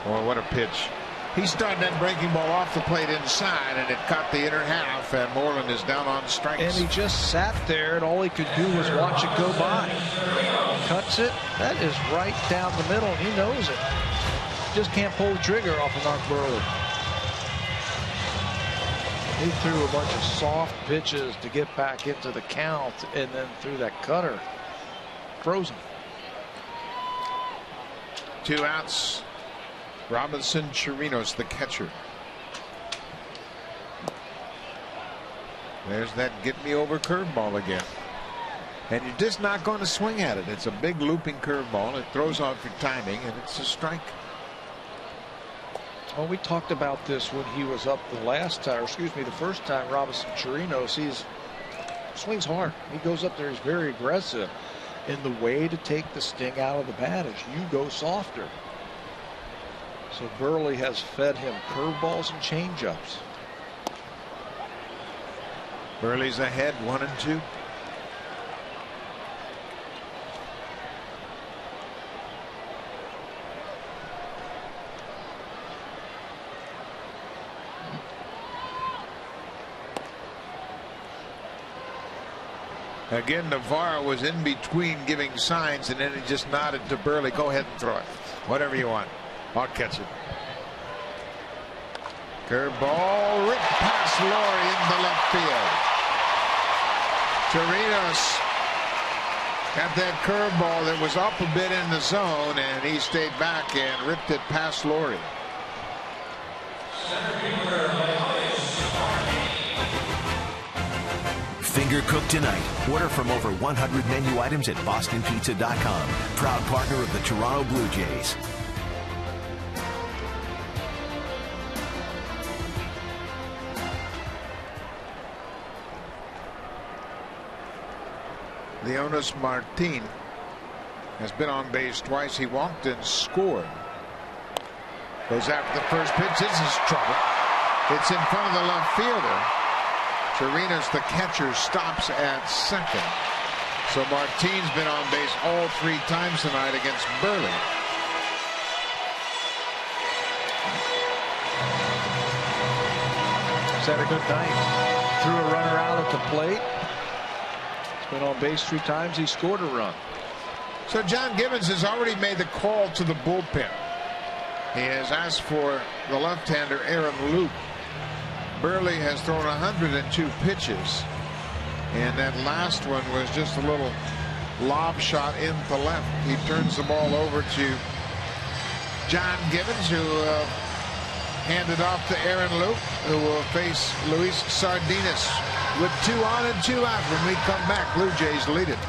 Speaker 1: Oh, what a pitch. He started that breaking ball off the plate inside, and it caught the inner half, and Moreland is down on strikes.
Speaker 2: And he just sat there, and all he could do was watch it go by. Cuts it. That is right down the middle, and he knows it. Just can't pull the trigger off of Mark Buehrle. He threw a bunch of soft pitches to get back into the count, and then threw that cutter. Frozen.
Speaker 1: 2 outs. Robinson Chirinos, the catcher. There's that get me over curveball again. And you're just not going to swing at it. It's a big looping curveball. It throws off your timing, and it's a strike.
Speaker 2: Well, we talked about this when he was up the last time, or excuse me, the first time. Robinson Chirinos, he swings hard. He goes up there. He's very aggressive. And the way to take the sting out of the bat is you go softer. So Buehrle has fed him curveballs and changeups.
Speaker 1: Buehrle's ahead 1-2. Again, Navarro was in between giving signs, and then he just nodded to Buehrle. Go ahead and throw it. Whatever you want. I'll catch it. Curveball ripped past Laurie into left field. Chirinos got that curveball that was up a bit in the zone, and he stayed back and ripped it past Laurie.
Speaker 3: Finger cooked tonight. Order from over 100 menu items at bostonpizza.com. Proud partner of the Toronto Blue Jays.
Speaker 1: Leonis Martin has been on base twice. He walked and scored. Goes after the first pitch. This is trouble. It's in front of the left fielder. Chirinos, the catcher, stops at second. So Martin's been on base all 3 times tonight against Buehrle.
Speaker 2: He's had a good night. Threw a runner out at the plate. He's been on base 3 times. He scored a run.
Speaker 1: So John Gibbons has already made the call to the bullpen. He has asked for the left-hander Aaron Loup. Buehrle has thrown 102 pitches, and that last one was just a little lob shot into left. He turns the ball over to John Gibbons, who handed off to Aaron Luke, who will face Luis Sardinas with 2 on and 2 out. When we come back, Blue Jays lead it.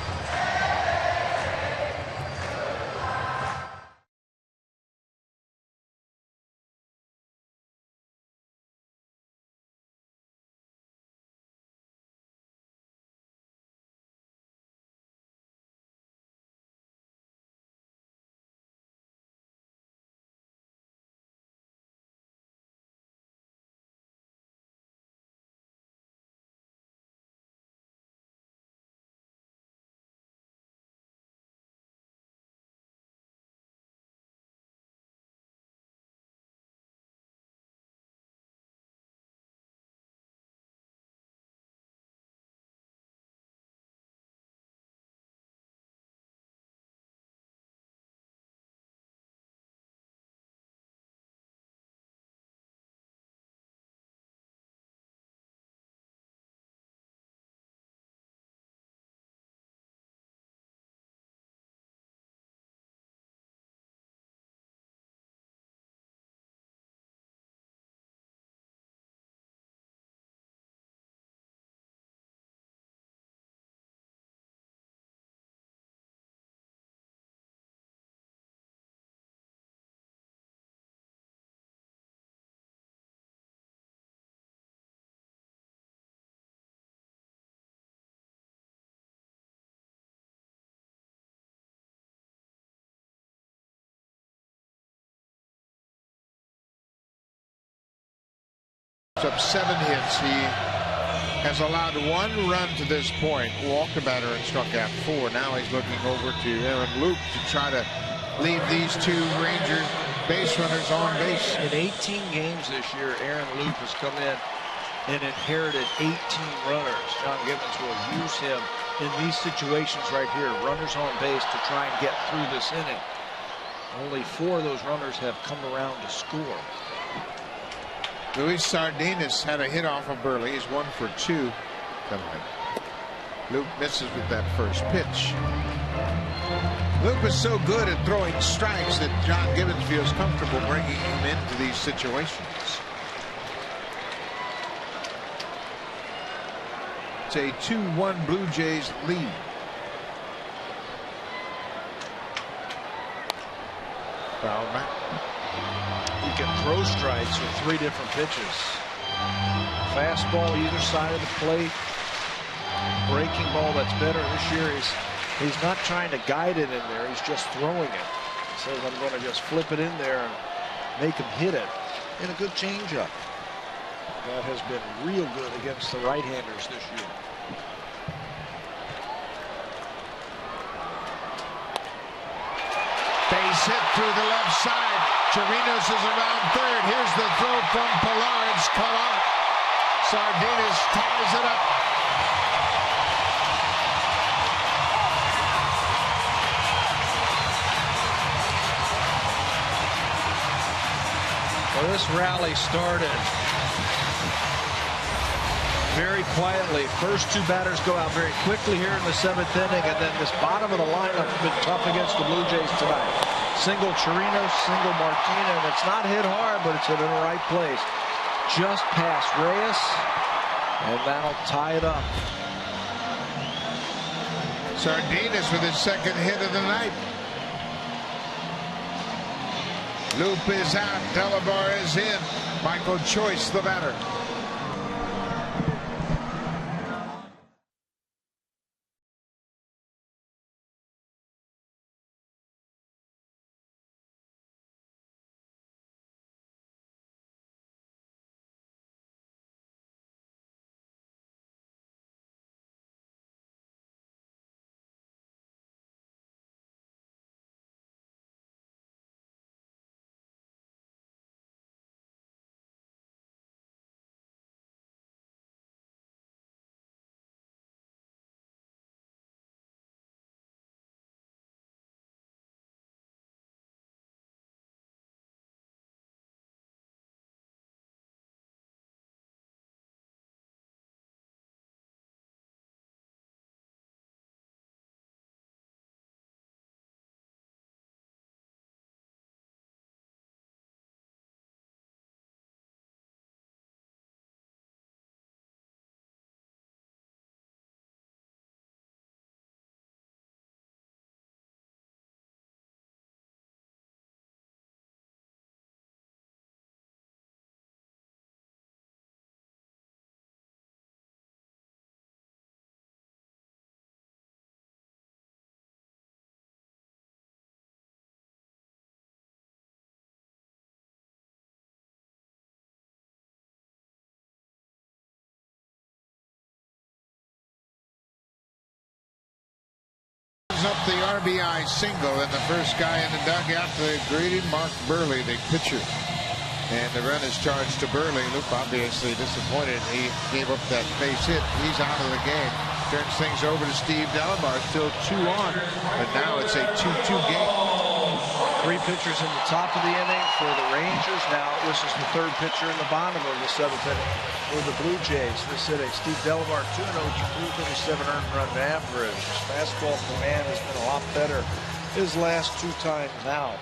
Speaker 1: Up 7 hits. He has allowed 1 run to this point, walked a batter and struck out 4. Now he's looking over to Aaron Luke to try to leave these 2 Ranger base runners on base.
Speaker 2: In 18 games this year, Aaron Luke has come in and inherited 18 runners. John Gibbons will use him in these situations right here, runners on base, to try and get through this inning. Only 4 of those runners have come around to score.
Speaker 1: Luis Sardinas had a hit off of Burley. He's 1 for 2 tonight. Luke misses with that first pitch. Luke was so good at throwing strikes that John Gibbons feels comfortable bringing him into these situations. It's a 2-1 Blue Jays lead. Foul back.
Speaker 2: He can throw strikes with 3 different pitches. Fastball either side of the plate. Breaking ball that's better this year. He's not trying to guide it in there. He's just throwing it. He says, I'm going to just flip it in there and make him hit it. And a good changeup. That has been real good against the right-handers this year.
Speaker 1: Base hit through the left side. Chirinos is around third. Here's the throw from Pillar's cut off. Sardinas ties it up.
Speaker 2: Well, this rally started very quietly. First 2 batters go out very quickly here in the 7th inning, and then this bottom of the lineup has been tough against the Blue Jays tonight. Single Chirinos, single Martina, and it's not hit hard, but it's hit in the right place. Just past Reyes, and that'll tie it up.
Speaker 1: Sardinas with his 2nd hit of the night. Loop is out. Delabar is in. Michael Choice, the batter. up the RBI single, and the first guy in the dugout to greet him, Mark Burley, the pitcher. And the run is charged to Burley. Luke obviously disappointed. He gave up that base hit. He's out of the game. Turns things over to Steve Delamar. Still 2 on, but now it's a 2-2 game.
Speaker 2: 3 pitchers in the top of the inning for the Rangers. Now this is the 3rd pitcher in the bottom of the 7th inning for the Blue Jays. This inning, Steve Delamar 2-0, 337 earned run average. His fastball command has been a lot better his last 2 times out.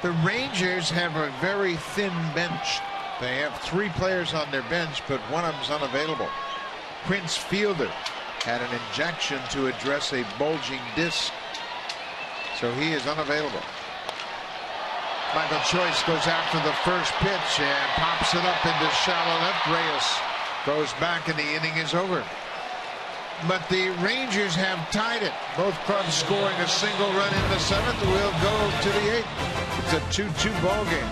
Speaker 1: The Rangers have a very thin bench. They have 3 players on their bench, but one of them's unavailable. Prince Fielder had an injection to address a bulging disc, so he is unavailable. Michael Choice goes after the first pitch and pops it up into shallow left. Reyes goes back and the inning is over. But the Rangers have tied it. Both clubs scoring a single run in the 7th. We'll go to the 8th. It's a 2-2 ball game.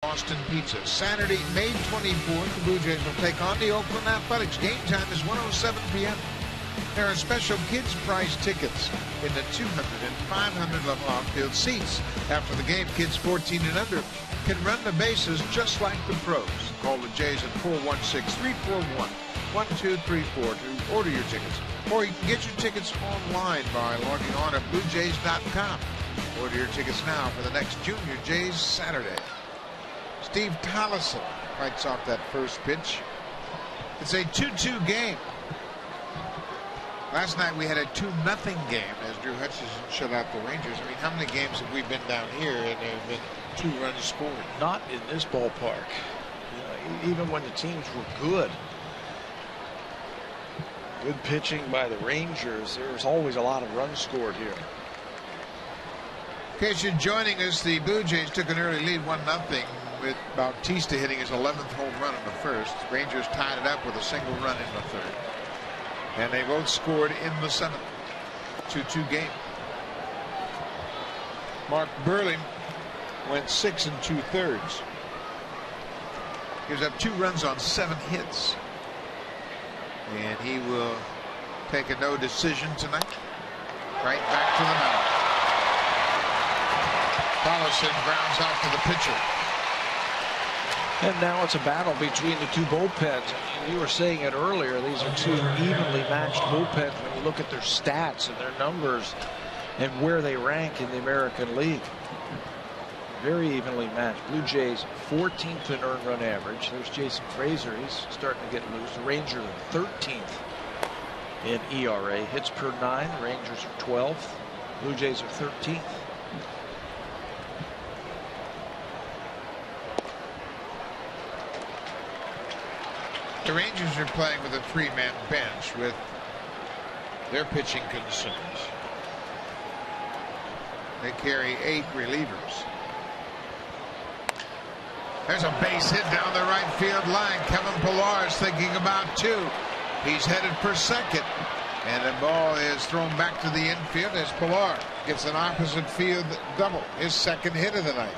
Speaker 1: Boston Pizza. Saturday, May 24th, the Blue Jays will take on the Oakland Athletics. Game time is 1:07 p.m. There are special kids prize tickets in the 200 and 500 level outfield seats. After the game, kids 14 and under can run the bases just like the pros. Call the Jays at 416-341-1234 to order your tickets. Or you can get your tickets online by logging on at BlueJays.com. Order your tickets now for the next Junior Jays Saturday. Steve Collison fights off that first pitch. It's a 2-2 game. Last night we had a 2-0 game as Drew Hutchison shut out the Rangers. I mean, how many games have we been down here and there have been 2 runs scored?
Speaker 2: Not in this ballpark. You know, even when the teams were good. Good pitching by the Rangers. There's always a lot of runs scored here.
Speaker 1: In case you're joining us, the Blue Jays took an early lead 1-0 with Bautista hitting his 11th home run in the first. Rangers tied it up with a single run in the 3rd. And they both scored in the 7th. 2-2 game. Mark Burley went 6 2/3. Gives up 2 runs on 7 hits. And he will take a no decision tonight. Right back to the mound. Collison grounds out to the pitcher.
Speaker 2: And now it's a battle between the 2 bullpens. You were saying it earlier, these are 2 evenly matched bullpens when you look at their stats and their numbers and where they rank in the American League. Very evenly matched. Blue Jays 14th in earned run average. There's Jason Frazier. He's starting to get loose. The Rangers are 13th in ERA. Hits per 9. The Rangers are 12th. Blue Jays are 13th.
Speaker 1: The Rangers are playing with a 3-man bench with their pitching concerns. They carry 8 relievers. There's a base hit down the right field line. Kevin Pillar is thinking about 2. He's headed for second. And the ball is thrown back to the infield as Pillar gets an opposite field double. His second hit of the night.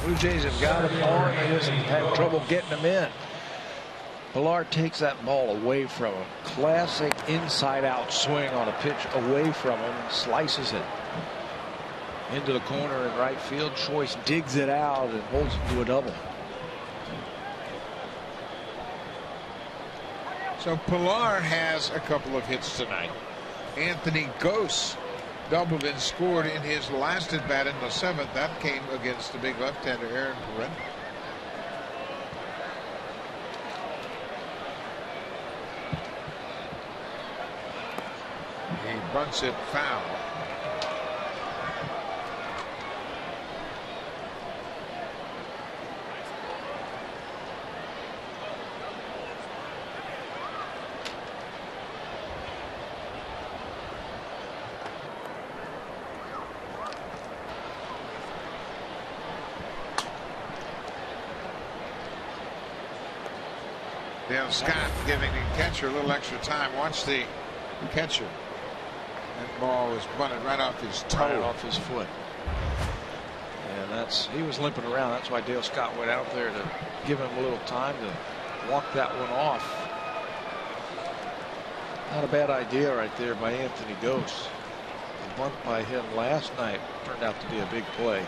Speaker 2: Blue Jays have got him on. They just have trouble getting him in. Pillar takes that ball away from him. Classic inside-out swing on a pitch away from him and slices it into the corner in right field. Choice digs it out and holds it to a double.
Speaker 1: So Pillar has a couple of hits tonight. Anthony Gose doubled and scored in his last at bat in the 7th. That came against the big left-hander Aaron Perrin. He bunts it foul. Dale Scott giving the catcher a little extra time. Watch the catcher. That ball was bunted right off his toe.
Speaker 2: Right off his foot. And he was limping around. That's why Dale Scott went out there to give him a little time to walk that one off. Not a bad idea right there by Anthony Gose. The bunt by him last night turned out to be a big play.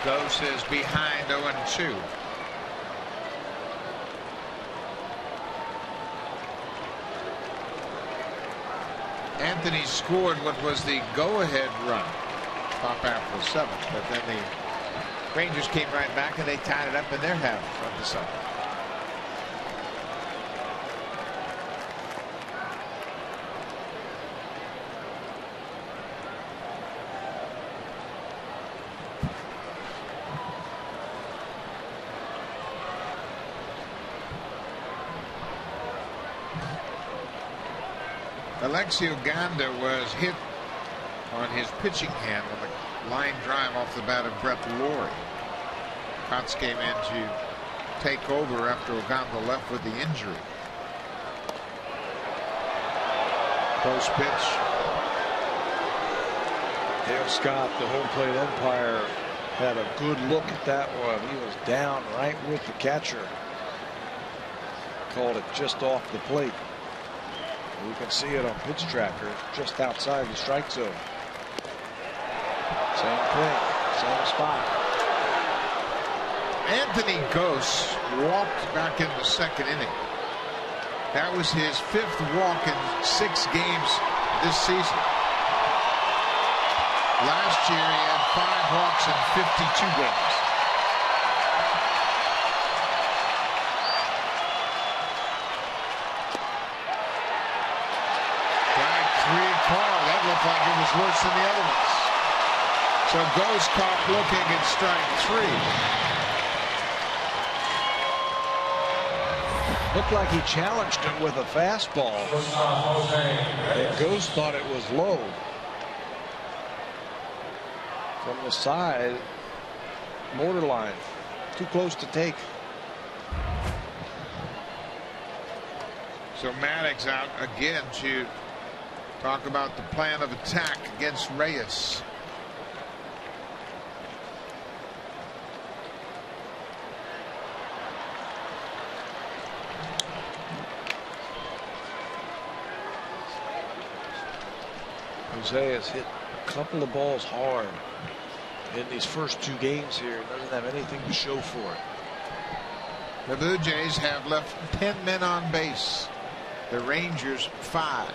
Speaker 1: Gose is behind 0-2. Anthony scored what was the go-ahead run top after the 7th, but then the Rangers came right back and they tied it up in their half of the 7th. Alexio Ganda was hit on his pitching hand on a line drive off the bat of Brett Lawrie. Kotz came in to take over after Oganda left with the injury. Close pitch.
Speaker 2: Dale Scott, the home plate umpire, had a good look at that one. He was down right with the catcher. Called it just off the plate. You can see it on pitch tracker just outside the strike zone. Same thing, same spot.
Speaker 1: Anthony Gose walked back in the 2nd inning. That was his 5th walk in 6 games this season. Last year he had 5 walks in 52 games. That looked like it was worse than the other ones. So Gose caught looking at strike 3.
Speaker 2: Looked like he challenged him with a fastball. And Gose thought it was low. From the side, borderline, too close to take.
Speaker 1: So Maddox out again to talk about the plan of attack against Reyes.
Speaker 2: Jose has hit a couple of balls hard in these first 2 games here. Doesn't have anything to show for it.
Speaker 1: The Blue Jays have left 10 men on base. The Rangers 5.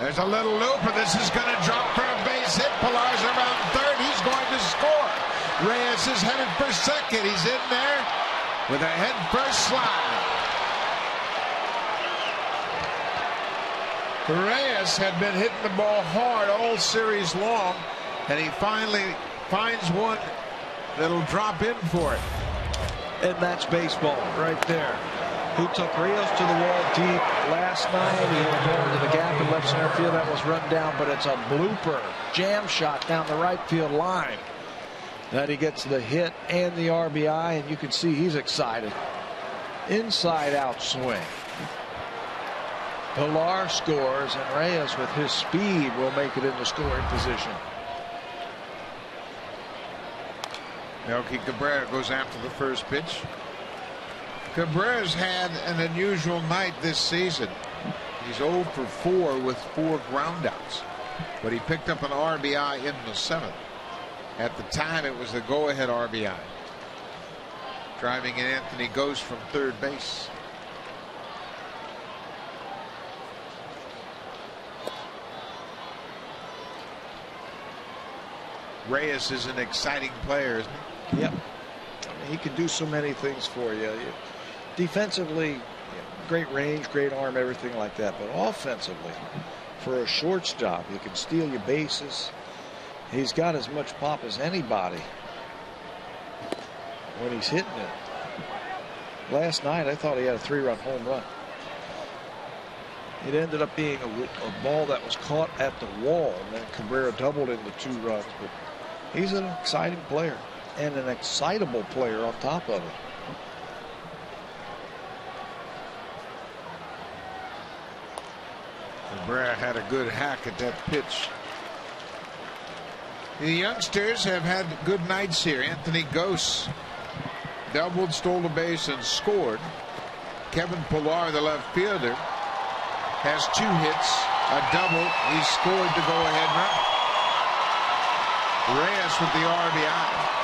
Speaker 1: There's a little loop, and this is going to drop for a base hit. Pilar's around third. He's going to score. Reyes is headed for second. He's in there with a head first slide. Reyes had been hitting the ball hard all series long, and he finally finds one that'll drop in for it.
Speaker 2: And that's baseball right there. He took Rios to the wall deep last night. He hit a ball into the gap in left center field. That was run down, but it's a blooper jam shot down the right field line. That he gets the hit and the RBI, and you can see he's excited. Inside out swing. Pilar scores, and Reyes with his speed will make it into scoring position.
Speaker 1: Melky Cabrera goes after the first pitch. Cabrera's had an unusual night this season. He's 0 for 4 with 4 groundouts, but he picked up an RBI in the 7th. At the time, it was the go-ahead RBI, driving in Anthony Gose from third base. Reyes is an exciting player, isn't he?
Speaker 2: Yep. I mean, he can do so many things for you. Defensively, great range, great arm, everything like that. But offensively, for a shortstop, he can steal your bases. He's got as much pop as anybody when he's hitting it. Last night, I thought he had a 3-run home run. It ended up being a ball that was caught at the wall, and then Cabrera doubled into 2 runs. But he's an exciting player and an excitable player on top of it.
Speaker 1: Cabrera had a good hack at that pitch. The youngsters have had good nights here. Anthony Gose doubled, stole a base, and scored. Kevin Pilar, the left fielder, has 2 hits, a double. He scored the go-ahead run. Reyes with the RBI.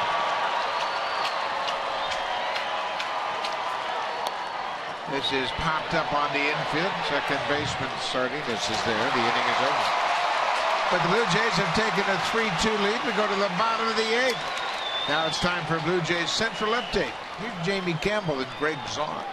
Speaker 1: This is popped up on the infield. Second baseman Sardinus is there. The inning is over. But the Blue Jays have taken a 3-2 lead. We go to the bottom of the 8th. Now it's time for Blue Jays Central Update. Here's Jamie Campbell and Greg Zahn.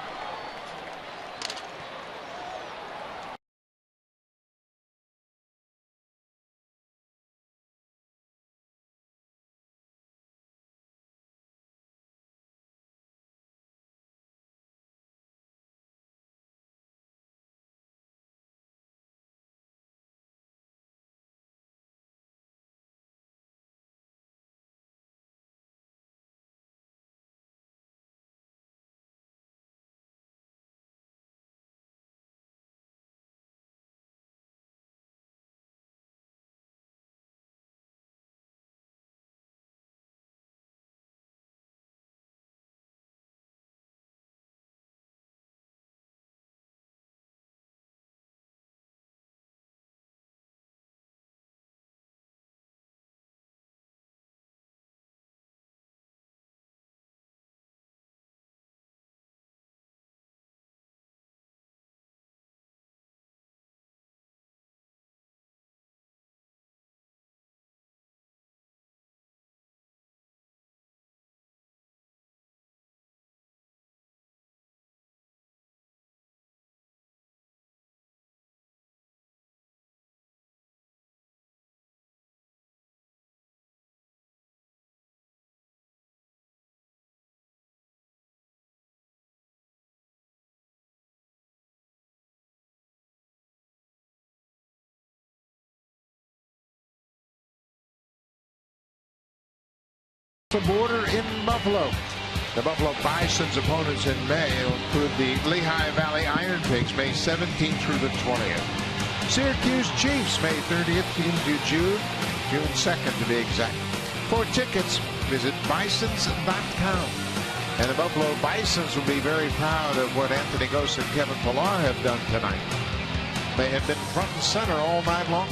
Speaker 1: The border in Buffalo. The Buffalo Bison's opponents in May will include the Lehigh Valley Iron Pigs May 17th through the 20th. Syracuse Chiefs May 30th into June 2nd to be exact. For tickets, visit bisons.com. And the Buffalo Bisons will be very proud of what Anthony Gose and Kevin Pilar have done tonight. They have been front and center all night long.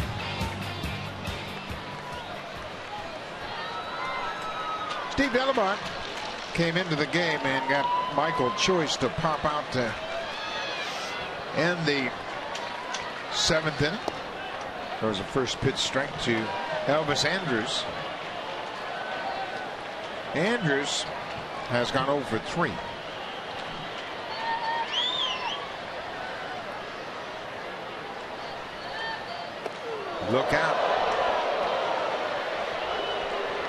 Speaker 1: Steve Delabarne came into the game and got Michael Choice to pop out to end the 7th inning. There was a first pitch strike to Elvis Andrus. Andrus has gone 0 for 3. Look out.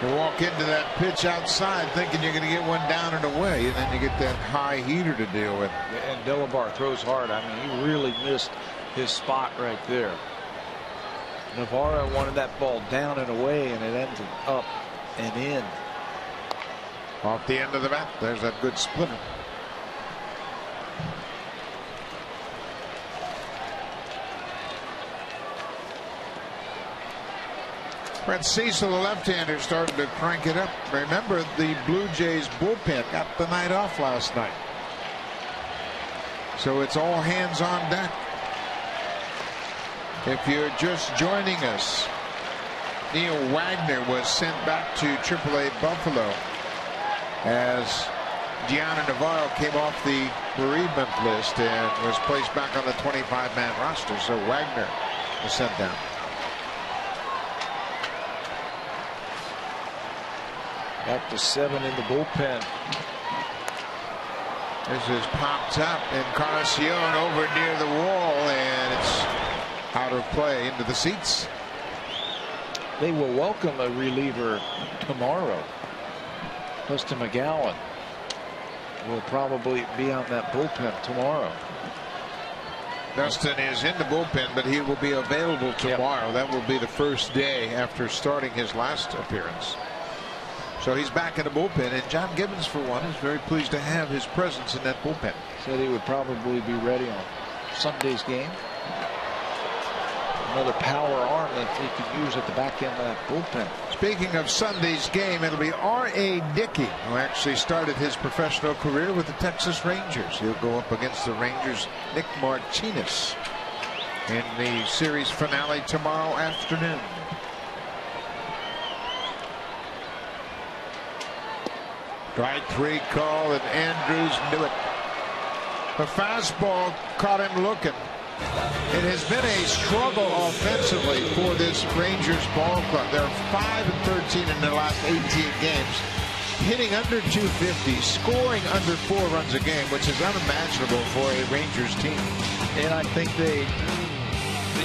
Speaker 1: You walk into that pitch outside thinking you're going to get one down and away, and then you get that high heater to deal with.
Speaker 2: And Delabar throws hard. I mean, he really missed his spot right there. Navarro wanted that ball down and away, and it ended up and in.
Speaker 1: Off the end of the bat, there's that good splitter. Brett Cecil, the left-hander, starting to crank it up. Remember, the Blue Jays bullpen got the night off last night, so it's all hands on deck. If you're just joining us, Neil Wagner was sent back to AAA Buffalo as Gianna Navarro came off the bereavement list and was placed back on the 25-man roster. So Wagner was sent down.
Speaker 2: Back to 7 in the bullpen.
Speaker 1: This is popped up, and Encarnacion over near the wall, and it's out of play into the seats.
Speaker 2: They will welcome a reliever tomorrow. Dustin McGowan will probably be on that bullpen tomorrow.
Speaker 1: Dustin is in the bullpen, but he will be available tomorrow. Yep. That will be the first day after starting his last appearance. So he's back in the bullpen, and John Gibbons, for one, is very pleased to have his presence in that bullpen.
Speaker 2: Said he would probably be ready on Sunday's game. Another power arm that he could use at the back end of that bullpen.
Speaker 1: Speaking of Sunday's game, it'll be R.A. Dickey, who actually started his professional career with the Texas Rangers. He'll go up against the Rangers' Nick Martinez in the series finale tomorrow afternoon. Strike 3 call, and Andrews knew it. The fastball caught him looking. It has been a struggle offensively for this Rangers ball club. They're 5-13 in their last 18 games, hitting under 250, scoring under 4 runs a game, which is unimaginable for a Rangers team.
Speaker 2: And I think the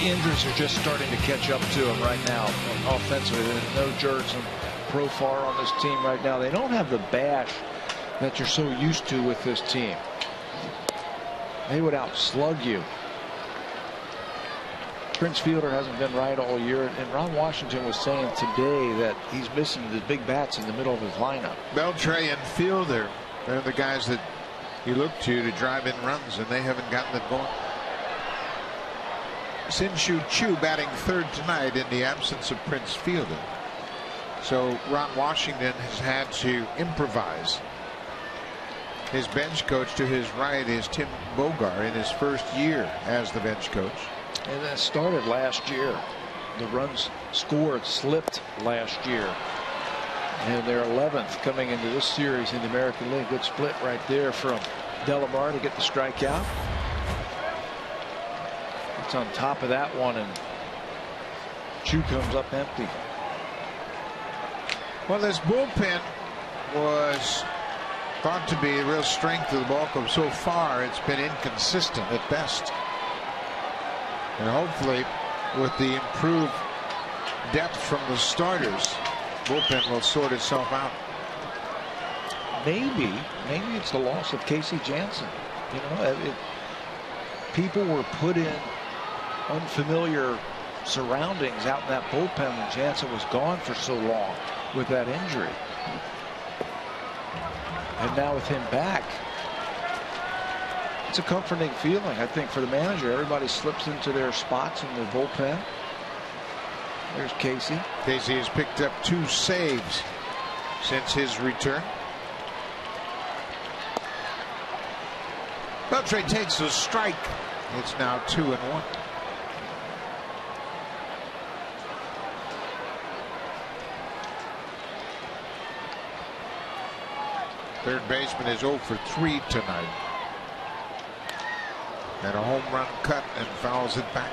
Speaker 2: injuries are just starting to catch up to them right now offensively. There's no Jerks and Profar on this team right now. They don't have the bash that you're so used to with this team. They would outslug you. Prince Fielder hasn't been right all year, and Ron Washington was saying today that he's missing the big bats in the middle of his lineup.
Speaker 1: Beltre and Fielder, they're the guys that you look to drive in runs, and they haven't gotten it going. Sin-Shu Chu batting third tonight in the absence of Prince Fielder. So Ron Washington has had to improvise. His bench coach to his right is Tim Bogar in his first year as the bench coach.
Speaker 2: And that started last year. The runs scored slipped last year. And they're 11th coming into this series in the American League. Good split right there from Delamar to get the strikeout. It's on top of that one, and Chu comes up empty.
Speaker 1: Well, this bullpen was thought to be a real strength of the ball club. So far, it's been inconsistent at best. And hopefully, with the improved depth from the starters, bullpen will sort itself out.
Speaker 2: Maybe it's the loss of Casey Jansen. You know, people were put in unfamiliar surroundings out in that bullpen when Jansen was gone for so long with that injury. And now with him back, it's a comforting feeling, I think, for the manager. Everybody slips into their spots in the bullpen. There's Casey.
Speaker 1: Casey has picked up 2 saves since his return. Beltre takes a strike. It's now 2-1. Third baseman is 0 for 3 tonight. And a home run cut and fouls it back.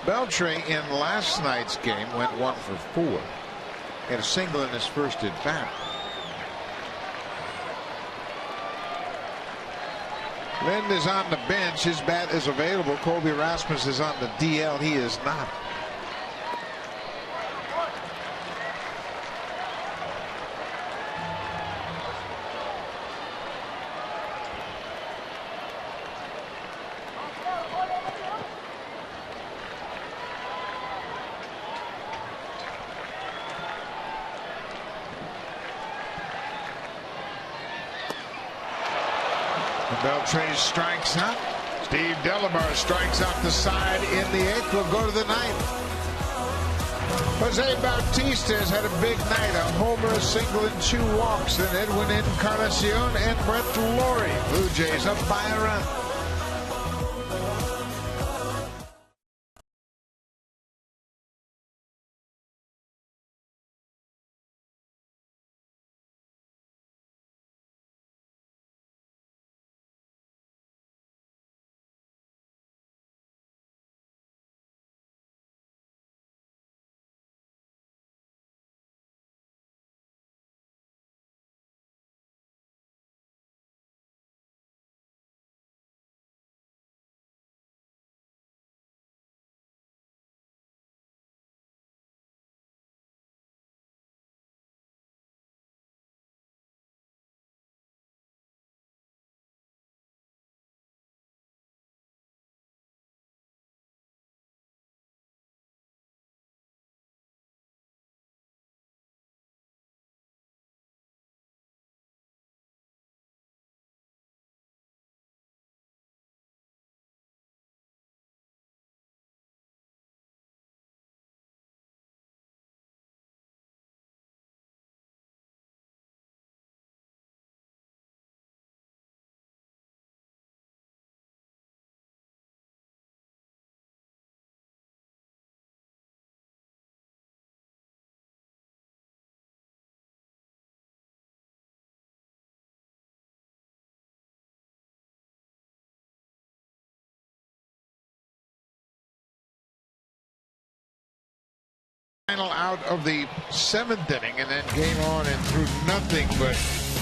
Speaker 1: Beltre in last night's game went 1 for 4. He had a single in his first at bat. Lind is on the bench. His bat is available. Colby Rasmus is on the DL. He is not. Beltre strikes out. Steve Delabar strikes out the side in the 8th. We'll go to the 9th. Jose Bautista has had a big night. A homer, a single, and 2 walks. Then Edwin Encarnacion and Brett Laurie. Blue Jays up by a run. Final out of the 7th inning, and then game on and through nothing but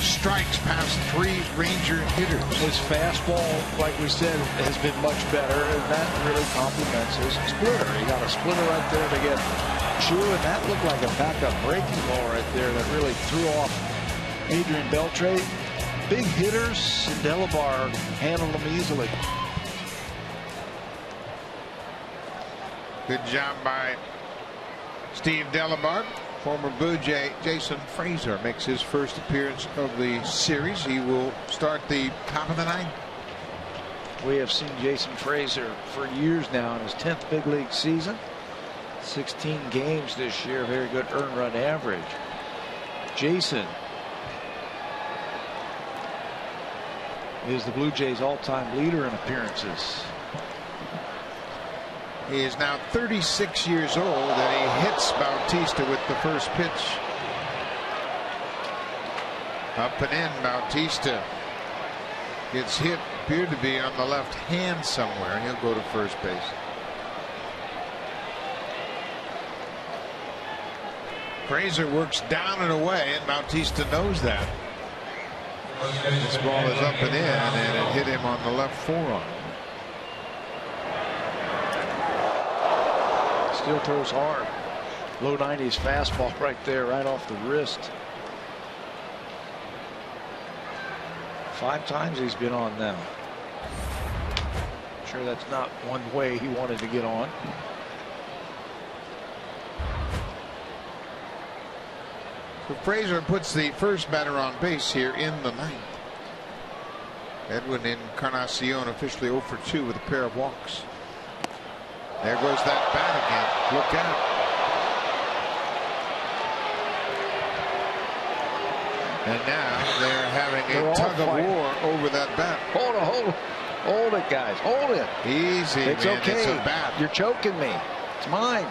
Speaker 1: strikes past 3 Ranger hitters.
Speaker 2: His fastball, like we said, has been much better, and that really complements his splitter. He got a splitter right there to get Chu, and that looked like a backup breaking ball right there that really threw off Adrian Beltre. Big hitters, and Delabar handled them easily.
Speaker 1: Good job by Steve Delabar. Former Blue Jay Jason Frazier makes his first appearance of the series. He will start the top of the 9th.
Speaker 2: We have seen Jason Frazier for years now in his 10th big league season. 16 games this year, very good earned run average. Jason is the Blue Jays all-time leader in appearances.
Speaker 1: He is now 36 years old, and he hits Bautista with the first pitch. Up and in, Bautista gets hit, appeared to be on the left hand somewhere. He'll go to first base. Frazier works down and away, and Bautista knows that. This ball is up and in, and it hit him on the left forearm.
Speaker 2: Still throws hard. Low 90s fastball right there, right off the wrist. 5 times he's been on now. Sure, that's not one way he wanted to get on.
Speaker 1: So Frazier puts the first batter on base here in the 9th. Edwin Encarnacion officially 0 for 2 with a pair of walks. There goes that bat again. Look out. And now they're having a tug of war over that bat.
Speaker 2: Hold it, guys. Hold it.
Speaker 1: Easy,
Speaker 2: it's
Speaker 1: man.
Speaker 2: Okay.
Speaker 1: It's a bat.
Speaker 2: You're choking me. It's mine.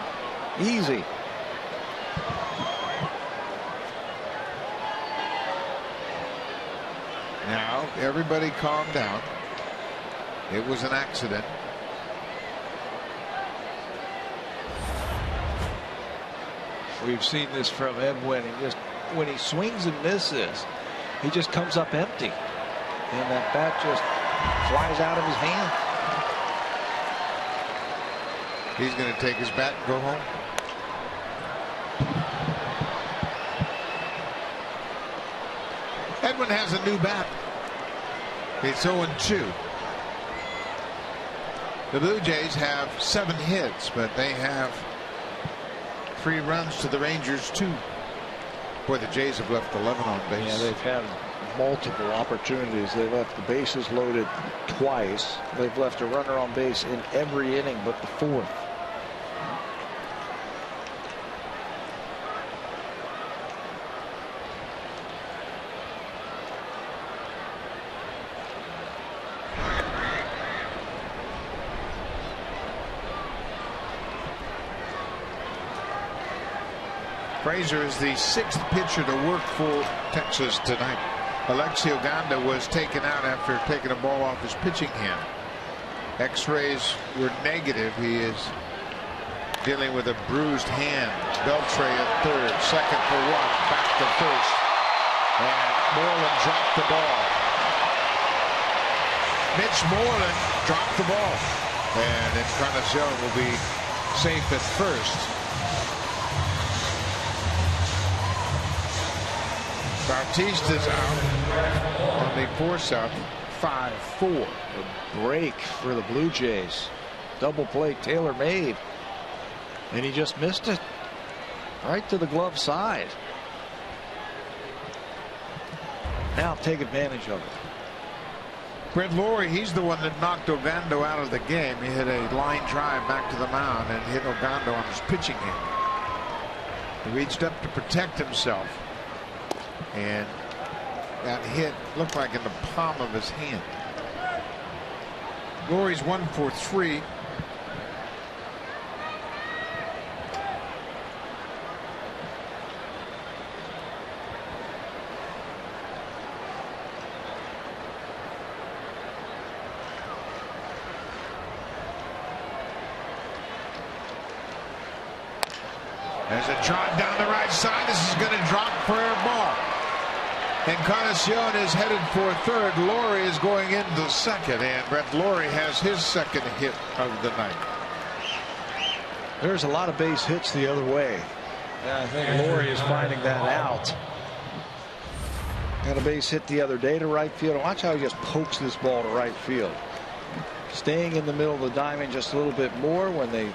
Speaker 2: Easy.
Speaker 1: Now, everybody calm down. It was an accident.
Speaker 2: We've seen this from him when he swings and misses, he just comes up empty, and that bat just flies out of his hand.
Speaker 1: He's going to take his bat and go home. Edwin has a new bat. It's 0-2. The Blue Jays have 7 hits, but they have 3 runs to the Rangers 2. Boy, the Jays have left 11 on base.
Speaker 2: Yeah, they've had multiple opportunities. They left the bases loaded twice. They've left a runner on base in every inning but the 4th.
Speaker 1: Frazier is the 6th pitcher to work for Texas tonight. Alexi Ogando was taken out after taking a ball off his pitching hand. X-rays were negative. He is dealing with a bruised hand. Beltre at third, second for 1, back to first, and Moreland dropped the ball. Mitch Moreland dropped the ball, and Encarnacion will be safe at first. Bautista's out on the force out. 5-4.
Speaker 2: A break for the Blue Jays. Double play Taylor made, and he just missed it right to the glove side. Now take advantage of it.
Speaker 1: Brett Lawrie, he's the one that knocked Ogando out of the game. He hit a line drive back to the mound and hit Ogando on his pitching hand. He reached up to protect himself and got hit, looked like in the palm of his hand. Laurie's 1 for 3. There's a trot down the right side. This is going to drop for a ball. Encarnacion is headed for third. Lawrie is going into second, and Brett Lawrie has his second hit of the night.
Speaker 2: There's a lot of base hits the other way. And I think Lawrie is finding that out. Got a base hit the other day to right field. Watch how he just pokes this ball to right field. Staying in the middle of the diamond just a little bit more when they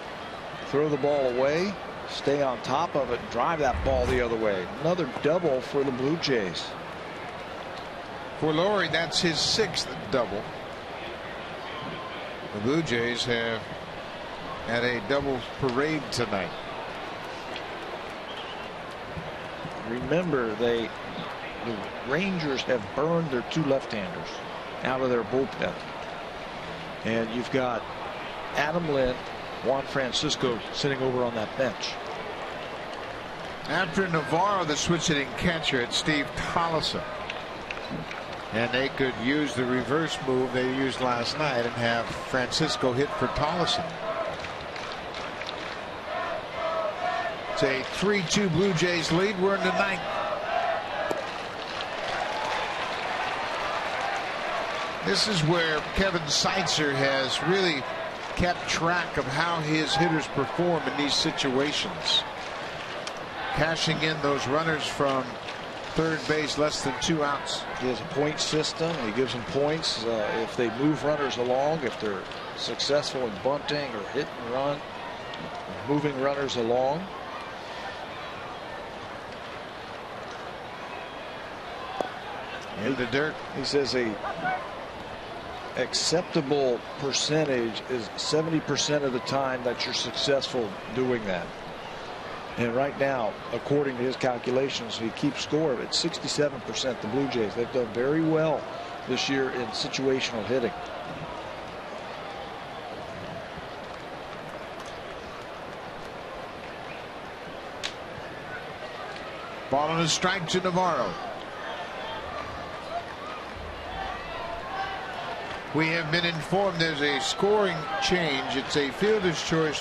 Speaker 2: throw the ball away. Stay on top of it and drive that ball the other way. Another double for the Blue Jays.
Speaker 1: For Lawrie, that's his 6th double. The Blue Jays have had a double parade tonight.
Speaker 2: Remember, the Rangers have burned their 2 left-handers out of their bullpen. And you've got Adam Lind, Juan Francisco sitting over on that bench.
Speaker 1: After Navarro, the switch-hitting catcher, it's Steve Tollison. And they could use the reverse move they used last night and have Francisco hit for Tollison. It's a 3-2 Blue Jays lead. We're in the 9th. This is where Kevin Seitzer has really kept track of how his hitters perform in these situations. Cashing in those runners from third base, less than 2 outs.
Speaker 2: He has a point system. He gives them points if they move runners along, if they're successful in bunting or hit and run, moving runners along.
Speaker 1: In the dirt.
Speaker 2: He says a acceptable percentage is 70% of the time that you're successful doing that. And right now, according to his calculations, he keeps score of it. 67%. The Blue Jays, they've done very well this year in situational hitting.
Speaker 1: Ball on a strike to Navarro. We have been informed there's a scoring change. It's a fielder's choice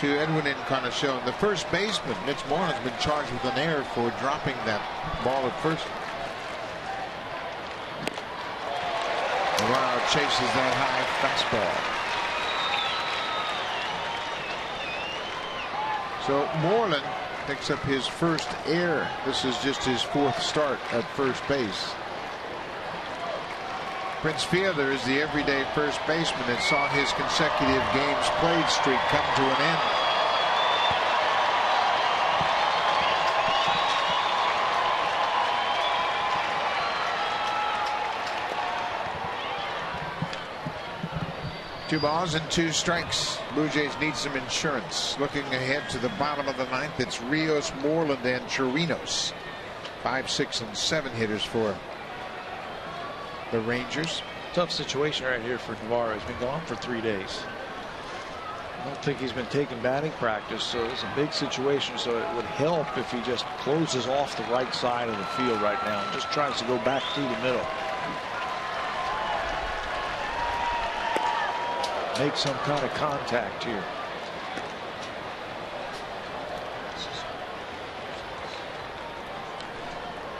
Speaker 1: to Edwin Encarnacion. The first baseman, Mitch Moreland, has been charged with an error for dropping that ball at first. Navarro chases that high fastball. So Moreland picks up his first error. This is just his 4th start at first base. Prince Fielder is the everyday first baseman that saw his consecutive games played streak come to an end. Two balls and 2 strikes. Blue Jays need some insurance. Looking ahead to the bottom of the 9th, it's Rios, Moreland, and Chirinos. 5, 6, and 7 hitters for the Rangers.
Speaker 2: Tough situation right here for Navarro. He's been gone for 3 days. I don't think he's been taking batting practice, so it's a big situation. So it would help if he just closes off the right side of the field right now and just tries to go back through the middle. Make some kind of contact here.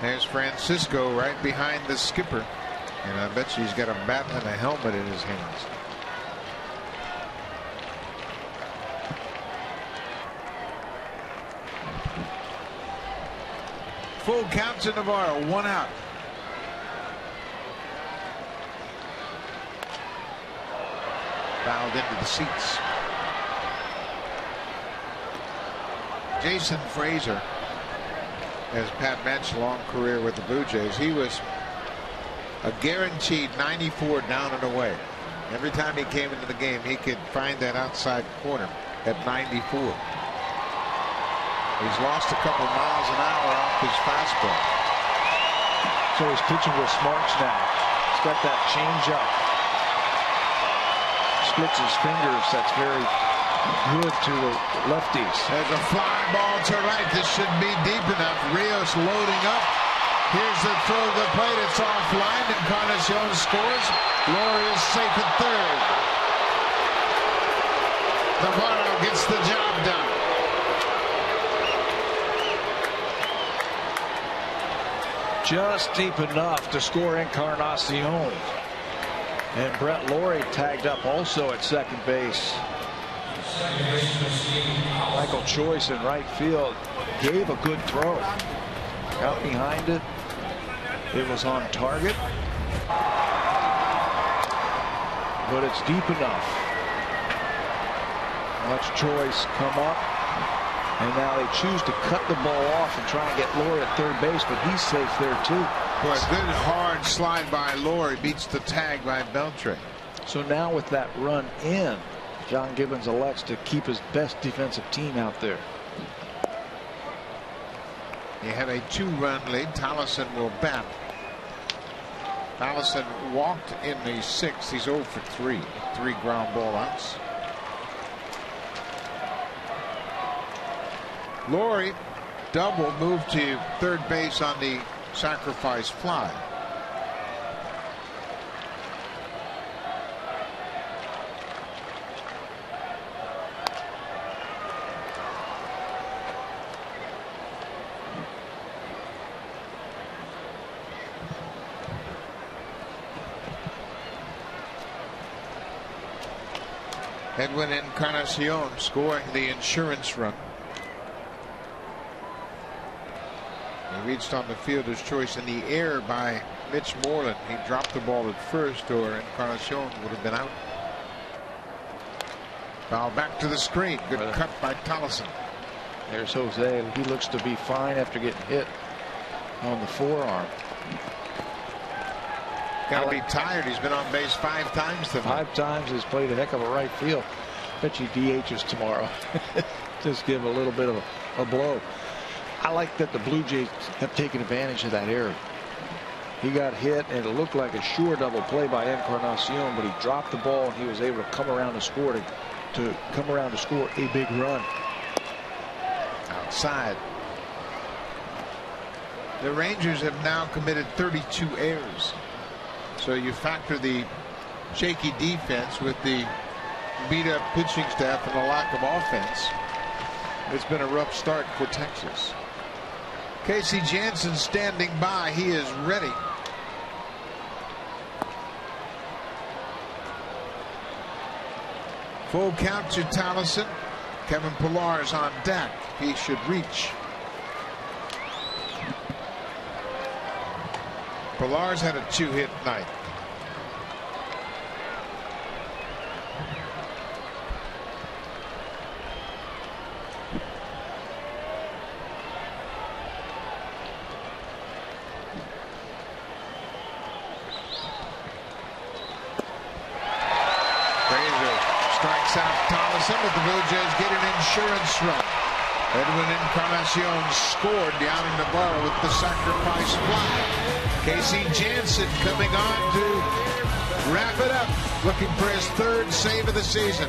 Speaker 1: There's Francisco right behind the skipper. And I bet you he's got a bat and a helmet in his hands. Full count to Navarro, 1 out. Fouled into the seats. Jason Frazier has Pat Bench long career with the Blue Jays. He was a guaranteed 94 down and away. Every time he came into the game, he could find that outside corner at 94. He's lost a couple miles an hour off his fastball.
Speaker 2: So he's pitching with smarts now. He's got that change up. Splits his fingers. That's very good to the lefties.
Speaker 1: There's a fly ball to right. This should be deep enough. Rios loading up. Here's the throw to the plate. It's offline. Encarnacion scores. Laurie is safe at third. Navarro gets the job done.
Speaker 2: Just deep enough to score Encarnacion. And Brett Laurie tagged up also at second base. Michael Choice in right field gave a good throw. Out behind it. It was on target. But it's deep enough. Watch Choice come up. And now they choose to cut the ball off and try and get Laurie at third base, but he's safe there too.
Speaker 1: Boy, a good hard slide by Laurie beats the tag by Beltre.
Speaker 2: So now with that run in, John Gibbons elects to keep his best defensive team out there.
Speaker 1: He had a 2-run lead. Tolleson will bat. Tolleson walked in the 6th. He's 0 for 3. 3 ground ball outs. Laurie double moved to third base on the sacrifice fly. Edwin Encarnacion scoring the insurance run. He reached on the fielder's choice in the air by Mitch Moreland. He dropped the ball at first, or Encarnacion would have been out. Foul back to the screen. Good cut by Tolleson.
Speaker 2: There's Jose. He looks to be fine after getting hit on the forearm.
Speaker 1: Got to be tired. He's been on base 5 times tonight.
Speaker 2: 5 times. He's played a heck of a right field. Bet you DHs tomorrow. Just give a little bit of a blow. I like that the Blue Jays have taken advantage of that error. He got hit, and it looked like a sure double play by Encarnacion, but he dropped the ball, and he was able to come around to score a big run.
Speaker 1: Outside. The Rangers have now committed 32 errors. So you factor the shaky defense with the beat up pitching staff and a lack of offense. It's been a rough start for Texas. Casey Janssen standing by. He is ready. Full count to Tallison. Kevin Pillar's on deck. He should reach. Pillar's had a 2-hit night. Strikes out Tallison, but the Blue Jays get an insurance run. Edwin Encarnacion scored down in the bar with the sacrifice fly. Casey Janssen coming on to wrap it up, looking for his 3rd save of the season.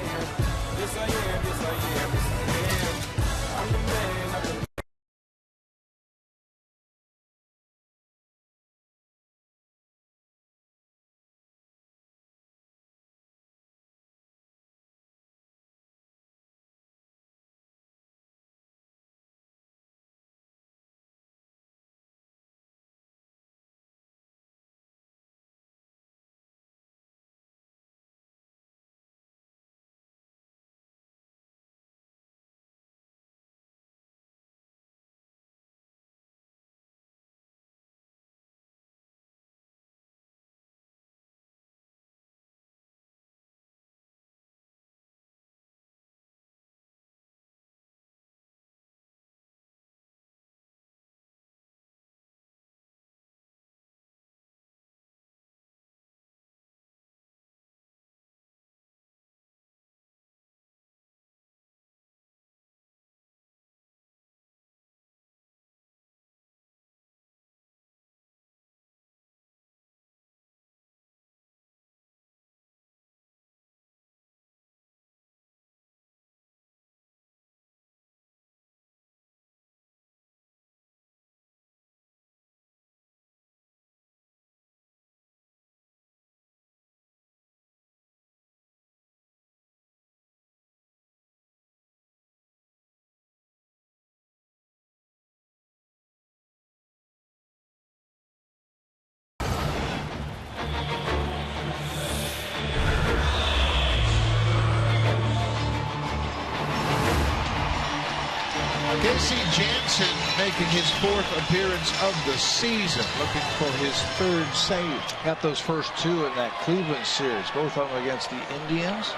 Speaker 1: Casey Janssen making his 4th appearance of the season, looking for his 3rd save.
Speaker 2: Got those first 2 in that Cleveland series, both of them against the Indians.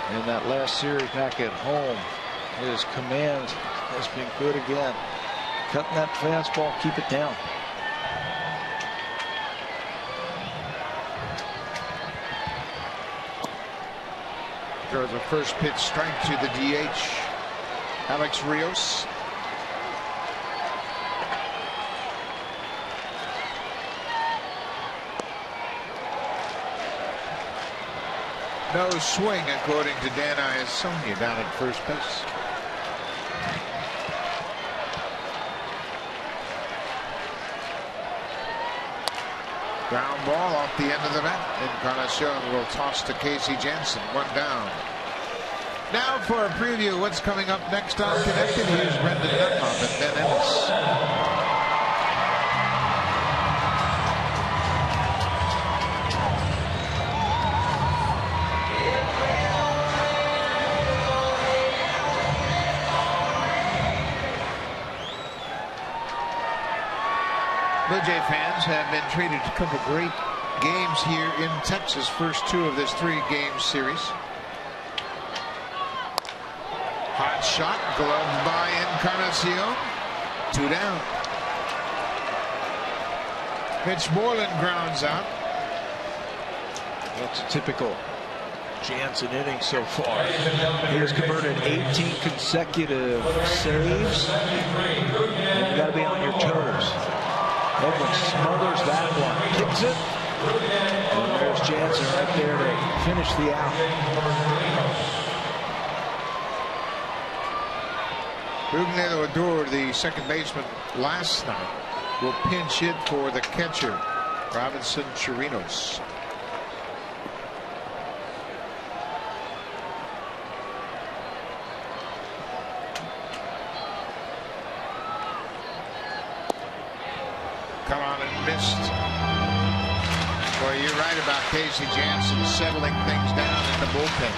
Speaker 2: And that last series back at home, his command has been good again. Cutting that fastball, keep it down.
Speaker 1: Throws a first pitch strike to the DH. Alex Rios. No swing, according to Dan Iasonia down at first base. Ground ball off the end of the bat. Encarnacion will toss to Casey Janssen. 1 down. Now for a preview of what's coming up next on Connected. Here's Brendan Dunlop and Ben Ennis. Blue Jay fans have been treated to a couple great games here in Texas. First 2 of this 3-game series. Hot shot, gloved by Encarnacion. 2 down. Mitch Moreland grounds out.
Speaker 2: That's a typical Janssen inning so far. He has converted 18 consecutive saves. And you got to be on your toes. Edwin smothers that one, kicks it. And there's Janssen right there to finish the out.
Speaker 1: Ruben Odor, the second baseman last night, will pinch hit for the catcher, Robinson Chirinos. Well, you're right about Casey Jansen settling things down in the bullpen.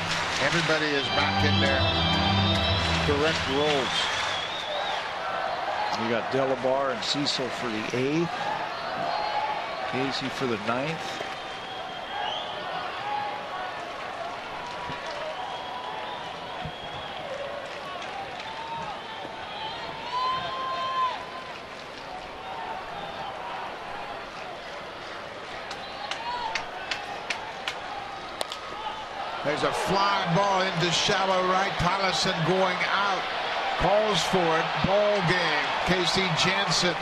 Speaker 1: Everybody is back in their correct roles.
Speaker 2: You got Delabar and Cecil for the 8th. Casey for the 9th.
Speaker 1: There's a fly ball into shallow right. Tollison going out. Calls for it. Ball game. Casey Jansen.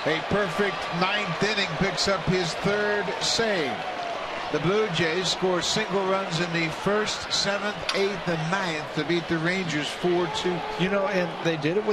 Speaker 1: A perfect 9th inning. Picks up his 3rd save. The Blue Jays score single runs in the 1st, 7th, 8th, and 9th to beat the Rangers 4-2.
Speaker 2: You know, and they did it with